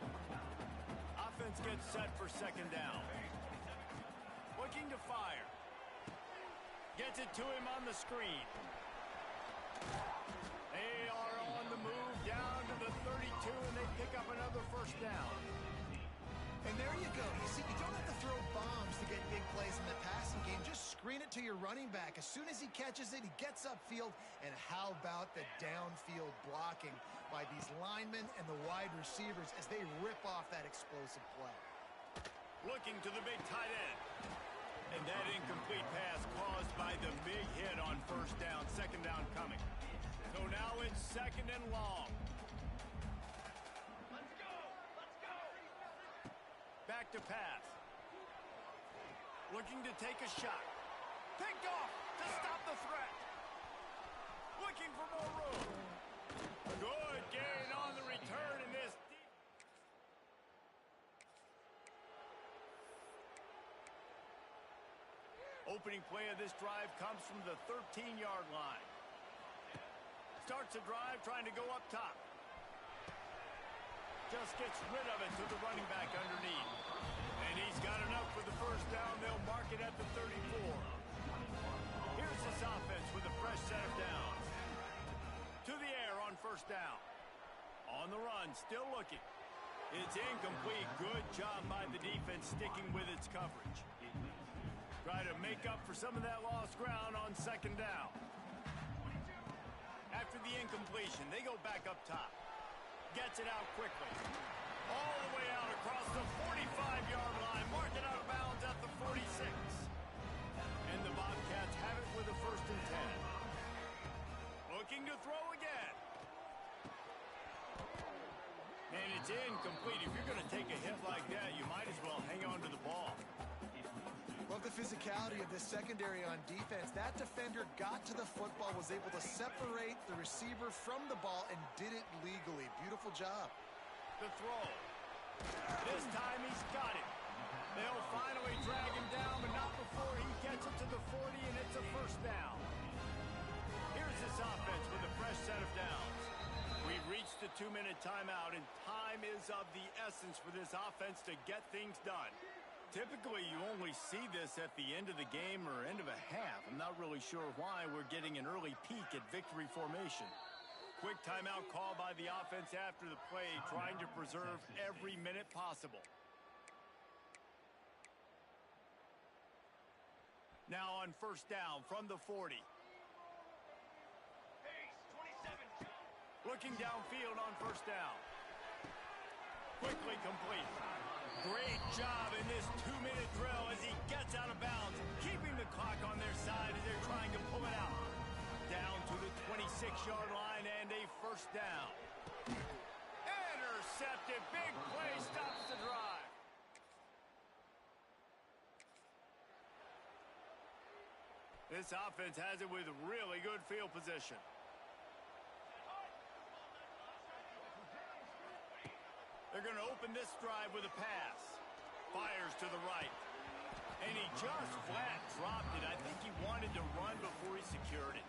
Speaker 1: Offense gets set for second down. Looking to fire. Gets it to him on the screen. They are on the move down to the 32, and they pick up another first down.
Speaker 3: And there you go. You see, you don't have to throw bombs to get big plays in the passing game. Just screen it to your running back. As soon as he catches it, he gets upfield. And how about the downfield blocking by these linemen and the wide receivers as they rip off that explosive play?
Speaker 1: Looking to the big tight end. And that incomplete pass caused by the big hit on first down. Second down coming. So now it's second and long. Let's go! Let's go! Back to pass. Looking to take a shot. Picked off to stop the threat. Looking for more room. Good gain on the return in this. Opening play of this drive comes from the 13-yard line. Starts a drive trying to go up top. Just gets rid of it to the running back underneath. And he's got enough for the first down. They'll mark it at the 34. Here's this offense with a fresh set of downs. To the air on first down. On the run, still looking. It's incomplete. Good job by the defense sticking with its coverage. Try to make up for some of that lost ground on second down. After the incompletion, they go back up top. Gets it out quickly. All the way out across the 45-yard line. Mark it out of bounds at the 46. And the Bobcats have it with a first and 10. Looking to throw again. And it's incomplete. If you're going to take a hit like that, you might as well hang on to the ball.
Speaker 3: Love the physicality of this secondary on defense. That defender got to the football, was able to separate the receiver from the ball, and did it legally. Beautiful job.
Speaker 1: The throw. This time he's got it. They'll finally drag him down, but not before he gets it to the 40, and it's a first down. Here's this offense with a fresh set of downs. We've reached the 2-minute timeout, and time is of the essence for this offense to get things done. Typically, you only see this at the end of the game or end of a half. I'm not really sure why we're getting an early peek at victory formation. Quick timeout call by the offense after the play, trying to preserve every minute possible. Now on first down from the 40. Looking downfield on first down. Quickly complete. Great job in this 2-minute drill as he gets out of bounds, keeping the clock on their side as they're trying to pull it out. Down to the 26-yard line and a first down. Intercepted. Big play stops the drive. This offense has it with really good field position. They're going to open this drive with a pass. Fires to the right. And he just flat dropped it. I think he wanted to run before he secured it.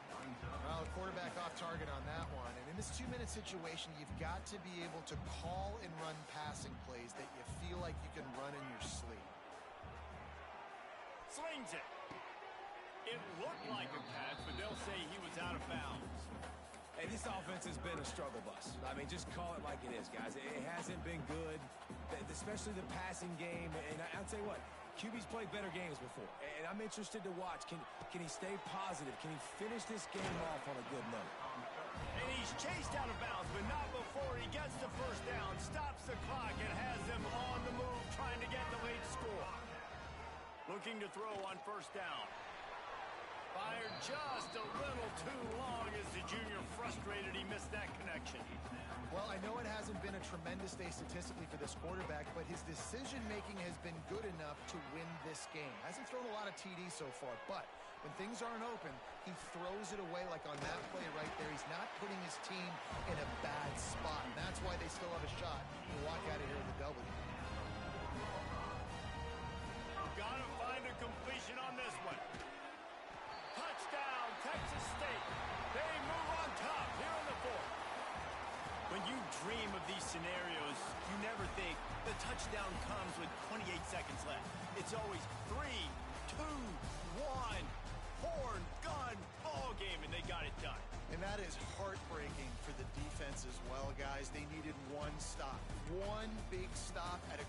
Speaker 3: Well, quarterback off target on that one. And in this 2-minute situation, you've got to be able to call and run passing plays that you feel like you can run in your sleep.
Speaker 1: Slings it. It looked like a catch, but they'll say he was out of bounds.
Speaker 2: Hey, this offense has been a struggle bus. I mean, just call it like it is, guys. It hasn't been good, especially the passing game. And I'll tell you what, QB's played better games before. And I'm interested to watch. Can he stay positive? Can he finish this game off on a good note?
Speaker 1: And he's chased out of bounds, but not before he gets the first down, stops the clock, and has them on the move, trying to get the late score. Looking to throw on first down. Fired just a little too long as the junior frustrated he missed that connection.
Speaker 3: Well, I know it hasn't been a tremendous day statistically for this quarterback, but his decision-making has been good enough to win this game. Hasn't thrown a lot of TDs so far, but when things aren't open, he throws it away like on that play right there. He's not putting his team in a bad spot, and that's why they still have a shot to walk out of here with a W.
Speaker 1: Gotta find a completion on this one. Touchdown, Texas State. They move on top here in the fourth. When you dream of these scenarios, you never think the touchdown comes with 28 seconds left. It's always 3, 2, 1, horn, gun, ball game, and they got it done.
Speaker 3: And that is heartbreaking for the defense as well, guys. They needed one stop. One big stop at a...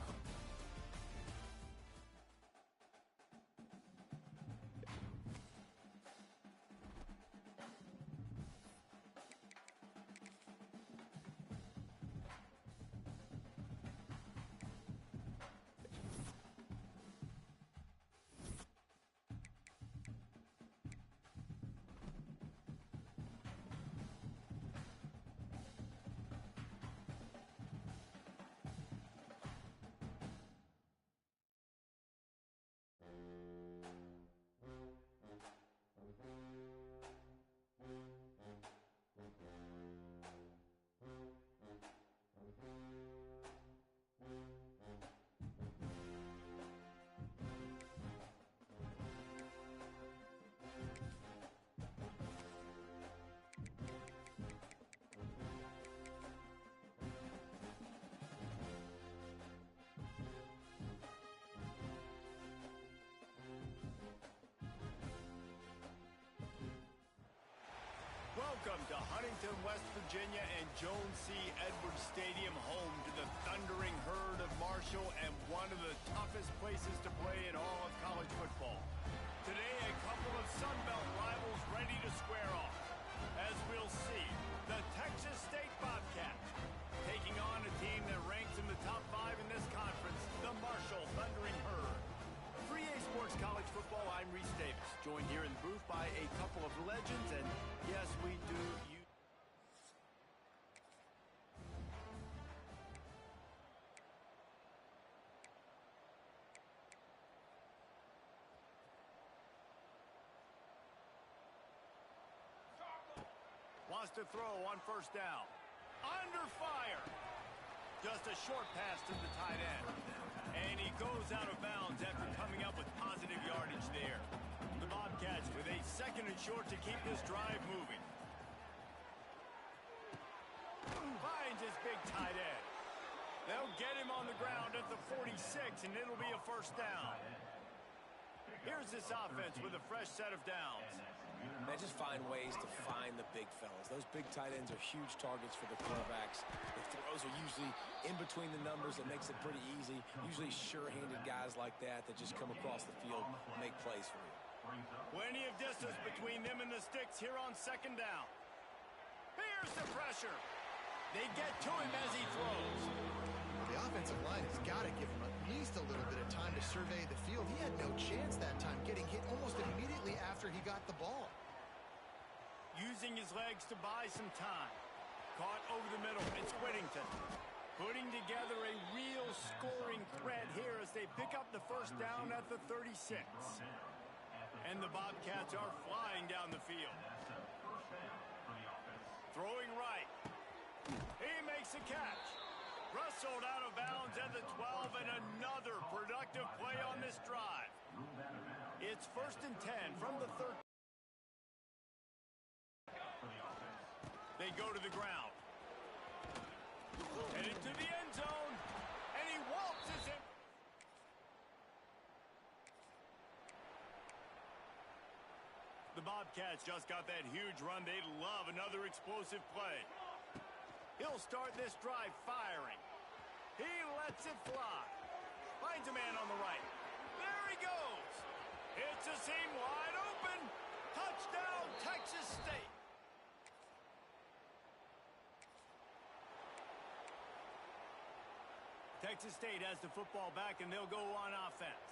Speaker 1: Welcome to Huntington, West Virginia and Jones C. Edwards Stadium, home to the thundering herd of Marshall and one of the toughest places to play in all of college football. Today, a couple of Sun Belt rivals ready to square off. As we'll see, the Texas State Bobcats taking on a team that ranks in the top 5 in this conference, the Marshall Thundering Herd. For EA Sports College Football, I'm Reese Davis, joined here in the booth by a couple of legends, and yes, we do use... Wants to throw on first down. Under fire. Just a short pass to the tight end. And he goes out of bounds after coming up with positive yardage there. The Bobcats with a second and short to keep this drive moving. Finds his big tight end. They'll get him on the ground at the 46, and it'll be a first down. Here's this offense with a fresh set of downs.
Speaker 2: They just find ways to find the big fellas. Those big tight ends are huge targets for the quarterbacks. The throws are usually in between the numbers. It makes it pretty easy. Usually sure-handed guys like that just come across the field, make plays for you.
Speaker 1: Plenty of distance between them and the sticks here on second down. Here's the pressure. They get to him as he throws.
Speaker 3: The offensive line has got to give him at least a little bit of time to survey the field. He had no chance that time, getting hit almost immediately after he got the ball.
Speaker 1: Using his legs to buy some time. Caught over the middle. It's Whittington. Putting together a real scoring threat here as they pick up the first down at the 36. And the Bobcats are flying down the field. Throwing right. He makes a catch. Rustled out of bounds at the 12, and another productive play on this drive. It's 1st and 10 from the 13. They go to the ground. And into the end zone. And he waltzes in. The Bobcats just got that huge run. They love another explosive play. He'll start this drive firing. He lets it fly. Finds a man on the right. There he goes. It's a seam wide open. Touchdown, Texas State. Texas State has the football back, and they'll go on offense.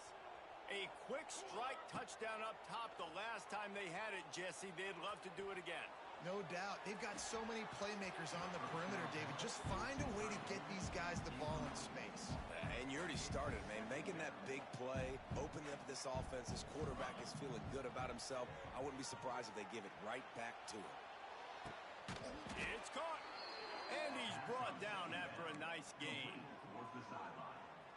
Speaker 1: A quick strike touchdown up top the last time they had it, Jesse. They'd love to do it again.
Speaker 3: No doubt. They've got so many playmakers on the perimeter, David. Just find a way to get these guys the ball in space.
Speaker 2: And you already started, man. Making that big play, opening up this offense. This quarterback is feeling good about himself. I wouldn't be surprised if they give it right back to him.
Speaker 1: It's caught. And he's brought down after a nice gain.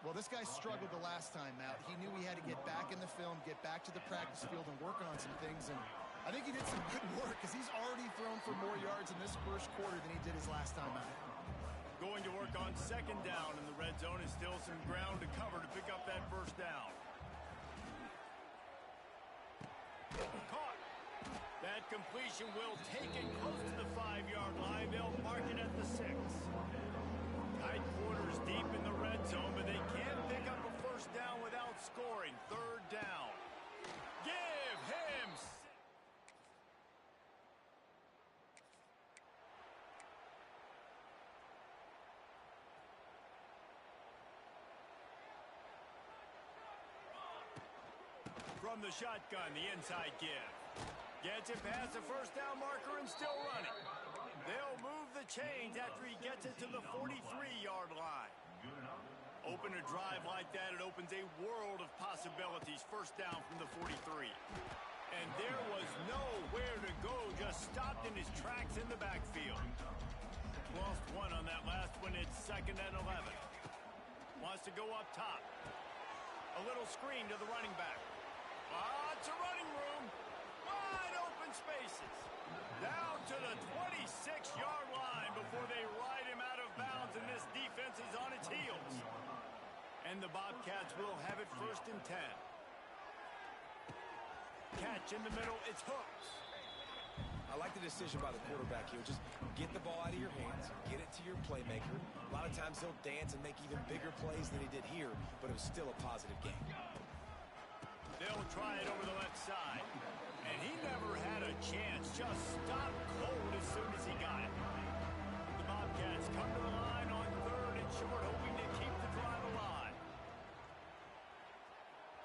Speaker 3: Well, this guy struggled the last time out. He knew he had to get back in the film, get back to the practice field, and work on some things. And I think he did some good work because he's already thrown for more yards in this first quarter than he did his last time out.
Speaker 1: Going to work on 2nd down in the red zone. Is still some ground to cover to pick up that 1st down. Caught. That completion will take it close to the 5-yard line. They'll mark it at the 6. Tight quarters deep in the red zone, but they can't pick up a 1st down without scoring. 3rd down. Give him 6. From the shotgun, the inside give. Gets it past the 1st down marker and still running. They'll move the chains after he gets it to the 43-yard line. Open a drive like that, it opens a world of possibilities. 1st down from the 43. And there was nowhere to go, just stopped in his tracks in the backfield. Lost one on that last one. It's 2nd and 11. Wants to go up top. A little screen to the running back. Lots of running room. Wide open spaces. Down to the 26-yard line before they ride him out of bounds, and this defense is on its heels. And the Bobcats will have it 1st and 10. Catch in the middle, it's Hooks.
Speaker 2: I like the decision by the quarterback here. Just get the ball out of your hands, get it to your playmaker. A lot of times he'll dance and make even bigger plays than he did here, but it was still a positive game.
Speaker 1: They'll try it over the left side. And he never had a chance. Just stopped cold as soon as he got it. The Bobcats come to the line on 3rd and short, hoping to keep the drive alive.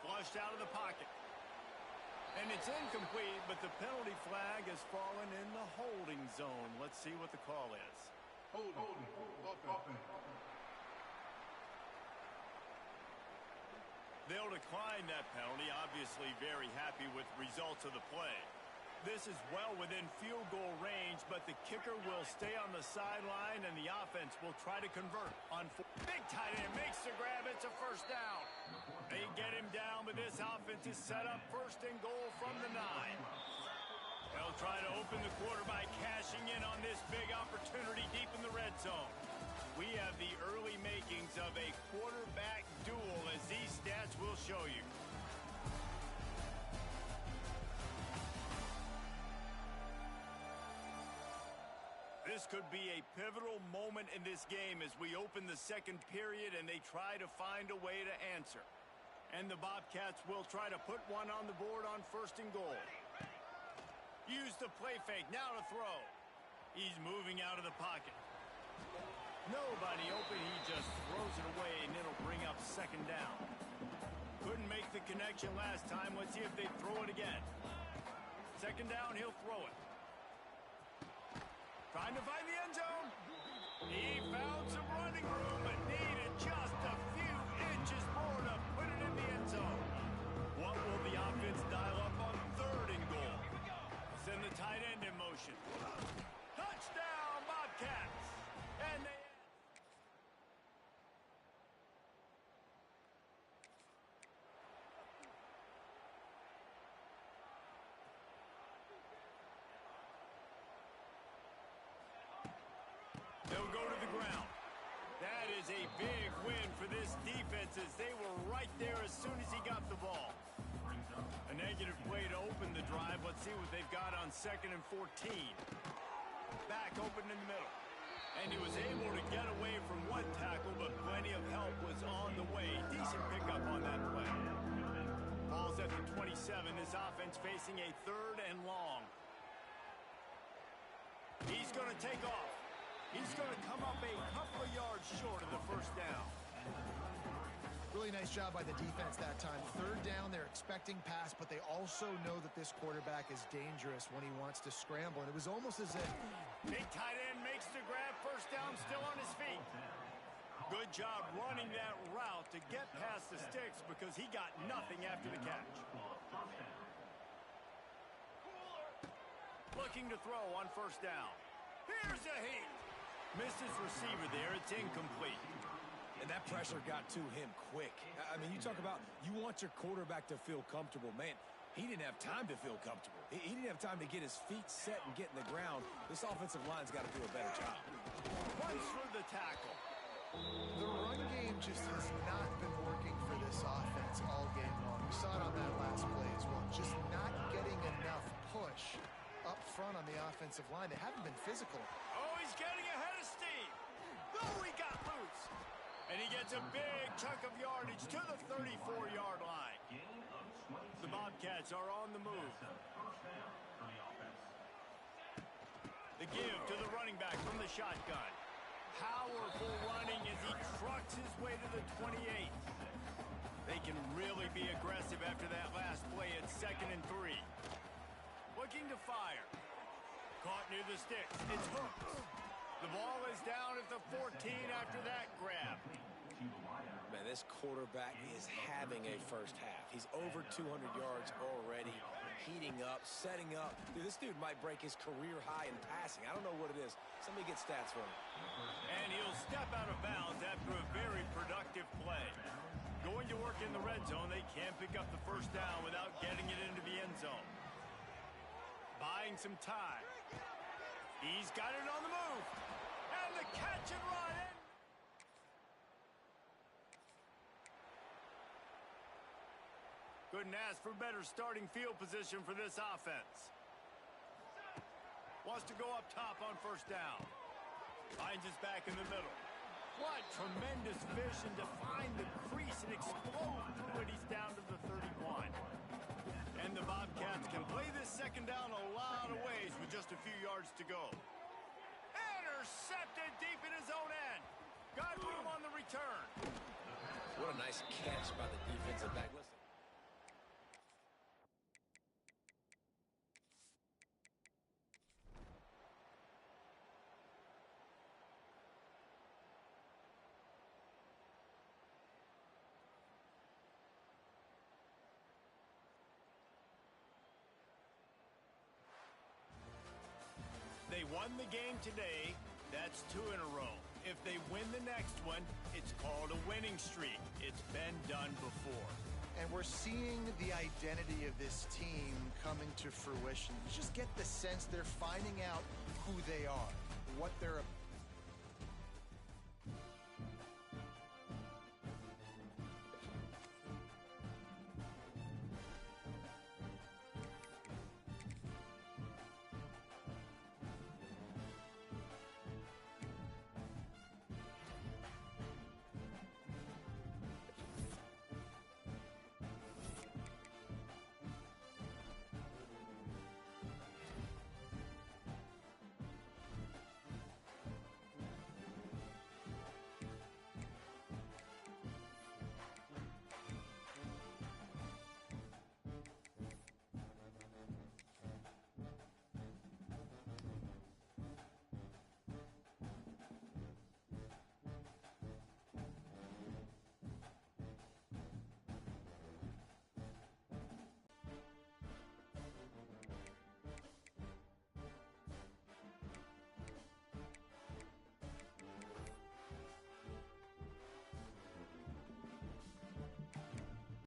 Speaker 1: Flushed out of the pocket. And it's incomplete, but the penalty flag has fallen in the holding zone. Let's see what the call is.
Speaker 6: Holding. Offense.
Speaker 1: They'll decline that penalty, obviously very happy with results of the play. This is well within field goal range, but the kicker will stay on the sideline, and the offense will try to convert on 4. Big tight end makes the grab. It's a 1st down. They get him down, but this offense is set up 1st and goal from the 9. They'll try to open the quarter by cashing in on this big opportunity deep in the red zone. We have the early makings of a quarterback duel, as these stats will show you. This could be a pivotal moment in this game as we open the 2nd period and they try to find a way to answer. And the Bobcats will try to put one on the board on 1st and goal. Use the play fake, now to throw. He's moving out of the pocket. Nobody open, he just throws it away, and it'll bring up 2nd down. Couldn't make the connection last time. Let's see if they throw it again. 2nd down, he'll throw it. Trying to find the end zone. He found some running room, but needed just a few inches more to put it in the end zone. What will the offense dial up on 3rd and goal? Send the tight end in motion. Touchdown, Bobcats! And they... They'll go to the ground. That is a big win for this defense as they were right there as soon as he got the ball. A negative play to open the drive. Let's see what they've got on 2nd and 14. Back open in the middle. And he was able to get away from one tackle, but plenty of help was on the way. Decent pickup on that play. Ball's at the 27. This offense facing a 3rd and long. He's going to take off. He's going to come up a couple of yards short of the first down.
Speaker 3: Really nice job by the defense that time. 3rd down, they're expecting pass, but they also know that this quarterback is dangerous when he wants to scramble. And it was almost as if...
Speaker 1: Big tight end makes the grab. First down, still on his feet. Good job running that route to get past the sticks because he got nothing after the catch. Looking to throw on 1st down. Here's a heat. Missed his receiver there. It's incomplete.
Speaker 2: And that pressure got to him quick. I mean, you talk about you want your quarterback to feel comfortable. Man, he didn't have time to feel comfortable. He didn't have time to get his feet set and get in the ground. This offensive line's got to do a better job.
Speaker 1: Runs for the tackle.
Speaker 3: The run game just has not been working for this offense all game long. We saw it on that last play as well. Just not getting enough push up front on the offensive line. They haven't been physical.
Speaker 1: Oh, he's getting ahead of steam. Oh, he got loose. And he gets a big chunk of yardage to the 34-yard line. The Bobcats are on the move. The give to the running back from the shotgun. Powerful running as he trucks his way to the 28. They can really be aggressive after that last play at 2nd and 3. Looking to fire. Caught near the sticks. It's hooked. The ball is down at the 14 after that grab.
Speaker 2: Man, this quarterback is having a first half. He's over 200 yards already, heating up, setting up. Dude, this dude might break his career high in passing. I don't know what it is. Somebody get stats for him.
Speaker 1: And he'll step out of bounds after a very productive play. Going to work in the red zone, they can't pick up the first down without getting it into the end zone. Buying some time. He's got it on the move. And the catch and run. Couldn't ask for better starting field position for this offense. Wants to go up top on 1st down. Finds his back in the middle. What tremendous vision to find the crease and explode through it. He's down to the 31. And the Bobcats can play this 2nd down a lot of ways with just a few yards to go. Intercepted deep in his own end. Got room on the return.
Speaker 2: What a nice catch by the defensive back. Listen.
Speaker 1: They won the game today. That's 2 in a row. If they win the next one, it's called a winning streak. It's been done before.
Speaker 3: And we're seeing the identity of this team coming to fruition. You just get the sense they're finding out who they are, what they're about.